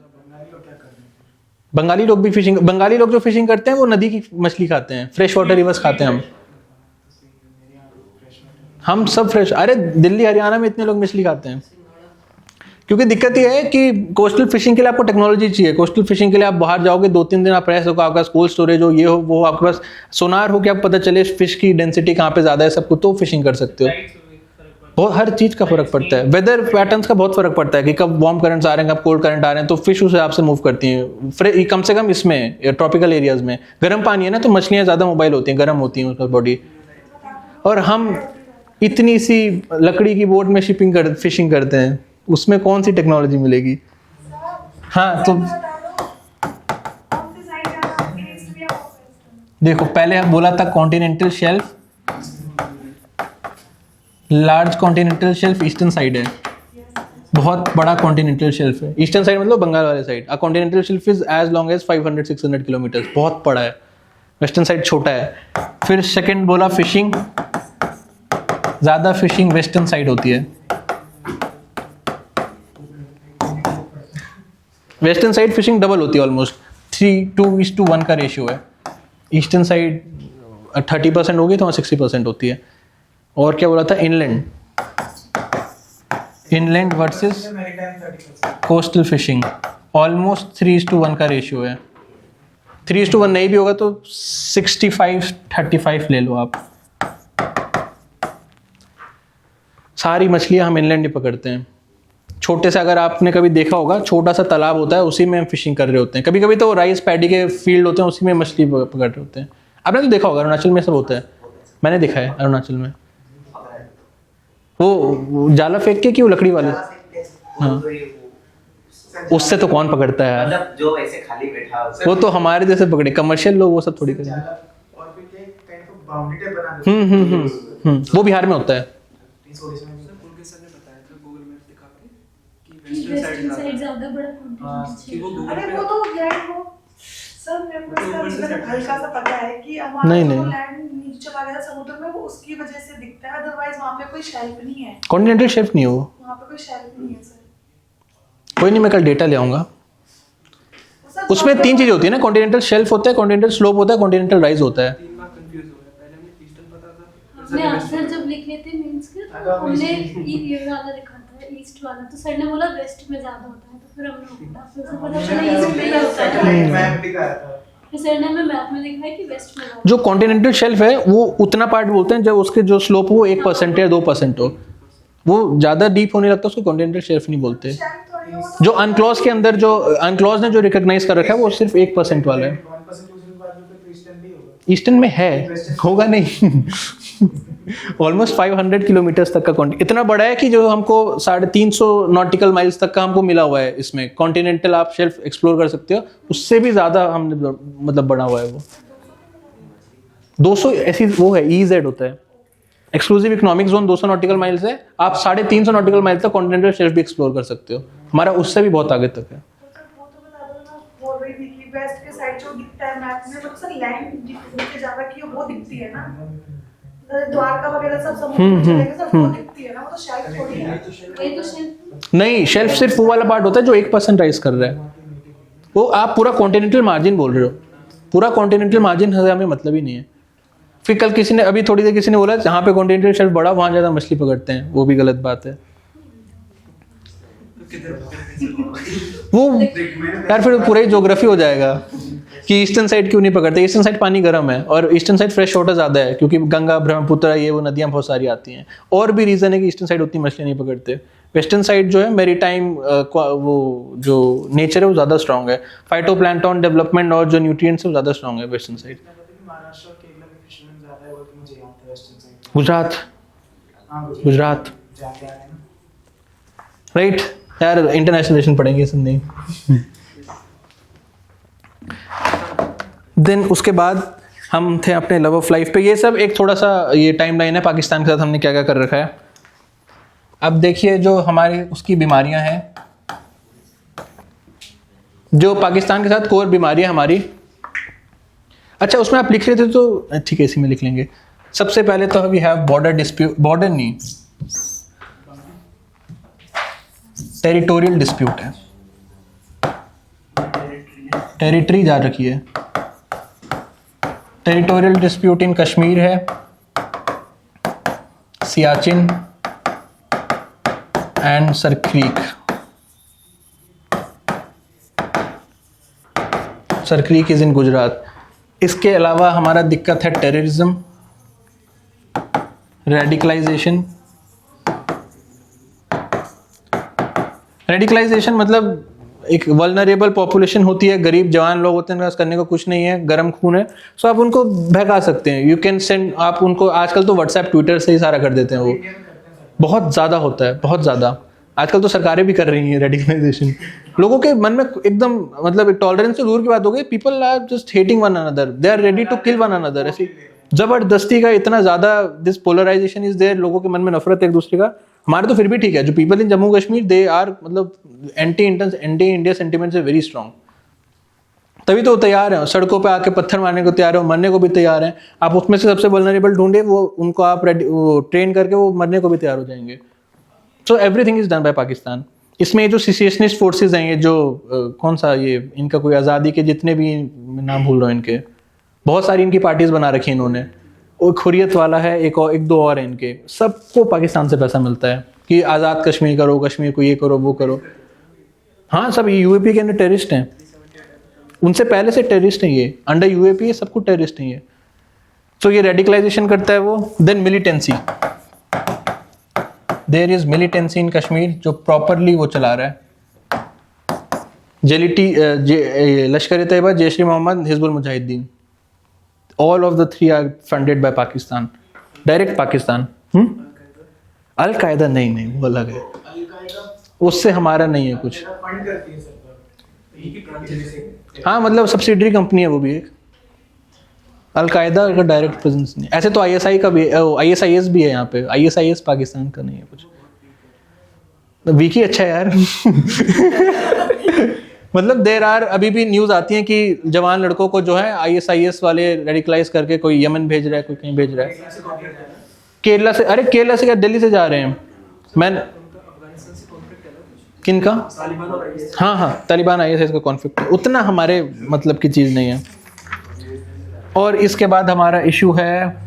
बंगाली लोग भी फिशिंग, बंगाली लोग जो फिशिंग करते हैं वो नदी की मछली खाते हैं, फ्रेश वाटर रिवर्स खाते हैं. हम सब फ्रेश. अरे दिल्ली हरियाणा में इतने लोग मछली खाते हैं. क्योंकि दिक्कत ये है कि कोस्टल फिशिंग के लिए आपको टेक्नोलॉजी चाहिए. कोस्टल फिशिंग के लिए आप बाहर जाओगे, 2-3 दिन आप रह सको, आपका कोल्ड स्टोरेज हो, ये हो वो, आपके पास सोनार हो कि आपको पता चले फिश की डेंसिटी कहाँ पे ज़्यादा है, सब कुछ, तो फिशिंग कर सकते हो. बहुत हर चीज़ का फर्क पड़ता है. वेदर पैटर्न्स का बहुत फर्क पड़ता है कि कब वार्म करंट्स आ रहे हैं, कब कोल्ड करंट आ रहे हैं, तो फिश उस हिसाब से मूव करती हैं. कम से कम इसमें ट्रॉपिकल एरियाज में गर्म पानी है ना, तो मछलियाँ ज़्यादा मोबाइल होती हैं, गर्म होती हैं उसका बॉडी. और हम इतनी सी लकड़ी की बोट में फिशिंग करते हैं, उसमें कौन सी टेक्नोलॉजी मिलेगी? हाँ, तो देखो, पहले बोला था continental shelf, large continental shelf eastern side है. बहुत बड़ा कॉन्टिनेंटल शेल्फ है. ईस्टर्न साइड मतलब बंगाल वाले साइड. A continental shelf is as long as 500-600 kilometre. बहुत बड़ा है. वेस्टर्न साइड छोटा है. फिर सेकंड बोला फिशिंग, ज़्यादा फिशिंग वेस्टर्न साइड होती है. वेस्टर्न साइड फिशिंग डबल होती है, ऑलमोस्ट 3:1 का रेशियो है. ईस्टर्न साइड 30% होगी तो वहाँ 60% होती है. और क्या बोला था? Inland, inland versus coastal fishing almost 3:1 का रेशियो है. 3:1 नहीं भी होगा तो 65-35 ले लो आप. सारी मछलियाँ हम इनलैंड ही पकड़ते हैं. छोटे से, अगर आपने कभी देखा होगा, छोटा सा तालाब होता है, उसी में हम फिशिंग कर रहे होते हैं. कभी कभी तो राइस पैडी के फील्ड होते हैं, उसी में मछली पकड़ रहे होते हैं. आपने तो देखा होगा, अरुणाचल में सब होता है. मैंने देखा है अरुणाचल में. वो जाला फेंक के कि वो लकड़ी वाले? हाँ, उससे तो कौन पकड़ता है यार? मतलब जो ऐसे खाली बैठा हो, वो तो हमारे जैसे पकड़े. कमर्शियल लोग वो सब थोड़ी करेंगे. और फिर ये काइंड ऑफ बाउंड्री टाइप बना देते हैं. वो बिहार में होता है. इस ओडिशा में उनके सर ने बताया था गूगल मैप दिखा के वेस्टर्न साइड साइड ज्यादा बड़ा हाँ कॉन्टिनेंट कि वो अरे गूगल वो पे तो लैंड वो सर मेरे को इसका ऊपर से रीजन set हल्का सा पता है कि हमारा नहीं, जो नहीं। लैंड नीचे चला गया समुद्र में वो उसकी वजह से दिखता है, अदरवाइज वहाँ पे कोई शेल्फ नहीं है, कॉन्टिनेंटल शेल्फ नहीं हो, वहाँ पे कोई शेल्फ नहीं है सर। कोई नहीं, मैं कल डेटा ले आऊँगा। सर, उसमें वहाँ 3 पे- चीज़ें होती है ना, कॉन्टिनेंटल शेल्फ होता है, कॉन्टिनेंटल स्लोप होता है, कॉन्टिनेंटल राइज होता है। 3 बार कंफ्यूज हो गया, पहले मुझे ईस्टर्न पता था फिर हमने सर आंसर वेस्टर्न जब लिखे थे मेंस के तो अगर हमने ईस्ट- ये वाला लिखा था ईस्ट वाला, तो सर ने बोला वेस्ट में ज्यादा होता है, तो फिर हमने उल्टा फिर से पता चला ईस्ट में ही होता है। सैटेलाइट मैप दिखाया था। फिर सर ने हमें मैप में दिखाया कि वेस्ट में ज्यादा जो कॉन्टिनेंटल शेल्फ है वो उतना पार्ट बोलते हैं जब उसके जो स्लोप वो 1% या 2% हो, वो ज़्यादा डीप होने लगता है उसको कॉन्टिनेंटल शेल्फ नहीं बोलते। शेल्फ थोड़ी है, वो तो जो अनक्लॉज के अंदर जो अनक्लॉज ने जो रिकॉग्नाइज कर रखा है वो सिर्फ 1% वाला है। 1% दूसरी बात तो ईस्टर्न भी होगा। ईस्टर्न में है, होगा नहीं। ऑलमोस्ट 500 किलोमीटर्स तक का इतना बड़ा है कि जो हमको 350 नॉटिकल माइल्स तक का हमको मिला हुआ है। इसमें कॉन्टिनेंटल आप शेल्फ एक्सप्लोर कर सकते हो, उससे भी ज़्यादा हमने मतलब बना हुआ है वो। 200 ऐसी वो है, EZ होता है, exclusive economic zone 200 nautical miles है। आप 350 नॉटिकल माइल तक कॉन्टिनेंटल शेल्फ भी एक्सप्लोर कर सकते हो, हमारा उससे भी बहुत आगे तक है। वो तो मैं ज्यादा ना बोल रही थी कि वेस्ट के साइड जो दिखता है मैप में, मतलब सर लैंड नीचे जा रखी है वो दिखती है ना, द्वारका वगैरह सब समुद्र में चलेगा सर, वो दिखती है ना, वो तो शेल्फ थोड़ी है। वही तो शेल्फ नहीं, शेल्फ सिर्फ वो वाला पार्ट होता है जो 1% राइज कर रहा है। वो आप पूरा कॉन्टिनेंटल मार्जिन बोल रहे हो, पूरा कॉन्टिनेंटल मार्जिन हमें मतलब ही नहीं है। फिर कल किसी ने अभी थोड़ी देर किसी ने बोला जहाँ पे कॉन्टिनेंटल शेल्फ बड़ा वहाँ ज़्यादा मछली पकड़ते हैं, वो भी गलत बात है। वो यार फिर पूरा ही ज्योग्राफी हो जाएगा कि ईस्टर्न साइड क्यों नहीं पकड़ते। ईस्टर्न साइड पानी गर्म है और ईस्टर्न साइड फ्रेश वाटर ज़्यादा है, क्योंकि गंगा ब्रह्मपुत्र ये वो नदियाँ बहुत सारी आती हैं। और भी रीज़न है कि ईस्टर्न साइड उतनी मछली नहीं पकड़ते। वेस्टर्न साइड जो है मेरी टाइम वो जो नेचर है वो ज़्यादा स्ट्रॉन्ग है, फाइटोप्लैंक्टन डेवलपमेंट और जो न्यूट्रिएंट्स है वो ज़्यादा स्ट्रॉन्ग है वेस्टर्न साइड। महाराष्ट्र और केरला में फिशरमैन ज्यादा है वो तो मुझे याद है वेस्टर्न साइड। गुजरात, हां गुजरात जाके आ रहे हैं ना। राइट यार, इंटरनेशनल रिलेशन पढ़ेंगे सब नहीं। देन उसके बाद हम थे अपने लव ऑफ लाइफ पे। ये सब एक थोड़ा सा ये टाइमलाइन है पाकिस्तान के साथ हमने क्या क्या कर रखा है। अब देखिए जो हमारी उसकी बीमारियां हैं, जो पाकिस्तान के साथ कोर बीमारियां हमारी। अच्छा उसमें आप लिख रहे थे तो ठीक है, इसी में लिख लेंगे। सबसे पहले तो we have border dispute, border नहीं टेरिटोरियल डिस्प्यूट है, टेरिटरी जा रखी है। टेरिटोरियल डिस्प्यूट इन कश्मीर है, Siachen and Sir Creek. Sir Creek is in Gujarat. इसके अलावा हमारा दिक्कत है टेररिज्म, रेडिकलाइजेशन। रेडिकलाइजेशन मतलब एक वल्नरेबल पॉपुलेशन होती है, गरीब जवान लोग होते हैं, उनके पास करने को कुछ नहीं है, गर्म खून है, सो आप उनको भगा सकते हैं। यू कैन सेंड, आप उनको आजकल तो व्हाट्सएप ट्विटर से ही सारा कर देते हैं। वो बहुत ज़्यादा होता है, बहुत ज़्यादा। आजकल तो सरकारें भी कर रही हैं रेडिकलाइजेशन। लोगों के मन में एकदम मतलब एक टॉलरेंस से दूर की बात हो गई। People are just hating one another, they are ready to kill one another. ऐसी जबरदस्ती का इतना ज़्यादा दिस पोलराइजेशन इज देयर, लोगों के मन में नफरत है एक दूसरे का। हमारे तो फिर भी ठीक है, जो people in Jammu Kashmir they are मतलब एंटी इंडिया सेंटिमेंट्स है वेरी स्ट्रॉन्ग। तभी तो तैयार हैं, सड़कों पे आके पत्थर मारने को तैयार है, मरने को भी तैयार हैं। आप उसमें से सबसे वल्नरेबल ढूंढे, वो उनको आप ट्रेन करके वो मरने को भी तैयार हो जाएंगे। So everything is done by Pakistan. इसमें जो सिसेशनिस्ट फोर्सेज हैं, ये जो कौन सा ये इनका कोई आज़ादी के जितने भी नाम भूल रहा हूँ इनके, बहुत सारी इनकी पार्टीज बना रखी हैं इन्होंने। एक हुर्रियत वाला है, एक दो और है इनके। सबको पाकिस्तान से पैसा मिलता है कि आज़ाद कश्मीर करो, कश्मीर को ये करो वो करो। हाँ, सब यूएपी के अंदर टेररिस्ट हैं, उनसे पहले से टेररिस्ट हैं ये, अंडर यूएपी ये सब कुछ टेररिस्ट हैं ये। तो ये रेडिकलाइजेशन करता है वो। Then militancy, there is militancy in Kashmir जो प्रॉपरली वो चला रहा है। लश्कर तैयबा, जैश ए Mohammad, Hizbul Mujahideen, all of the three are funded by Pakistan, direct Pakistan। अल कायदा नहीं, वो अलग है, अल कायदा उससे हमारा नहीं है कुछ। फंड करती है सरकार, यही की ब्रांच से। हाँ मतलब सब्सिडरी कंपनी है वो भी एक। अल कायदा का डायरेक्ट प्रेजेंस नहीं। ऐसे तो ISI का भी, ISIS भी है यहाँ पे। ISIS पाकिस्तान का नहीं है कुछ। वीक ही अच्छा है यार। मतलब देर आर अभी भी न्यूज़ आती है कि जवान लड़कों को जो है ISIS वाले रेडिकलाइज करके कोई यमन भेज रहा है, कोई कहीं भेज रहा है। से कॉन्फ्लिक्ट है ना, केरला से, अरे केरला से क्या दिल्ली से जा रहे हैं। मैं अफगानिस्तान से कॉन्फ्लिक्ट है ना कुछ, किनका? तालिबान और ISIS। हाँ हाँ, तालिबान ISIS का कॉन्फ्लिक्ट उतना हमारे मतलब की चीज़ नहीं है। और इसके बाद हमारा इशू है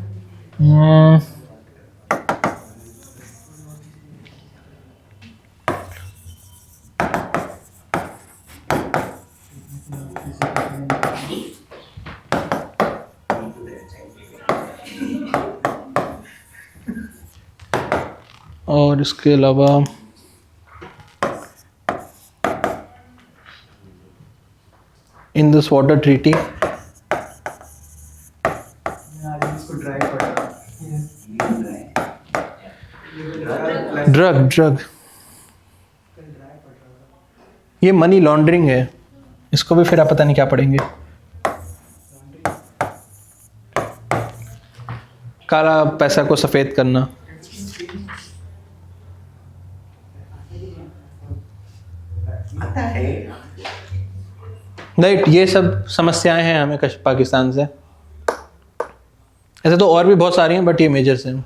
और इसके अलावा इन दिस वाटर ट्रीटी इसको ड्राई पड़ा, ड्रग ये मनी लॉन्ड्रिंग है, इसको भी फिर आप पता नहीं क्या पढ़ेंगे। काला पैसा को सफेद करना। राइट, ये सब समस्याएं हैं हमें पाकिस्तान से। ऐसे तो और भी बहुत सारी हैं बट ये मेजर से हैं।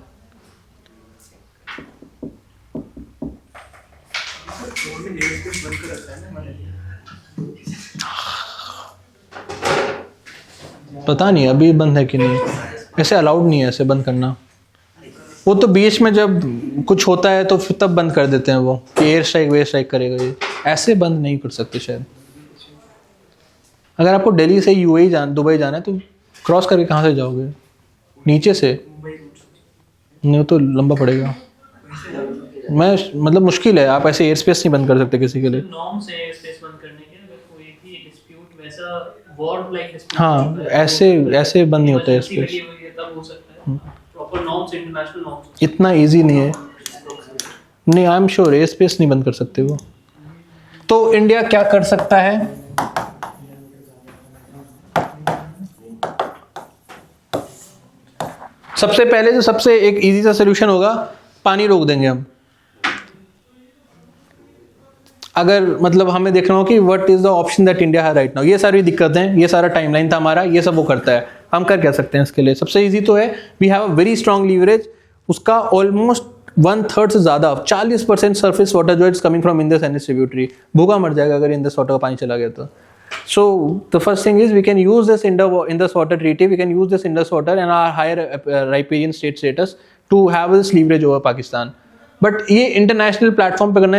पता नहीं अभी बंद है कि नहीं, ऐसे अलाउड नहीं है ऐसे बंद करना। वो तो बीच में जब कुछ होता है तो फिर तब बंद कर देते हैं वो कि एयर स्ट्राइक वेयर स्ट्राइक करेगा, ये ऐसे बंद नहीं कर सकते शायद। अगर आपको दिल्ली से UAE दुबई जाना है तो क्रॉस करके कहाँ से जाओगे? नीचे से? नहीं, तो लंबा पड़ेगा। मैं मतलब मुश्किल है, आप ऐसे एयर स्पेस नहीं बंद कर सकते किसी के लिए। नॉर्म्स है स्पेस बंद करने के, अगर कोई भी डिस्प्यूट वैसा वॉर लाइक डिस्प्यूट, हाँ, ऐसे बंद नहीं होता है स्पेस। तब हो सकता है। Proper norms, international norms. इतना इजी नहीं है। नहीं, I am sure air space नहीं बंद कर सकते वो। तो इंडिया क्या कर सकता है? सबसे पहले जो सबसे एक इजी सा सोल्यूशन होगा, पानी रोक देंगे हम। अगर मतलब हमें देखना हो कि what is the option that India है राइट नाउ, ये सारी दिक्कतें, ये सारा टाइमलाइन था हमारा, ये सब वो करता है। हम कर क्या सकते हैं इसके लिए? सबसे इजी तो है, we have a very strong leverage. उसका ऑलमोस्ट 1/3 से ज्यादा 40% सरफेस वाटर जो is coming from Indus and tributary. भूखा मर जाएगा अगर इंडस वाटर का पानी चला गया तो। So the first thing is we can use this Indus water treaty, we can use this Indus water and our higher riparian state status to have this leverage over Pakistan. But ये international platform पे करना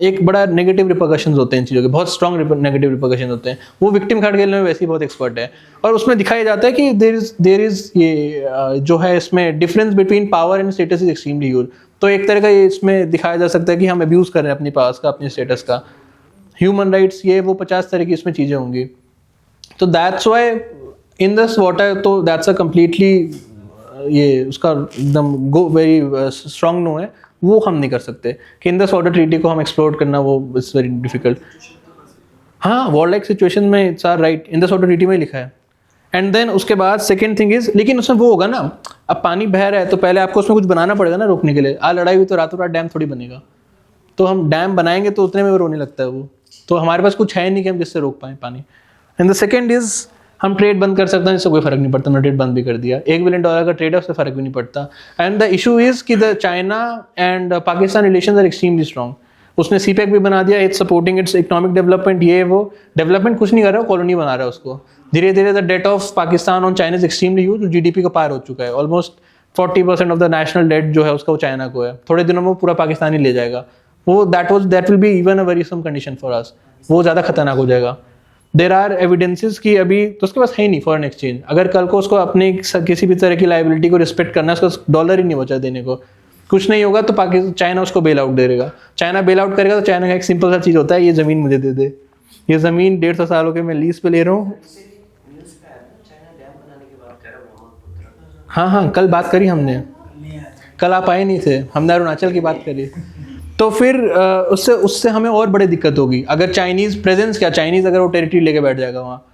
एक बड़ा negative repercussions होते हैं इन चीज़ों के, बहुत स्ट्रॉन्ग नेगेटिव रिपरकशंस होते हैं। वो विक्टिम कार्ड खेलने में वैसे ही बहुत एक्सपर्ट है, और उसमें दिखाया जाता है कि देर इज ये जो है इसमें difference between power and status is extremely huge. तो एक तरह का ये इसमें दिखाया जा सकता है कि हम अब्यूज़ कर रहे हैं अपनी पावर्स का, अपने स्टेटस का। ह्यूमन राइट्स, ये वो 50 तरह की इसमें चीज़ें होंगी। तो that's why in this water, तो दैट्स अ कम्प्लीटली ये उसका एकदम वेरी स्ट्रॉन्ग नो है, वो हम नहीं कर सकते कि इन दिस वाटर ट्रीटी को हम एक्सप्लोर करना, वो इट्स वेरी डिफिकल्ट। हाँ, वॉर लाइक सिचुएशन में it's are right, in this water treaty में लिखा है। एंड देन उसके बाद सेकेंड थिंग इज, लेकिन उसमें वो होगा ना, अब पानी बह रहा है तो पहले आपको उसमें कुछ बनाना पड़ेगा ना रोकने के लिए। आज लड़ाई हुई तो रातों रात डैम थोड़ी बनेगा, तो हम डैम बनाएंगे तो उतने में वो रोने लगता है वो। तो हमारे पास कुछ है नहीं कि हम जिससे रोक पाएँ पानी। एंड द सेकेंड इज, हम ट्रेड बंद कर सकते हैं, इससे कोई फर्क नहीं पड़ता। हमने ट्रेड बंद भी कर दिया, $1 बिलियन का ट्रेड है, उससे फर्क भी नहीं पड़ता। एंड द इशू इज कि the China and Pakistan relations are extremely strong. उसने CPEC भी बना दिया, it's supporting its economic development. ये वो डेवलपमेंट कुछ नहीं कर रहा है, कॉलोनी बना रहा है उसको। धीरे धीरे the debt of Pakistan on China is extremely huge, GDP का पार हो चुका है। Almost 40% of the national debt जो है उसका वो चाइना को है। थोड़े दिनों में पूरा पाकिस्तान ही ले जाएगा वो। That will be even a worrisome condition for us. वो ज़्यादा खतरनाक हो जाएगा। देर आर एविडेंसेस कि अभी तो उसके पास है ही नहीं फॉरेन एक्सचेंज। अगर कल को उसको अपने किसी भी तरह की लाइबिलिटी को रिस्पेक्ट करना है, उसका डॉलर ही नहीं बचा देने को, कुछ नहीं होगा तो पाकिस्तान चाइना उसको बेल आउट दे देगा। चाइना बेल आउट करेगा तो चाइना का एक सिंपल सा चीज़ होता है, ये ज़मीन मुझे दे दे। ये ज़मीन 150 सालों के मैं लीज पे ले रहा हूँ। हाँ हाँ, कल बात करी हमने, कल आप आए नहीं थे, हमने अरुणाचल की बात करी। तो फिर उससे हमें और बड़ी दिक्कत होगी। अगर चाइनीज़ प्रेजेंस, क्या चाइनीज़ अगर वो टेरिटरी लेके बैठ जाएगा वहाँ,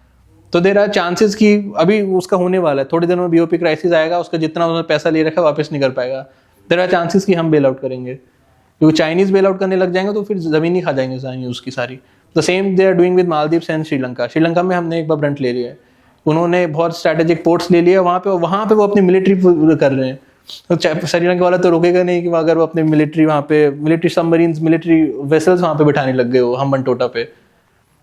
तो देर आर चांसेस कि अभी उसका होने वाला है, थोड़े दिनों में BOP क्राइसिस आएगा, उसका जितना उन्होंने पैसा ले रखा है वापस नहीं कर पाएगा। देर आर चांसेस कि हम बेल आउट करेंगे। क्योंकि चाइनीज बेल आउट करने लग जाएंगे तो फिर ज़मीन ही खा जाएंगे चाइनीज की सारी। The same they are doing with Maldives and Sri Lanka. Sri Lanka में हमने एक बार ब्रंट ले लिया है, उन्होंने बहुत स्ट्रैटेजिक पोर्ट्स ले लिया, वहाँ पे वो अपनी मिलिट्री कर रहे हैं। तो श्रीलंका वाला तो रोकेगा नहीं कि अगर वो अपने मिलिट्री वहाँ पे मिलिट्री सबमरीन्स मिलिट्री वेसल्स वहाँ पे बिठाने लग गए हो हम्बनटोटा पे।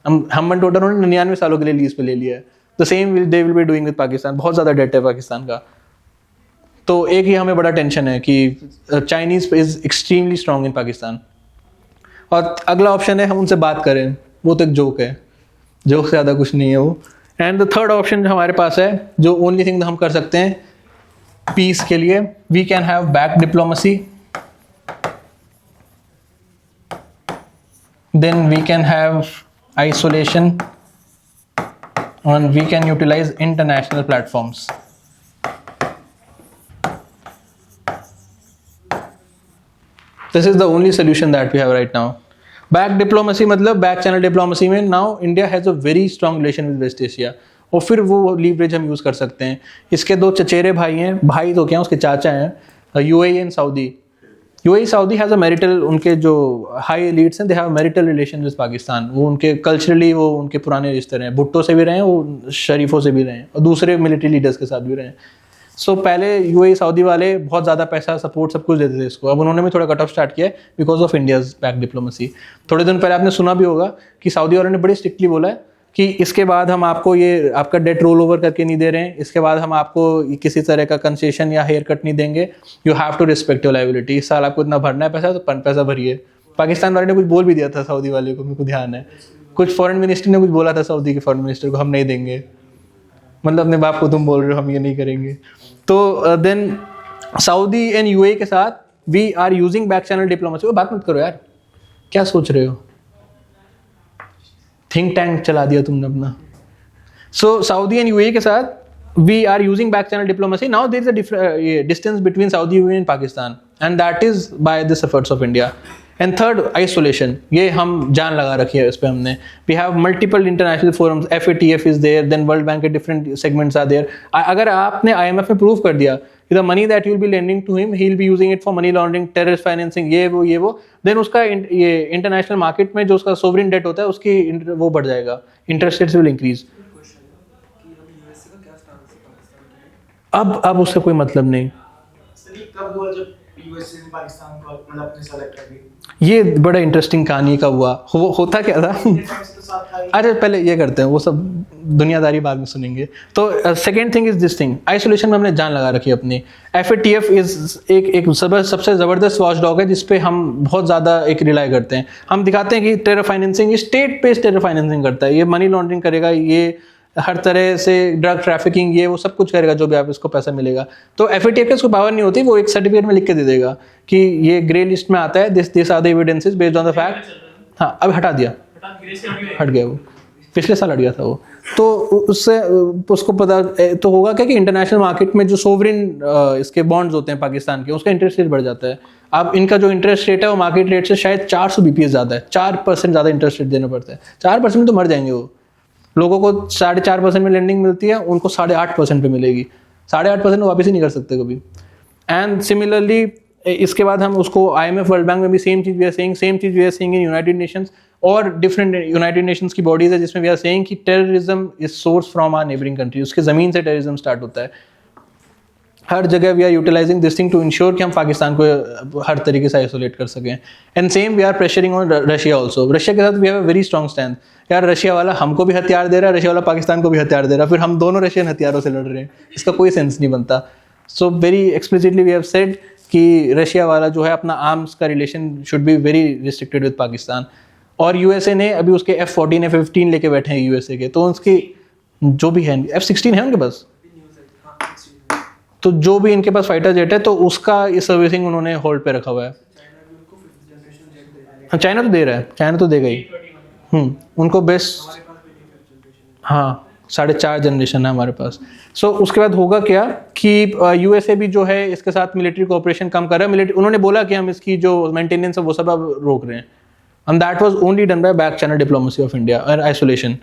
हम्बनटोटा उन्होंने 99 सालों के लिए लीज पे ले लिया है। The same they will be doing with Pakistan. बहुत ज़्यादा डेट है पाकिस्तान का। तो एक ही हमें बड़ा टेंशन है कि Chinese is extremely strong in Pakistan. और अगला ऑप्शन है हम उनसे बात करें, वो तो एक जोक है, जोक से ज़्यादा कुछ नहीं है वो। एंड द थर्ड ऑप्शन जो हमारे पास है, जो ओनली थिंग हम कर सकते हैं पीस के लिए, we can have back diplomacy, then we can have isolation, and we can utilize international platforms. This is the only solution that we have right now. Back diplomacy मतलब back channel diplomacy में now India has a very strong relation with West Asia, और फिर वो leverage हम use कर सकते हैं। इसके दो चचेरे भाई हैं, भाई तो क्या उसके चाचा हैं, UAE and Saudi. UAE Saudi has a marital, उनके जो हाई एलिट्स हैं they have marital relation with Pakistan. वो उनके कल्चरली वो उनके पुराने रिश्ते रहे हैं, भुट्टो से भी रहे हैं, वो शरीफों से भी रहे हैं, और दूसरे मिलिट्री लीडर्स के साथ भी रहे हैं। सो पहले UAE सऊदी वाले बहुत ज़्यादा पैसा सपोर्ट सब कुछ देते थे इसको, अब उन्होंने भी थोड़ा कट ऑफ स्टार्ट किया है because of India's back diplomacy. थोड़े दिन पहले आपने सुना भी होगा कि सऊदी वालों ने बड़ी स्ट्रिक्टली बोला है कि इसके बाद हम आपको ये आपका डेट रोल ओवर करके नहीं दे रहे हैं, इसके बाद हम आपको किसी तरह का कंसेशन या हेयर कट नहीं देंगे, you have to respect your liability. इस साल आपको इतना भरना है पैसा तो पैसा भरिए। पाकिस्तान वाले ने कुछ बोल भी दिया था सऊदी वाले को, मेरे को ध्यान है, कुछ फॉरेन मिनिस्टर ने कुछ बोला था सऊदी के फॉरेन मिनिस्टर को, हम नहीं देंगे, मतलब अपने बाप को तुम बोल रहे हो हम ये नहीं करेंगे। तो देन सऊदी एंड UAE के साथ we are using back channel diplomacy. वो बात मत करो यार, क्या सोच रहे हो, थिंक टैंक चला दिया तुमने अपना। सो सऊदी एंड UAE के साथ we are using back channel diplomacy. Now there is a distance between Saudi UAE and Pakistan, and that is by this efforts of India. And third, isolation, ये हम जान लगा रखी है इस पे हमने। We have multiple international forums, FATF is there, then world bank के डिफरेंट सेगमेंट्स आर देयर। अगर आपने IMF में प्रूव कर दिया कि the money that you will B lending to him, he will be using it for money laundering, terrorist financing, ये वो, then उसका ये इंटरनेशनल मार्केट में जो उसका सोवरेन डेट होता है उसकी वो बढ़ जाएगा, इंटरेस्ट रेट्स विल इंक्रीज। अब उससे कोई मतलब नहीं। कब हुआ जब यूएसए ने पाकिस्तान को मतलब अपने सेलेक्ट कर दी? ये बड़ा इंटरेस्टिंग कहानी का हुआ। होता क्या था अरे पहले ये करते हैं, वो सब दुनियादारी बाद में सुनेंगे। तो second thing is this thing, isolation में हमने जान लगा रखी है अपनी। FATF इज एक सबसे ज़बरदस्त वॉच डॉग है जिसपे हम बहुत ज़्यादा एक रिलाई करते हैं। हम दिखाते हैं कि टेरर फाइनेंसिंग, स्टेट पे टेरर फाइनेंसिंग करता है, ये मनी लॉन्ड्रिंग करेगा, ये हर तरह से ड्रग ट्रैफिकिंग, ये वो सब कुछ करेगा जो भी आप इसको पैसा मिलेगा। तो FATF के उसको पावर नहीं होती, वो एक सर्टिफिकेट में लिख के दे देगा कि ये ग्रे लिस्ट में आता है, this are the evidences based on the fact. हाँ अब हटा दिया, हट गया वो, पिछले साल हट गया था वो। तो उससे उसको पता तो होगा क्या कि इंटरनेशनल मार्केट में जो सोवरेन इसके बॉन्ड्स होते हैं पाकिस्तान के, उसका इंटरेस्ट रेट बढ़ जाता है। अब इनका जो इंटरेस्ट रेट है वो मार्केट रेट से शायद 400 BPS ज़्यादा है, 4% ज़्यादा इंटरेस्ट रेट देना पड़ता है। 4% में तो मर जाएंगे वो। लोगों को 4.5% में लेंडिंग मिलती है, उनको 8.5% पे मिलेगी। 8.5% वापस ही नहीं कर सकते कभी। एंड सिमिलरली इसके बाद हम उसको IMF वर्ल्ड बैंक में भी सेम चीज़ we are saying in United Nations, और डिफरेंट यूनाइटेड नेशंस की बॉडीज है जिसमें वी आर सेइंग कि terrorism is source from our neighbouring country, उसके ज़मीन से टेररिज्म स्टार्ट होता है। हर जगह we are utilising this thing to ensure कि हम पाकिस्तान को हर तरीके से आइसोलेट कर सकें। And same we are pressuring on Russia also. Russia के साथ we have a very strong stand. यार रशिया वाला हमको भी हथियार दे रहा है, रशिया वाला पाकिस्तान को भी हथियार दे रहा है, फिर हम दोनों रशियन हथियारों से लड़ रहे हैं, इसका कोई सेंस नहीं बनता। So very explicitly we have said कि रशिया वाला जो है अपना आर्म्स का relation should be very restricted with Pakistan. और USA ने अभी उसके F-14 F-15 लेके बैठे हैं USA के, तो उसकी जो भी है F-16 है उनके पास, तो जो भी इनके पास फाइटर जेट है तो उसका ये सर्विसिंग उन्होंने होल्ड पे रखा हुआ है। हाँ चाइना तो दे रहा है, चाइना तो देगा ही। उनको बेस्ट, हाँ 4.5 जनरेशन है हमारे पास। सो उसके बाद होगा क्या कि USA भी जो है इसके साथ मिलिट्री कोऑपरेशन कम कर रहा है। उन्होंने बोला कि हम इसकी जो मेंटेनेंस है वो सब अब रोक रहे हैं, and that was only done by back channel diplomacy of India and isolation.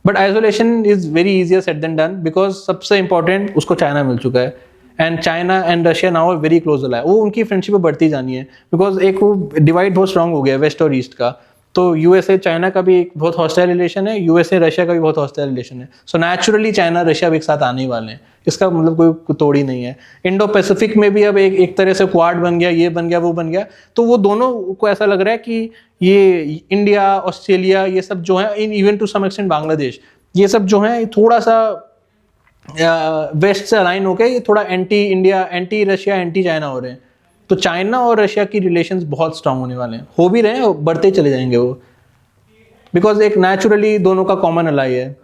But isolation is very easier said than done because सबसे important उसको चाइना मिल चुका है। And China and Russia now are very close ally. वो उनकी friendship बढ़ती जानी है, बिकॉज एक वो डिवाइड बहुत स्ट्रांग हो गया वेस्ट और ईस्ट का। तो यूएसए चाइना का भी एक बहुत हॉस्टाइल रिलेशन है, यूएसए रशिया का भी बहुत हॉस्टाइल रिलेशन है। सो नेचुरली चाइना रशिया भी एक साथ आने ही वाले हैं, इसका मतलब कोई तोड़ ही नहीं है। इंडो पैसिफिक में भी अब एक तरह से क्वाड बन गया, ये बन गया, वो बन गया। तो वो दोनों को ऐसा लग रहा है कि ये इंडिया, ऑस्ट्रेलिया, ये सब जो है, even to some extent Bangladesh, ये सब जो है थोड़ा सा वेस्ट से अलाइन होकर ये थोड़ा anti India, anti Russia, anti China हो रहे हैं। तो चाइना और रशिया की रिलेशंस बहुत स्ट्रांग होने वाले हैं, हो भी रहे हैं और बढ़ते चले जाएंगे वो, बिकॉज एक नेचुरली दोनों का कॉमन अलाई है,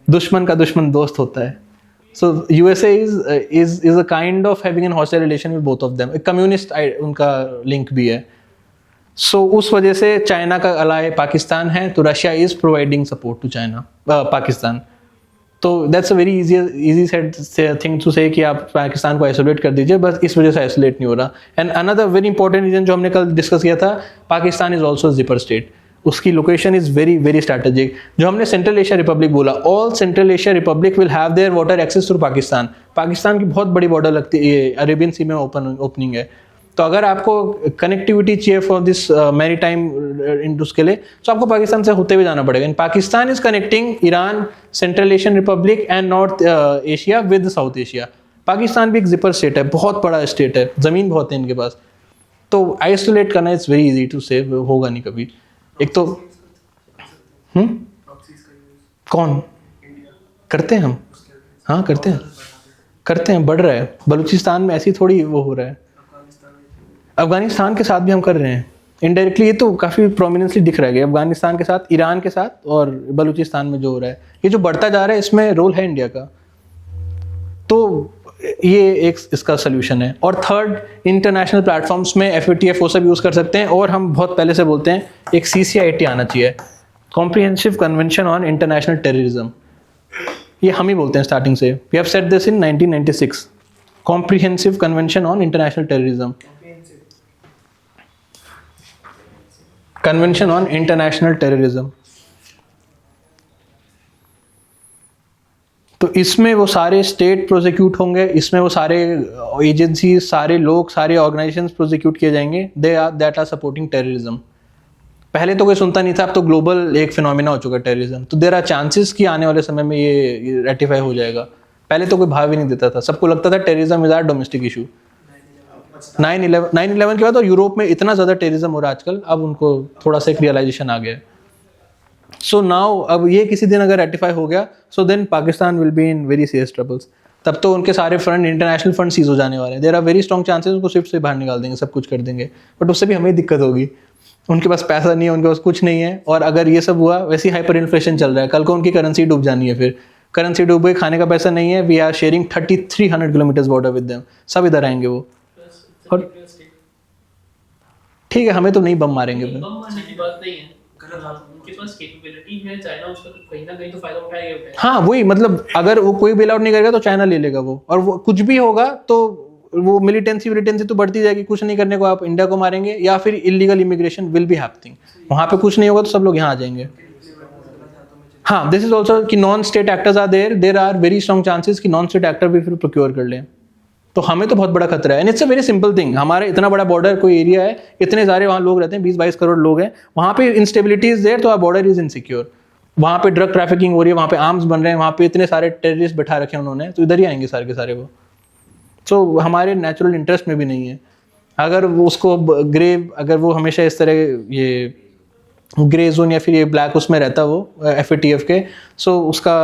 दुश्मन का दुश्मन दोस्त होता है। So USA is a kind of having an hostile relation with both of them, एक कम्युनिस्ट उनका लिंक भी है। सो उस वजह से चाइना का अलाई पाकिस्तान है, तो Russia is providing support to China, Pakistan. तो that's a very easy said thing to say कि आप पाकिस्तान को आइसोलेट कर दीजिए, बस इस वजह से आइसोलेट नहीं हो रहा। And another very important reason जो हमने कल डिस्कस किया था, Pakistan is also zipper state, उसकी location is very very strategic. जो हमने सेंट्रल एशिया रिपब्लिक बोला, all central Asia republic will have their water access to Pakistan. Pakistan की बहुत बड़ी बॉर्डर लगती है, अरेबियन सी में ओपनिंग है। तो अगर आपको कनेक्टिविटी चाहिए फॉर दिस मैरी टाइम उसके लिए, तो आपको पाकिस्तान से होते हुए जाना पड़ेगा। Pakistan is connecting Iran, central Asian Republic and north Asia with south Asia. Pakistan भी एक जिपर स्टेट है, बहुत बड़ा स्टेट है, ज़मीन बहुत है इनके पास। तो आइसोलेट करना इट्स वेरी इजी टू से, होगा नहीं कभी। एक तो कौन करते हैं हम, हाँ करते हैं, बढ़ रहा है। बलूचिस्तान में ऐसी थोड़ी वो हो रहा है, अफगानिस्तान के साथ भी हम कर रहे हैं इनडायरेक्टली। ये तो काफ़ी प्रोमिनेंसली दिख रहा है, अफगानिस्तान के साथ, ईरान के साथ और बलूचिस्तान में जो हो रहा है, ये जो बढ़ता जा रहा है, इसमें रोल है इंडिया का। तो ये एक इसका सोल्यूशन है। और थर्ड, इंटरनेशनल प्लेटफॉर्म्स में FATF वो सब यूज़ कर सकते हैं। और हम बहुत पहले से बोलते हैं एक CCIT आना चाहिए, comprehensive convention on international terrorism. ये हम ही बोलते हैं स्टार्टिंग से, we have said this in 1996, comprehensive convention on international terrorism, convention on international terrorism. तो इसमें वो सारे स्टेट प्रोसिक्यूट होंगे, इसमें वो सारे एजेंसी, सारे लोग, सारे ऑर्गेनाइजेशंस प्रोसिक्यूट किए जाएंगे, दैट आर सपोर्टिंग टेररिज्म। पहले तो कोई सुनता नहीं था, अब तो ग्लोबल एक फिनोमिना हो चुका है टेररिज्म। तो देयर आर चांसेस कि आने वाले समय में ये रेटिफाई हो जाएगा। पहले तो कोई भाव ही नहीं देता था, सबको लगता था terrorism is our domestic issue. 9/11 के बाद और यूरोप में इतना ज़्यादा टेररिज्म हो रहा है आजकल, अब उनको थोड़ा सा एक रियलाइजेशन आ गया। सो नाउ अब ये किसी दिन अगर रेटिफाई हो गया, so then Pakistan will be in very serious troubles. तब तो उनके सारे फंड, इंटरनेशनल फंड सीज हो जाने वाले हैं। There are very strong chances उनको स्विफ्ट से बाहर निकाल देंगे, सब कुछ कर देंगे, बट उससे भी हमें दिक्कत होगी। उनके पास पैसा नहीं है, उनके पास कुछ नहीं है, और अगर ये सब हुआ, वैसे ही हाइपर इन्फ्लेशन चल रहा है, कल को उनकी करेंसी डूब जानी है। फिर करेंसी डूब गई, खाने का पैसा नहीं है, we are sharing 3300 kilometres border with them, सब इधर आएंगे वो। और ठीक है, हमें तो नहीं बम मारेंगे फिर। बम मारने की बात नहीं है, उनके पास कैपेबिलिटी है, चाइना उसका कहीं ना कहीं तो फायदा उठाएगा। हाँ वही, मतलब अगर वो कोई बेल आउट नहीं करेगा तो चाइना ले लेगा वो, और वो कुछ भी होगा तो वो मिलिटेंसी तो बढ़ती जाएगी। कुछ नहीं करने को आप इंडिया को मारेंगे, या फिर illegal immigration will be happening, वहाँ पे कुछ नहीं होगा तो सब लोग यहाँ आ जाएंगे। हाँ, दिस इज ऑल्सो कि non state actors are there are very strong chances कि नॉन स्टेट एक्टर भी फिर प्रोक्योर कर लें। तो हमें तो बहुत बड़ा खतरा है, and it's a very simple thing. हमारे इतना बड़ा बॉर्डर कोई एरिया है, इतने सारे वहाँ लोग रहते हैं, 20-22 करोड़ लोग हैं, वहाँ पे इंस्टेबिलिटी इज देयर, तो आवर बॉर्डर इज इनसिक्योर। वहाँ पे ड्रग ट्रैफिकिंग हो रही है, वहाँ पे आर्म्स बन रहे हैं, वहाँ पे इतने सारे टेररिस्ट बैठा रखे हैं उन्होंने, तो इधर ही आएंगे सारे के सारे वो। सो हमारे नेचुरल इंटरेस्ट में भी नहीं है। अगर वो उसको अगर वो हमेशा इस तरह ये ग्रे जोन या फिर ये ब्लैक उसमें रहता वो FATF के, सो उसका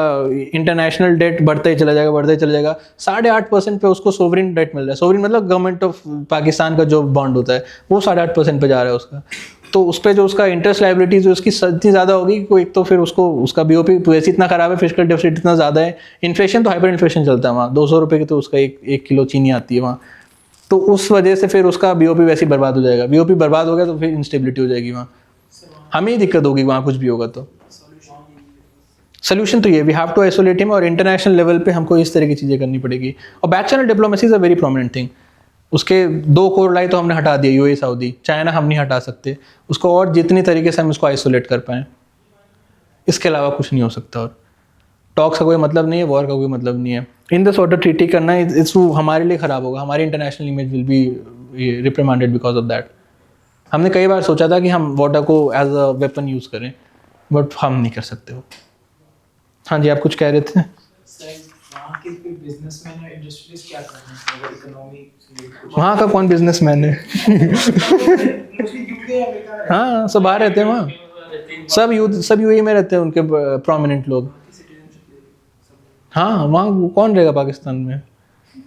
इंटरनेशनल डेट बढ़ता ही चला जाएगा। 8.5% पे उसको सोवरिन डेट मिल रहा है। सोवरिन मतलब गवर्नमेंट ऑफ पाकिस्तान का जो बॉन्ड होता है, वो 8.5% पे जा रहा है उसका। तो उस पर जो उसका इंटरेस्ट लाइबिलिटी जो उसकी इतनी ज़्यादा होगी कि एक तो फिर उसको उसका BOP वैसे इतना खराब है, फिजिकल डेफिसिट इतना ज़्यादा है, इन्फ्लेशन तो हाइपर इन्फ्लेशन चलता है वहाँ, 200 रुपये की तो उसका एक किलो चीनी आती है वहाँ। तो उस वजह से फिर उसका BOP वैसे ही बर्बाद हो जाएगा। BOP बर्बाद हो गया तो फिर इंस्टेबिलिटी हो जाएगी वहाँ, हमें ही दिक्कत होगी वहाँ कुछ भी होगा। तो सोल्यूशन तो ये, we have to isolate him, और इंटरनेशनल लेवल पे हमको इस तरह की चीज़ें करनी पड़ेगी। और back channel diplomacy is a very prominent thing. उसके 2 कोर लाई तो हमने हटा दिए, UAE सऊदी, चाइना हम नहीं हटा सकते उसको, और जितनी तरीके से हम इसको आइसोलेट कर पाएँ, इसके अलावा कुछ नहीं हो सकता। और टॉक्स का कोई मतलब नहीं है, वॉर का कोई मतलब नहीं है। इन दिस वाटर ट्रीटी करना इट्स हमारे लिए ख़राब होगा, हमारी international image will be reprimanded because of that. हमने कई बार सोचा था कि हम वाटर को एज अ वेपन यूज़ करें, बट हम नहीं कर सकते वो। हाँ जी, आप कुछ कह रहे थे? वहाँ के कोई बिजनेसमैन और इंडस्ट्रीज क्या कर रहे हैं अगर इकोनॉमी? वहाँ का कौन बिजनेसमैन है? मोस्टली यूके अमेरिका हाँ, सब बाहर रहते हैं वहाँ, सब यूएई में रहते हैं उनके प्रोमिनेंट लोग। हाँ, वहाँ वो कौन रहेगा पाकिस्तान में?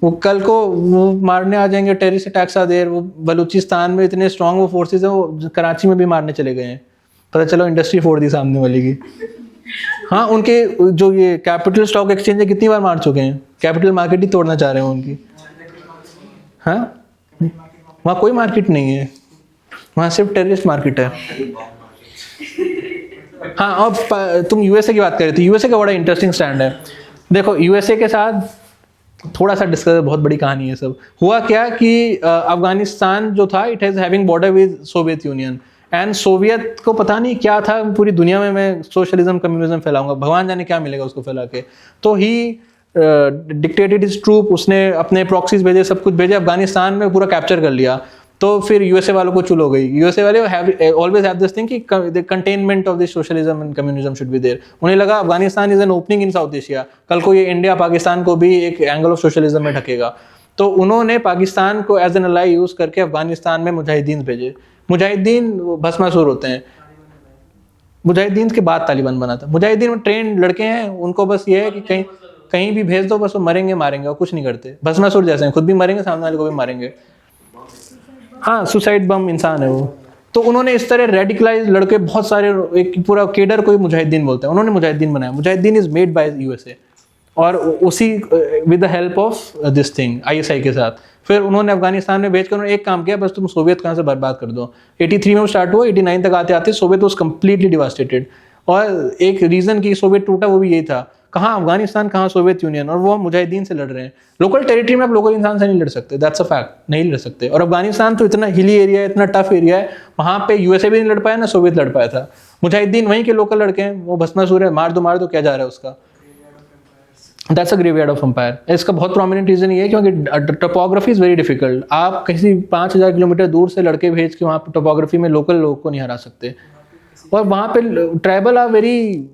वो कल को वो मारने आ जाएंगे, टेररिस्ट अटैक्स आ देर। वो बलूचिस्तान में इतने स्ट्रांग वो फोर्सेस हैं, वो कराची में भी मारने चले गए हैं। पता चलो इंडस्ट्री फोड़ दी सामने वाले की। हाँ, उनके जो ये कैपिटल स्टॉक एक्सचेंज है कितनी बार मार चुके हैं, कैपिटल मार्केट ही तोड़ना चाह रहे हैं उनकी। हाँ, वहाँ कोई मार्केट नहीं है, वहाँ सिर्फ टेररिस्ट मार्केट है। हाँ, और तुम यूएसए की बात कर रहे थे। यूएसए का बड़ा इंटरेस्टिंग स्टैंड है। देखो, यूएसए के साथ थोड़ा सा डिस्कस, बहुत बड़ी कहानी है सब। हुआ क्या कि अफगानिस्तान जो था, it has having border with Soviet union, and Soviet को पता नहीं क्या था, पूरी दुनिया में मैं सोशलिज्म कम्युनिज्म फैलाऊंगा, भगवान जाने क्या मिलेगा उसको फैला के। तो ही डिक्टेटेड हिज ट्रूप, उसने अपने प्रॉक्सीज भेजे, सब कुछ भेजे, अफगानिस्तान में पूरा कैप्चर कर लिया। तो फिर यूएसए वालों को चुल हो गई। यूएसए वाले ऑलवेज हैव दिस थिंग कि the containment of this socialism and communism should be there. उन्हें लगा Afghanistan is an opening in South Asia, कल को ये इंडिया पाकिस्तान को भी एक एंगल ऑफ सोशलिज्म में ढकेगा। तो उन्होंने पाकिस्तान को एज एन अलाई यूज करके अफगानिस्तान में मुजाहिदीन भेजे। मुजाहिदीन भस्मासुर होते हैं। मुजाहिदीन के बाद तालिबान बना था। मुजाहिदीन में ट्रेंड लड़के हैं, उनको बस ये है कि कहीं भी भेज दो, बस वो मरेंगे मारेंगे और कुछ नहीं करते। भस्मासुर जैसे हैं, खुद भी मरेंगे, सामने वाले को भी मारेंगे। हाँ, सुसाइड बम इंसान है वो। तो उन्होंने इस तरह रेडिकलाइज लड़के बहुत सारे, एक पूरा केडर को मुजाहिदीन बोलते हैं, उन्होंने मुजाहिदीन बनाया। Mujahideen is made by USA, और उसी with the help of this thing ISI के साथ। फिर उन्होंने अफगानिस्तान में भेजकर उन्होंने एक काम किया, बस तुम सोवियत कहाँ से बर्बाद कर दो। 83 में वो स्टार्ट हुआ, 89 तक आते आते सोवियत वॉज कम्प्लीटली डिवास्टेटेड। और एक रीजन कि सोवियत टूटा वो भी यही था, कहाँ अफगानिस्तान, कहाँ सोवियत यूनियन, और वो हम मुजाहिदीन से लड़ रहे हैं। लोकल टेरिटरी में आप लोकल इंसान से नहीं लड़ सकते, दैट्स अ फैक्ट, नहीं लड़ सकते। और अफगानिस्तान तो इतना हिली एरिया है, इतना टफ एरिया है, वहाँ पे यूएसए भी नहीं लड़ पाया, ना सोवियत लड़ पाया था। मुजाहिदीन वहीं के लोकल लड़के हैं, वो भस्मासुर है, मार दो क्या जा रहा है उसका। That's a graveyard of empire. इसका बहुत प्रोमिनेंट रीजन ये है क्योंकि टोपोग्राफी इज वेरी डिफिकल्ट। आप किसी 5000 किलोमीटर दूर से लड़के भेज के वहाँ पर टोपोग्राफी में लोकल लोगों को नहीं हरा सकते। और वहाँ पे ट्राइबल आर वेरी,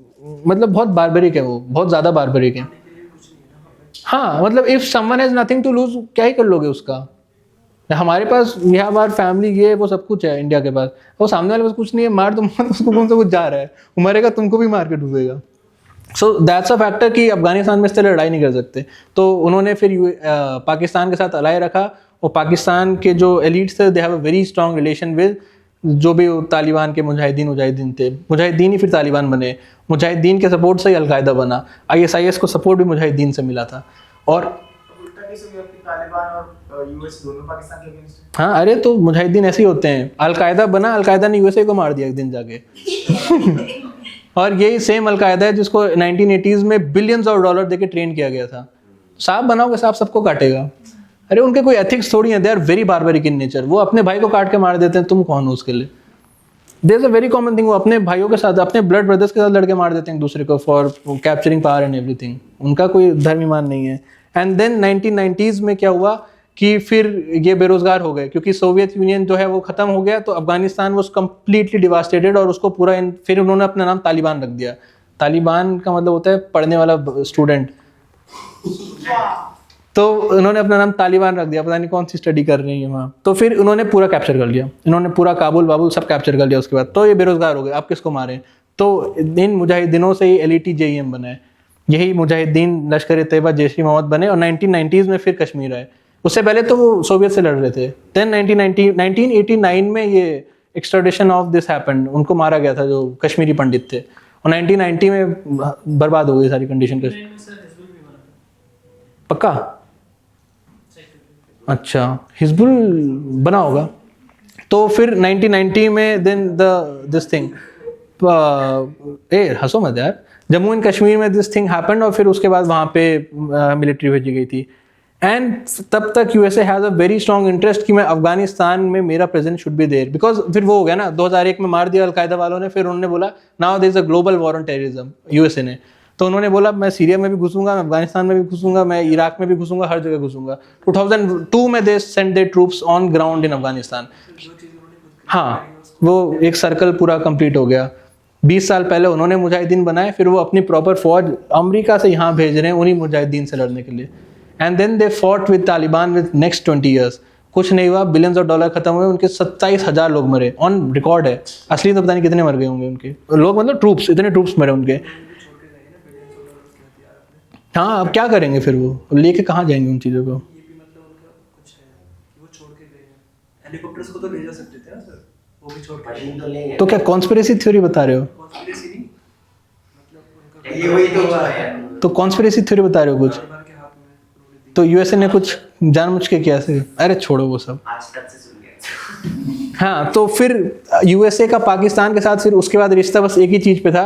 मतलब बहुत बारबरिक है, वो बहुत ज़्यादा बारबरिक है। हाँ, मतलब if someone has nothing to lose, क्या ही कर लोगे उसका। हमारे पास वी हैव आवर फैमिली, ये वो सब कुछ है इंडिया के पास, वो सामने वाले पास कुछ नहीं है, मार दो मार, उसको कौन सा कुछ जा रहा है, वो मरेगा, तुमको भी मार के डूबेगा। सो दैट्स अ फैक्टर कि अफगानिस्तान में इस तरह लड़ाई नहीं कर सकते। तो उन्होंने फिर पाकिस्तान के साथ अलाय रखा, और पाकिस्तान के जो एलिट्स थे, they have a very strong relation with जो भी तालिबान के मुजाहिदीन थे। मुजाहिदीन ही फिर तालिबान बने, मुजाहिदीन के सपोर्ट से ही अलकायदा बना। आईएसआईएस को सपोर्ट भी मुजाहिदीन से मिला था। और तालिबान और यूएस दोनों पाकिस्तान के अगेंस्ट। हाँ, अरे तो मुजाहिदीन ऐसे ही होते हैं। अलकायदा बना, अलकायदा ने यूएसए को मार दिया एक दिन जाके। और यही सेम अलकायदा है जिसको 1980s में बिलियंस ऑफ डॉलर देके ट्रेन किया गया था। सांप बनाओगे, सांप सबको काटेगा। अरे उनके कोई एथिक्स थोड़ी है, they are very barbaric in nature. वो अपने भाई को काट के मार देते हैं, तुम कौन हो उसके लिए। There is a very common thing, वो अपने भाइयों के साथ, अपने ब्लड ब्रदर्स के साथ लड़के मार देते हैं एक दूसरे को for capturing power and everything. उनका कोई धर्म ईमान नहीं है। एंड देन 1990s में क्या हुआ कि फिर ये बेरोजगार हो गए, क्योंकि सोवियत यूनियन जो है वो खत्म हो गया, तो अफगानिस्तान वाज कम्प्लीटली डिवास्टेटेड, और उसको पूरा फिर उन्होंने अपना नाम तालिबान रख दिया। तालिबान का मतलब होता है पढ़ने वाला स्टूडेंट। तो उन्होंने अपना नाम तालिबान रख दिया, पता नहीं कौन सी स्टडी कर रही है वहाँ। तो फिर उन्होंने पूरा कैप्चर कर लिया, इन्होंने पूरा काबुल वाबुल सब कैप्चर कर लिया। उसके बाद तो ये बेरोजगार हो गए, आप किसको मारें। तो इन मुजाहिदीनों से ही LET-JEM बना है। यही मुजाहिदीन लश्कर तैयबा जैश-ए-मोहम्मद बने, और 1990s में फिर कश्मीर आए। उससे पहले तो वो सोवियत से लड़ रहे थे। देन 1989 में ये एक्सट्राडिशन ऑफ दिस हैपेंड, उनको मारा गया था जो कश्मीरी पंडित थे, और 1990 में बर्बाद हो गई सारी कंडीशन। पक्का? अच्छा, हिजबुल बना होगा। तो फिर 1990 में देन दिस थिंग, हंसो मत यार, जम्मू एंड कश्मीर में दिस थिंग हैपेंड, और फिर उसके बाद वहाँ पे मिलिट्री भेजी गई थी। एंड तब तक USA has a very strong interest कि मैं अफगानिस्तान में मेरा presence should be there, because फिर वो हो गया ना, 2001 में मार दिया अलकायदा वालों ने, फिर उन्होंने बोला now there is a global war on terrorism, USA ने। तो उन्होंने बोला मैं सीरिया में भी घुसूंगा, मैं अफगानिस्तान में भी घुसूंगा, मैं इराक में भी घुसूंगा, हर जगह घुसूंगा। 2002 में they send their troops on ground in Afghanistan. हाँ, वो एक सर्कल पूरा कंप्लीट हो गया। 20 साल पहले उन्होंने मुजाहिदीन बनाए, फिर वो अपनी प्रॉपर फौज अमेरिका से यहाँ भेज रहे हैं उन्हीं मुजाहिदीन से लड़ने के लिए। And then they fought with Taliban with next 20 years. कुछ नहीं हुआ, बिलियंस ऑफ डॉलर खत्म हुए, उनके 27,000 लोग मरे, ऑन रिकॉर्ड है। असली तो पता नहीं कितने मर गए होंगे उनके लोग, मतलब ट्रूप्स, इतने ट्रूप्स मरे उनके। हाँ, अब क्या करेंगे फिर वो लेके कहाँ जाएंगे उन चीज़ों को? ये भी मतलब उनका कुछ है कि वो छोड़ के गए हैं। हेलीकॉप्टर्स को तो ले जा सकते थे ना सर, वो भी छोड़ के मशीन तो लेंगे। तो क्या कॉन्स्पिरेसी थ्योरी बता रहे हो? कॉन्स्पिरेसी नहीं, मतलब उनका ये वही तो हुआ है। तो कॉन्स्पिरेसी थ्योरी बता रहे हो कुछ? बार के हाथ में तो यूएसए ने कुछ जानबूझ के किया से? अरे छोड़ो वो सब। आज तक से सुन गया। हाँ, तो फिर यूएसए का पाकिस्तान के साथ फिर उसके बाद रिश्ता बस एक ही चीज़ पे था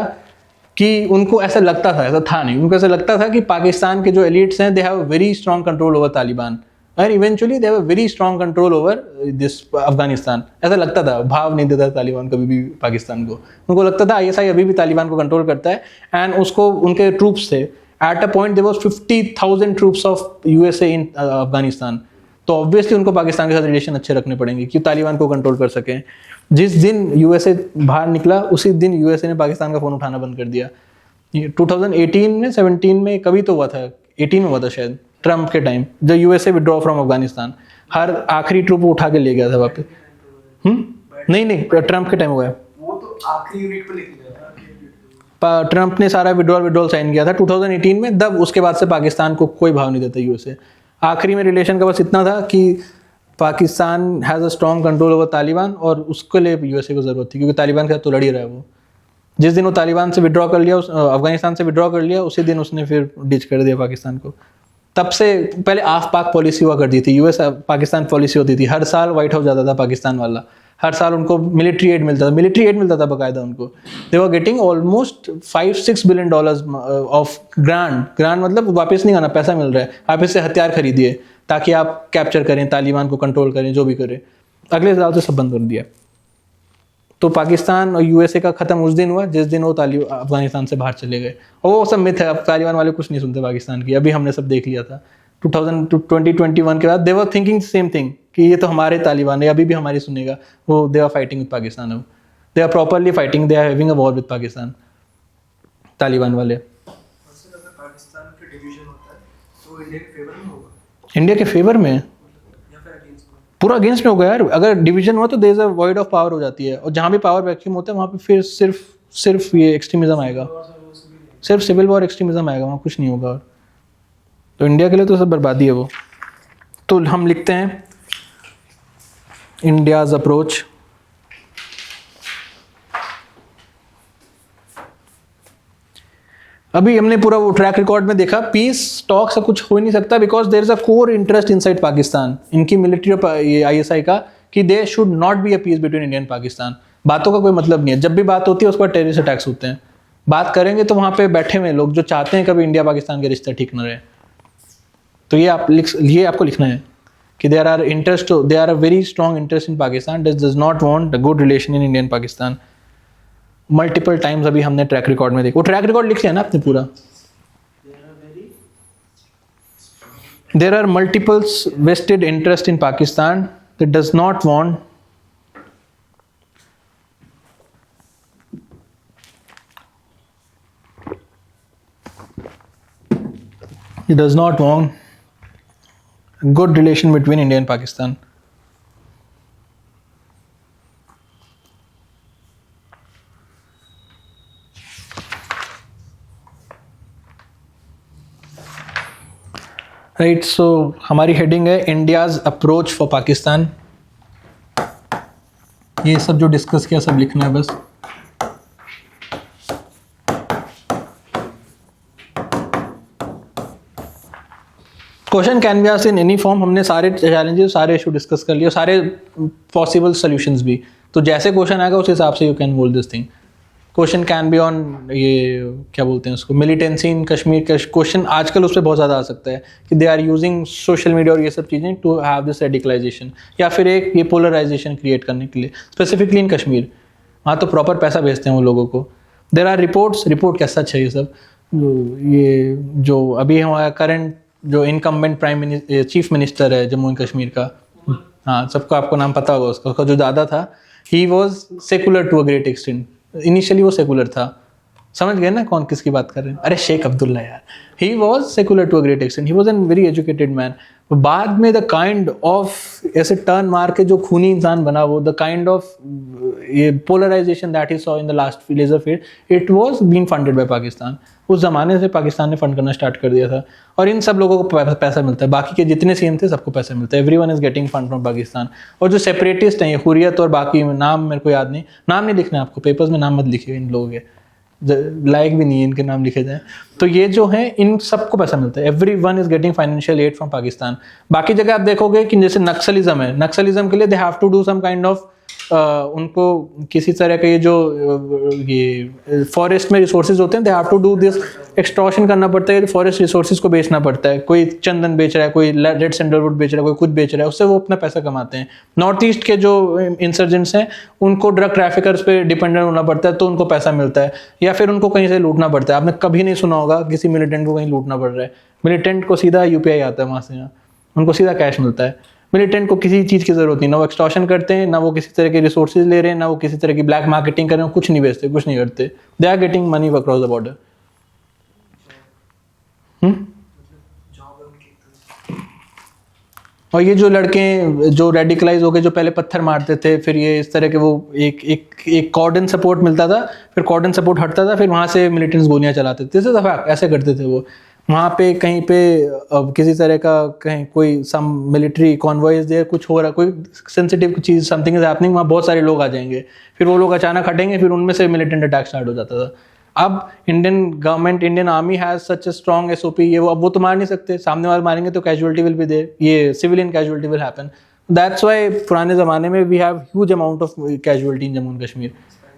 कि उनको ऐसा लगता था, ऐसा था नहीं, उनको ऐसा लगता था कि पाकिस्तान के जो एलिट्स हैं they have very strong control over Taliban और eventually they have very strong control over this Afghanistan. ऐसा लगता था, भाव नहीं देता तालिबान कभी भी पाकिस्तान को। उनको लगता था आईएसआई अभी भी तालिबान को कंट्रोल करता है एंड उसको उनके ट्रूप्स थे। At a point there was 50,000 troops of USA in Afghanistan. तो ऑब्वियसली उनको पाकिस्तान के साथ रिलेशन अच्छे रखने पड़ेंगे कि तालिबान को कंट्रोल कर सकें। जिस दिन यूएसए बाहर निकला उसी दिन यूएसए ने पाकिस्तान का फ़ोन उठाना बंद कर दिया। 2018 में 17 में कभी तो हुआ था, 18 में हुआ था शायद, ट्रम्प के टाइम, जब यूएसए विड्रॉ फ्रॉम अफगानिस्तान, हर आखिरी ट्रूप उठा के ले गया था वापस। नहीं, ट्रम्प के टाइम हुआ है। वो तो आखिरी यूनिट पे लेके गया था। ट्रम्प ने सारा विड्रॉल साइन किया था 2018 में, तब उसके बाद से पाकिस्तान को कोई भाव नहीं देता यूएसए। आखिरी में रिलेशन का बस इतना था कि Pakistan has a strong control over Taliban और उसके लिए यूएसए को ज़रूरत थी क्योंकि तालिबान के साथ तो लड़ ही रहा है वो। जिस दिन वो तालिबान से विड्रॉ कर लिया, अफगानिस्तान से विड्रॉ कर लिया, उसी दिन उसने फिर डिच कर दिया पाकिस्तान को। तब से पहले आफ पाक पॉलिसी हुआ करती थी, यूएस पाकिस्तान पॉलिसी होती थी। हर साल व्हाइट हाउस जाता था पाकिस्तान वाला, हर साल उनको मिलिट्री एड मिलता था बाकायदा उनको। They were getting almost $5-6 billion of grant मतलब वापस नहीं आना, पैसा मिल रहा है, वापस से हथियार खरीदिए ताकि आप कैप्चर करें, तालिबान को कंट्रोल करें, जो भी करें। अगले साल से सब बंद कर दिया। तो पाकिस्तान और यूएसए का ख़त्म उस दिन हुआ जिस दिन वो अफगानिस्तान से बाहर चले गए। और वो सब मिथ है, अब तालिबान वाले कुछ नहीं सुनते पाकिस्तान की, अभी हमने सब देख लिया था। 2021 के बाद दे वर थिंकिंग सेम थिंग कि ये तो हमारे तालिबान है, अभी भी हमारी सुनेगा। वो they are fighting with Pakistan, अब they are properly fighting, they are having a war with Pakistan, Taliban वाले। अगर पाकिस्तान के डिवीजन होता है तो इंडिया के फेवर में होगा इंडिया के फेवर में या फिर अगेंस्ट में? पूरा अगेंस्ट में होगा यार। अगर डिवीजन हुआ तो there is a void of power हो जाती है, और जहाँ भी पावर वैक्यूम होता है वहाँ पे फिर सिर्फ ये एक्सट्रीमिज्म आएगा, सिर्फ सिविल वॉर एक्सट्रीमिज्म आएगा, वहाँ कुछ नहीं होगा। और तो इंडिया के लिए तो सब बर्बादी है वो। तो हम लिखते हैं इंडियाज अप्रोच। अभी हमने पूरा वो ट्रैक रिकॉर्ड में देखा, पीस टॉक से कुछ हो ही नहीं सकता because there is a core interest inside Pakistan, इनकी मिलिट्री और आईएसआई का, कि they should not be a peace between India and Pakistan. बातों का कोई मतलब नहीं है, जब भी बात होती है उसके बाद टेररिस्ट अटैक्स होते हैं। बात करेंगे तो वहाँ पे बैठे हुए लोग जो चाहते हैं कभी इंडिया पाकिस्तान के रिश्ते ठीक न रहे। तो ये आपको लिखना है कि there are a very strong interest in Pakistan, does not want a good relation in India and Pakistan. Multiple times अभी हमने ट्रैक रिकॉर्ड में देखा, वो ट्रैक रिकॉर्ड लिख लिया ना आपने पूरा। There are multiple vested interest in Pakistan that does not want it does not want a good relation between India and Pakistan. Right, so हमारी हेडिंग है इंडियाज अप्रोच फॉर पाकिस्तान। ये सब जो डिस्कस किया सब लिखना है बस। Question can be asked in any form. हमने सारे चैलेंजेस, सारे इशू डिस्कस कर लिए, सारे पॉसिबल सॉल्यूशंस भी। तो जैसे क्वेश्चन आएगा उस हिसाब से यू कैन बोल this thing. Question can be on ये क्या बोलते हैं उसको, मिलिटेंसी इन कश्मीर का क्वेश्चन आजकल उस पर बहुत ज़्यादा आ सकता है कि they are using social media और ये सब चीज़ें टू हैव दिस रेडिकलाइजेशन, या फिर एक ये पोलराइजेशन क्रिएट करने के लिए स्पेसिफिकली इन कश्मीर। वहाँ तो प्रॉपर पैसा भेजते हैं वो लोगों को। देर आर रिपोर्ट क्या सच है ये सब, ये जो अभी हमारा करंट जो इनकम्बेंट चीफ मिनिस्टर है जम्मू एंड कश्मीर का, हाँ सबको आपको नाम पता होगा उसका जो दादा था, he was secular to a great extent. Initially वो सेकुलर था, समझ गए ना कौन किसकी बात कर रहे हैं? अरे शेख अब्दुल्ला यार. He was secular to a great extent, he was an very educated man. बाद में द काइंड ऑफ ऐसे टर्न मार के जो खूनी इंसान बना वो, द काइंड ऑफ ये polarisation that he saw in the last latter phase, it was been funded by Pakistan. उस जमाने से पाकिस्तान ने फंड करना स्टार्ट कर दिया था. और इन सब लोगों को पैसा मिलता है, बाकी के जितने सीएम थे सबको पैसा मिलता है. Everyone is getting fund from Pakistan. और जो सेपरेटिस्ट हैं, हुर्रियत और बाकी नाम मेरे को याद नहीं, नाम नहीं लिखना आपको, पेपर्स में नाम मत लिखिए इन लोगों के, लायक भी नहीं है इनके नाम लिखे जाए. तो ये जो है इन सबको पैसा मिलता है. Everyone is getting financial aid from Pakistan. बाकी जगह आप देखोगे कि जैसे नक्सलिज्म है, नक्सलिज्म के लिए they have to do some kind of, उनको किसी तरह का ये जो ये फॉरेस्ट में रिसोर्सेज होते हैं, they have to do this, extortion करना पड़ता है, फॉरेस्ट रिसोर्सेज को बेचना पड़ता है. कोई चंदन बेच रहा है, कोई रेड सैंडलवुड बेच रहा है, कोई कुछ बेच रहा है, उससे वो अपना पैसा कमाते हैं. नॉर्थ ईस्ट के जो इंसर्जेंट्स हैं उनको ड्रग ट्रैफिकर्स पे डिपेंडेंट होना पड़ता है, तो उनको पैसा मिलता है. या फिर उनको कहीं से लूटना पड़ता है. आपने कभी नहीं सुना होगा किसी मिलिटेंट को कहीं लूटना पड़ रहा है. मिलिटेंट को सीधा यूपीआई आता है वहाँ से, यहाँ उनको सीधा कैश मिलता है. मिलिटेंट को किसी चीज़ की जरूरत नहीं, ना वो एक्सटॉर्शन करते हैं, ना वो किसी तरह के रिसोर्सेज ले रहे हैं, ना वो किसी तरह की ब्लैक मार्केटिंग कर रहे हैं, कुछ नहीं बेचते, कुछ नहीं करते. They are getting money across the border. और ये जो लड़के जो रेडिकलाइज हो गए, जो पहले पत्थर मारते थे, फिर ये इस तरह के वो एक कॉर्डन सपोर्ट मिलता था, फिर कॉर्डन सपोर्ट हटता था, फिर वहाँ से मिलिटेंट्स गोलियाँ चलाते थे. ऐसे करते थे वो. वहाँ पे कहीं पे किसी तरह का कहीं कोई सम मिलिट्री कॉन्वॉयज देयर, कुछ हो रहा, कोई sensitive cheese, something is happening, वहाँ बहुत सारे लोग आ जाएंगे, फिर वो लोग अचानक हटेंगे, फिर उनमें से मिलिटेंट अटैक स्टार्ट हो जाता था. अब Indian government, Indian army has such a strong SOP, ये वो, अब वो तो मार नहीं सकते, सामने वाले मारेंगे तो कैजुअलिटी विल बी देयर, ये civilian casualty will happen. That's why पुराने ज़माने में we have huge amount of casualty in Jammu and Kashmir,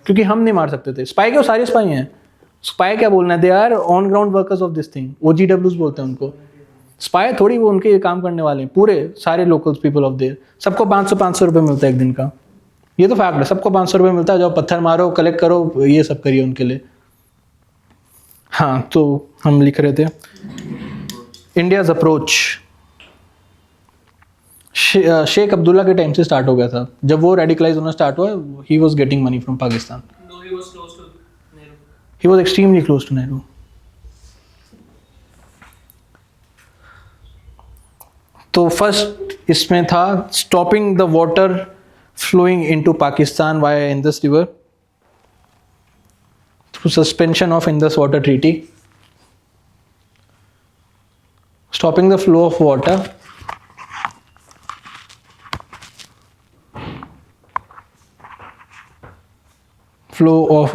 क्योंकि हम नहीं मार सकते थे. स्पाई के वो सारे स्पाई हैं. स्पाई क्या बोलना है, they are on ground workers of this thing, OGWs बोलते हैं उनको. स्पाई थोड़ी वो उनके काम करने वाले हैं, पूरे सारे लोकल्स पीपल ऑफ देयर. सबको 500 रुपये मिलता है एक दिन का, ये तो फैक्ट है. सबको 500 रुपये मिलता है, जाओ पत्थर मारो, कलेक्ट करो, ये सब करिए उनके लिए. हाँ, तो हम लिख रहे थे इंडियाज अप्रोच शेख अब्दुल्ला के टाइम से स्टार्ट हो गया था. जब वो रेडिकलाइज होना स्टार्ट हुआ, he was getting money from Pakistan. Though he was close to Nehru. He was extremely close to Nehru. तो फर्स्ट इसमें था stopping the water flowing into Pakistan via Indus river through suspension of Indus water treaty. Stopping the flow of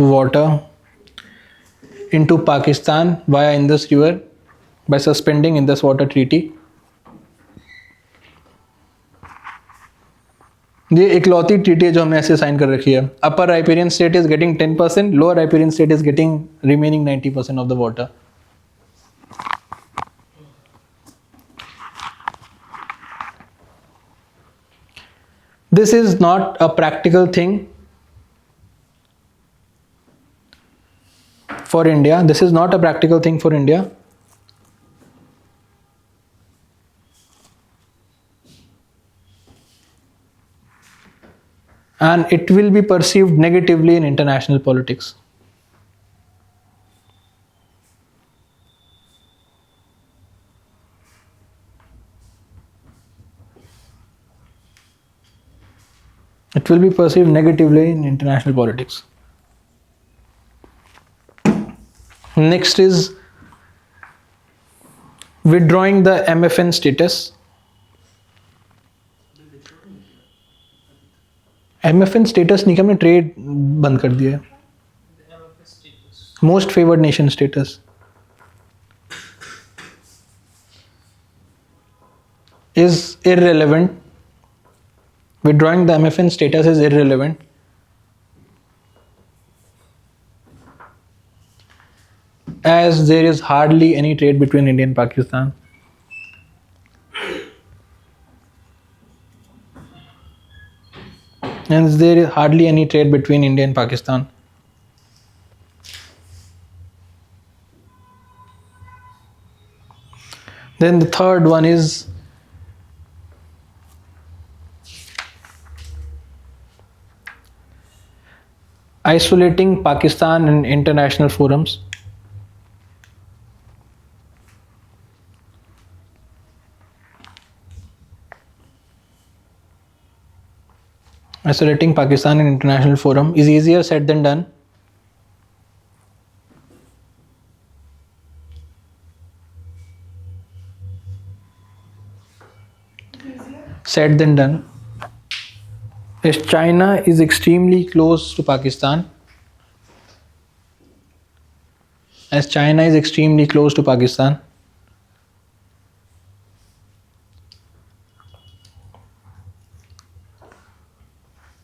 water into Pakistan via Indus River by suspending Indus Water Treaty. ये इकलौती treaty है जो हमने ऐसे sign कर रखी है. अपर riparian state is getting 10%, lower riparian state is getting remaining 90% of the water. This is not a practical thing for India. This is not a practical thing for India. And it will be perceived negatively in international politics. It will be perceived negatively in international politics. Next is withdrawing the MFN status. MFN status नहीं कि हमने trade बंद कर दिया है. Most favoured nation status is irrelevant. Withdrawing the MFN status is irrelevant. As there is hardly any trade between India and Pakistan. And there is hardly any trade between India and Pakistan. Then the third one is isolating Pakistan in international forums. Isolating Pakistan in international forum is easier said than done. Said than done. As China is extremely close to Pakistan. As China is extremely close to Pakistan.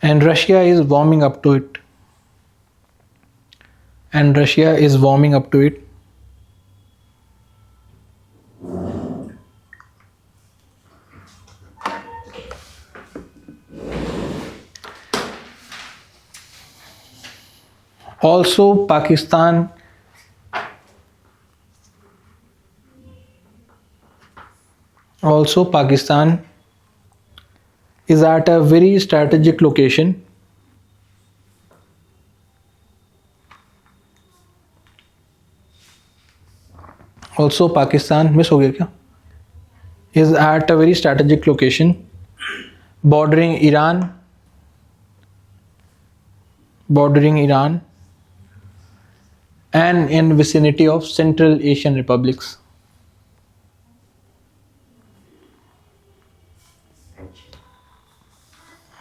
And Russia is warming up to it. And Russia is warming up to it. Also, Pakistan is at a very strategic location. Also, Pakistan miss हो गया क्या? Is at a very strategic location, bordering Iran, and in vicinity of Central Asian republics.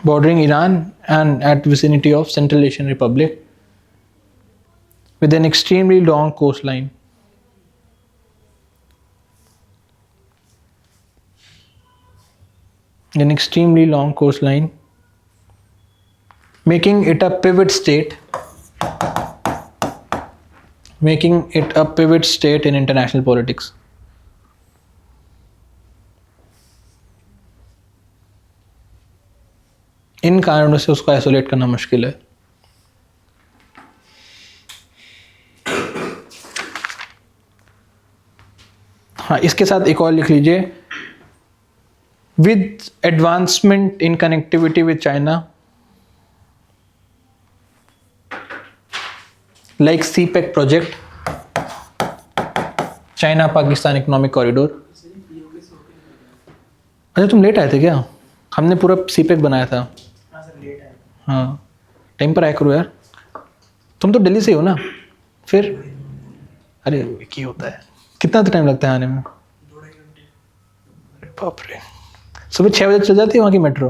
Bordering Iran and at vicinity of Central Asian Republic with an extremely long coastline. An extremely long coastline, making it a pivot state in international politics. इन कारणों से उसको isolate करना मुश्किल है. हाँ, इसके साथ एक और लिख लीजिए. With advancement in connectivity with China, like CPEC project, China Pakistan economic corridor. अच्छा, तुम लेट आए थे क्या? हमने पूरा सीपेक बनाया था. हाँ सर, लेट आए. हाँ, टाइम पर आया करो यार. तुम तो दिल्ली से हो ना? फिर अरे क्या होता है, कितना टाइम लगता है आने में? 2.5 घंटे. अरे बाप रे. सुबह 6 बजे चल जाती है वहाँ की मेट्रो.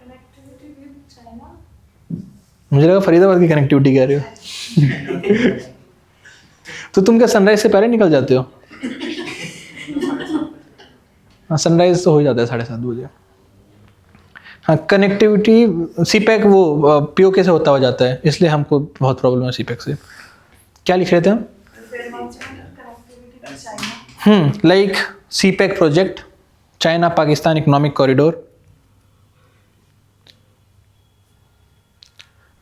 Connectivity with China. मुझे लगा फरीदाबाद की कनेक्टिविटी कह रहे हो. तो तुम क्या सनराइज से पहले निकल जाते हो? हाँ, सनराइज तो हो जाता है 7:30 बजे. हाँ, कनेक्टिविटी सीपैक वो पीओके से होता हो जाता है, इसलिए हमको बहुत प्रॉब्लम है सीपैक से. क्या लिख रहे थे हम? Connectivity with China. Like CPEC project, China Pakistan economic corridor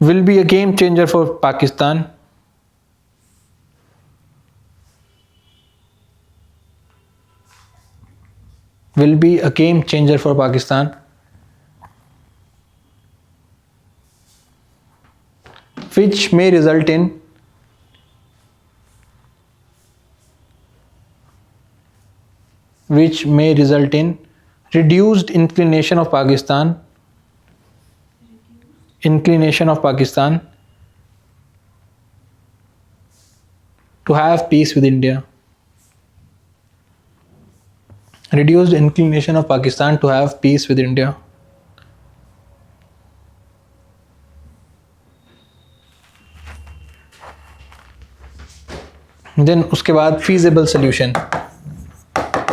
will be a game changer for Pakistan. Will be a game changer for Pakistan, which may result in reduced inclination of Pakistan to have peace with India. Reduced inclination of Pakistan to have peace with India. Then उसके बाद feasible solution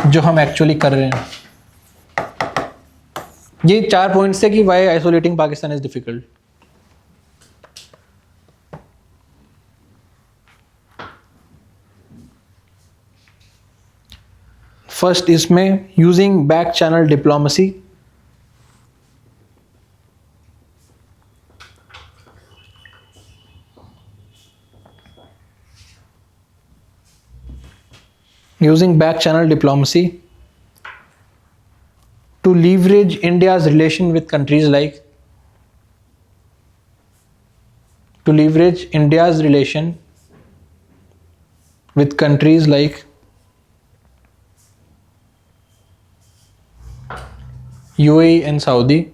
जो हम actually कर रहे हैं. ये 4 points है कि why isolating Pakistan is difficult. First इसमें using back channel diplomacy. using back channel diplomacy to leverage India's relation with countries like UAE and Saudi.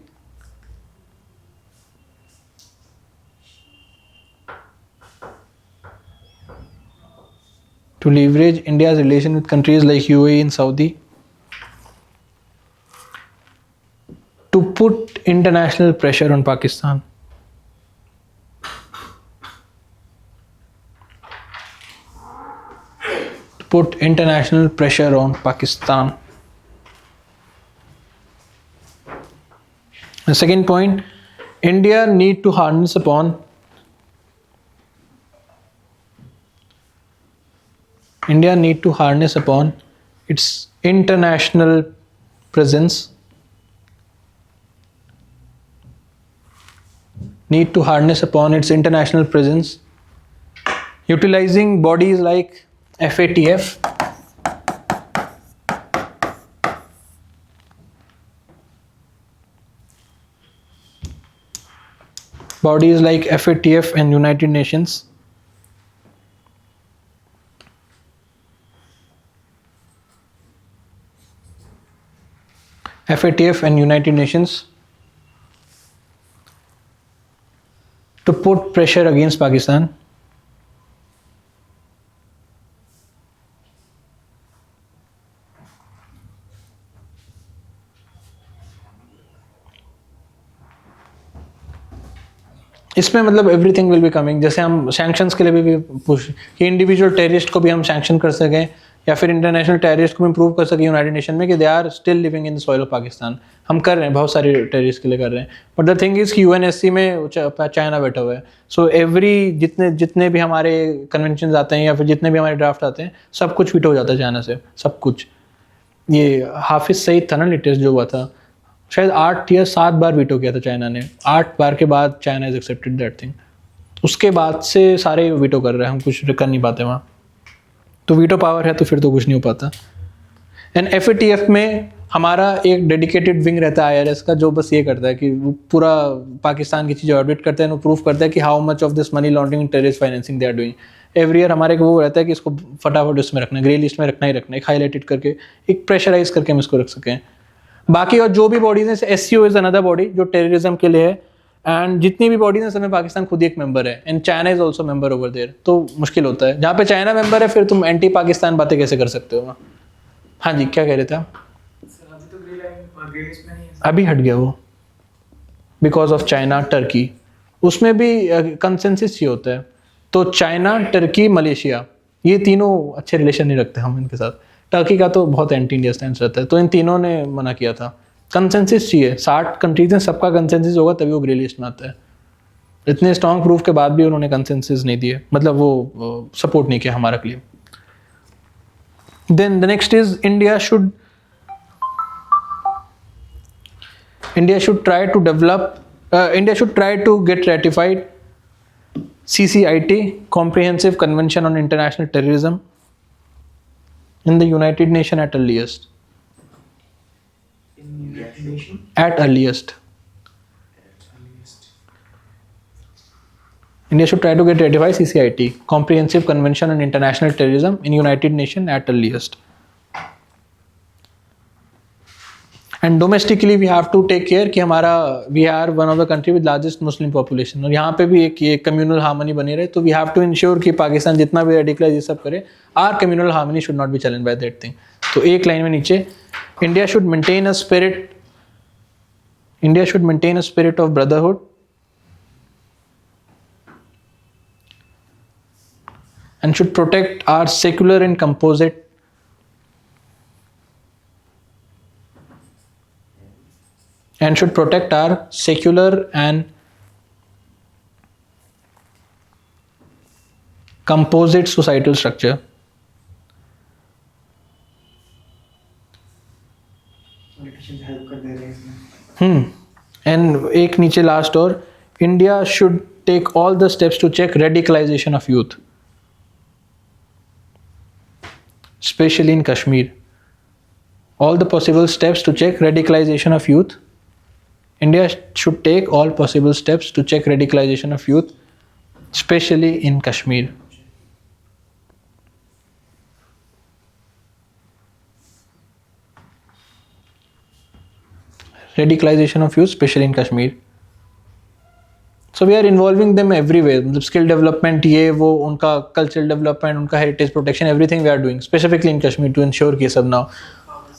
To leverage India's relation with countries like UAE and Saudi to put international pressure on Pakistan. Put international pressure on Pakistan. The second point, India need to harness upon its international presence. Utilizing bodies like FATF, and United Nations to put pressure against Pakistan. इसमें मतलब everything will be coming, जैसे हम sanctions के लिए भी push कि individual terrorist को भी हम सैंक्शन कर सकें या फिर इंटरनेशनल टेररिस्ट को भी इम्प्रूव कर सकें यूनाइटेड नेशन में कि they are still living in the soil of Pakistan. हम कर रहे हैं, बहुत सारे टेररिस्ट के लिए कर रहे हैं, बट द थिंग इज़ कि यूएनएससी में चाइना बैठा हुआ है. सो एवरी जितने भी हमारे कन्वेंशन आते हैं या फिर जितने भी हमारे ड्राफ्ट आते हैं सब कुछ वीटो हो जाता है चाइना से, सब कुछ. ये हाफिज सईद था ना लेटेस्ट जो हुआ था, शायद 8 या 7 बार वीटो किया था चाइना ने. 8 बार के बाद China is accepted that thing. उसके बाद से सारे वीटो कर रहे हैं, हम कुछ कर नहीं पाते वहाँ. तो वीटो पावर है तो फिर तो कुछ नहीं हो पाता. एंड FATF में हमारा एक डेडिकेटेड विंग रहता है IRS का, जो बस ये करता है कि वो पूरा पाकिस्तान की चीज़ें ऑडिट करते हैं, वो प्रूफ करता है कि how much of this money laundering terrorist financing they are doing. Every year हमारे को वो रहता है कि इसको फटाफट उसमें रखना है, ग्रे लिस्ट में रखना ही रखना है, एक हाईलाइटेड करके एक प्रेशराइज करके हम इसको रख सकें. बाकी और जो भी बॉडीज हैं, SCO इज अनदर बॉडी जो टेररिज्म के लिए है, एंड जितनी भी बॉडीज हैं सब में पाकिस्तान खुद ही एक मेंबर है, and China is also member over there. तो मुश्किल होता है जहाँ पे चाइना मेंबर है, फिर तुम एंटी पाकिस्तान बातें कैसे कर सकते हो. हाँ जी, क्या कह रहे थे आप? अभी तो ग्रे लिस्ट में नहीं है. अभी हट गया वो बिकॉज ऑफ चाइना टर्की. उसमें भी कंसेंसस ही होता है. तो चाइना, टर्की, मलेशिया, ये तीनों अच्छे रिलेशन नहीं रखते हम इनके साथ. टर्की का तो बहुत एंटी इंडिया स्टैंड रहता है, तो इन तीनों ने मना किया था. कंसेंसस चाहिए, 60 कंट्रीज हैं, सबका कंसेंसस होगा तभी वो ग्रे लिस्ट में आता है. इतने स्ट्रॉन्ग प्रूफ के बाद भी उन्होंने कंसेंसस नहीं दिए, मतलब वो सपोर्ट नहीं किया हमारा क्लेम. Then the next is India should try to get ratified CCIT, Comprehensive Convention on International Terrorism, in the United Nations at earliest. India should try to get ratified CCIT, Comprehensive Convention on International Terrorism, in United Nations at earliest. And domestically we have to take care कि हमारा we are one of the country with largest Muslim population, और यहाँ पे भी एक ये communal harmony बनी रहे. तो we have to ensure कि पाकिस्तान जितना भी radicalize ये सब करे, our communal harmony should not be challenged by that thing. तो एक लाइन में नीचे, India should maintain a spirit of brotherhood and should protect our secular and composite societal structure. Help कर दे रहे हैं इसमें. एंड एक नीचे लास्ट और, India should take all the steps to check radicalisation of youth. especially in Kashmir. All the possible steps to check radicalization of youth. India should take all possible steps to check radicalization of youth, especially in Kashmir. Radicalization of youth, especially in Kashmir. So we are involving them everywhere. मतलब skill development, ये वो उनका cultural development, उनका heritage protection, everything we are doing, specifically in Kashmir to ensure कि सब now.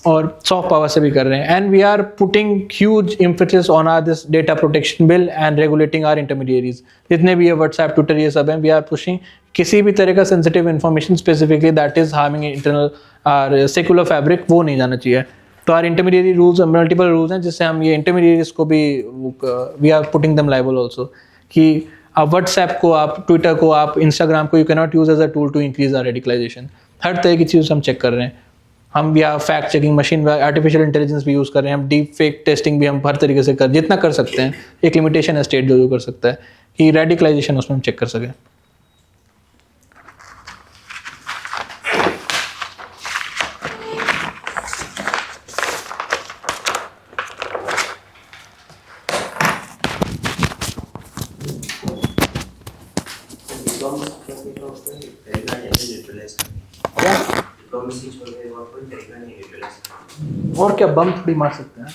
और soft power से भी कर रहे हैं. And we are putting huge emphasis on our this data protection bill and regulating our intermediaries. जितने भी ये WhatsApp, Twitter ये सब हैं, we are pushing किसी भी तरह का sensitive information specifically that is harming internal secular fabric वो नहीं जाना चाहिए. तो our intermediary rules multiple rules हैं जिससे हम ये इंटरमीडिएरीज को भी we are putting them liable also कि आप व्हाट्सएप को, आप ट्विटर को, आप इंस्टाग्राम को you can not use as a tool to increase our radicalisation. हर तरह की चीज़ हम चेक कर रहे हैं. हम या fact checking machine, artificial intelligence भी यूज़ कर रहे हैं. हम डीप फेक टेस्टिंग भी हम हर तरीके से जितना कर सकते हैं. एक लिमिटेशन है स्टेट जो कर सकता है कि रेडिकलाइजेशन उसमें हम चेक कर सकें. और क्या बम थोड़ी मार सकते हैं.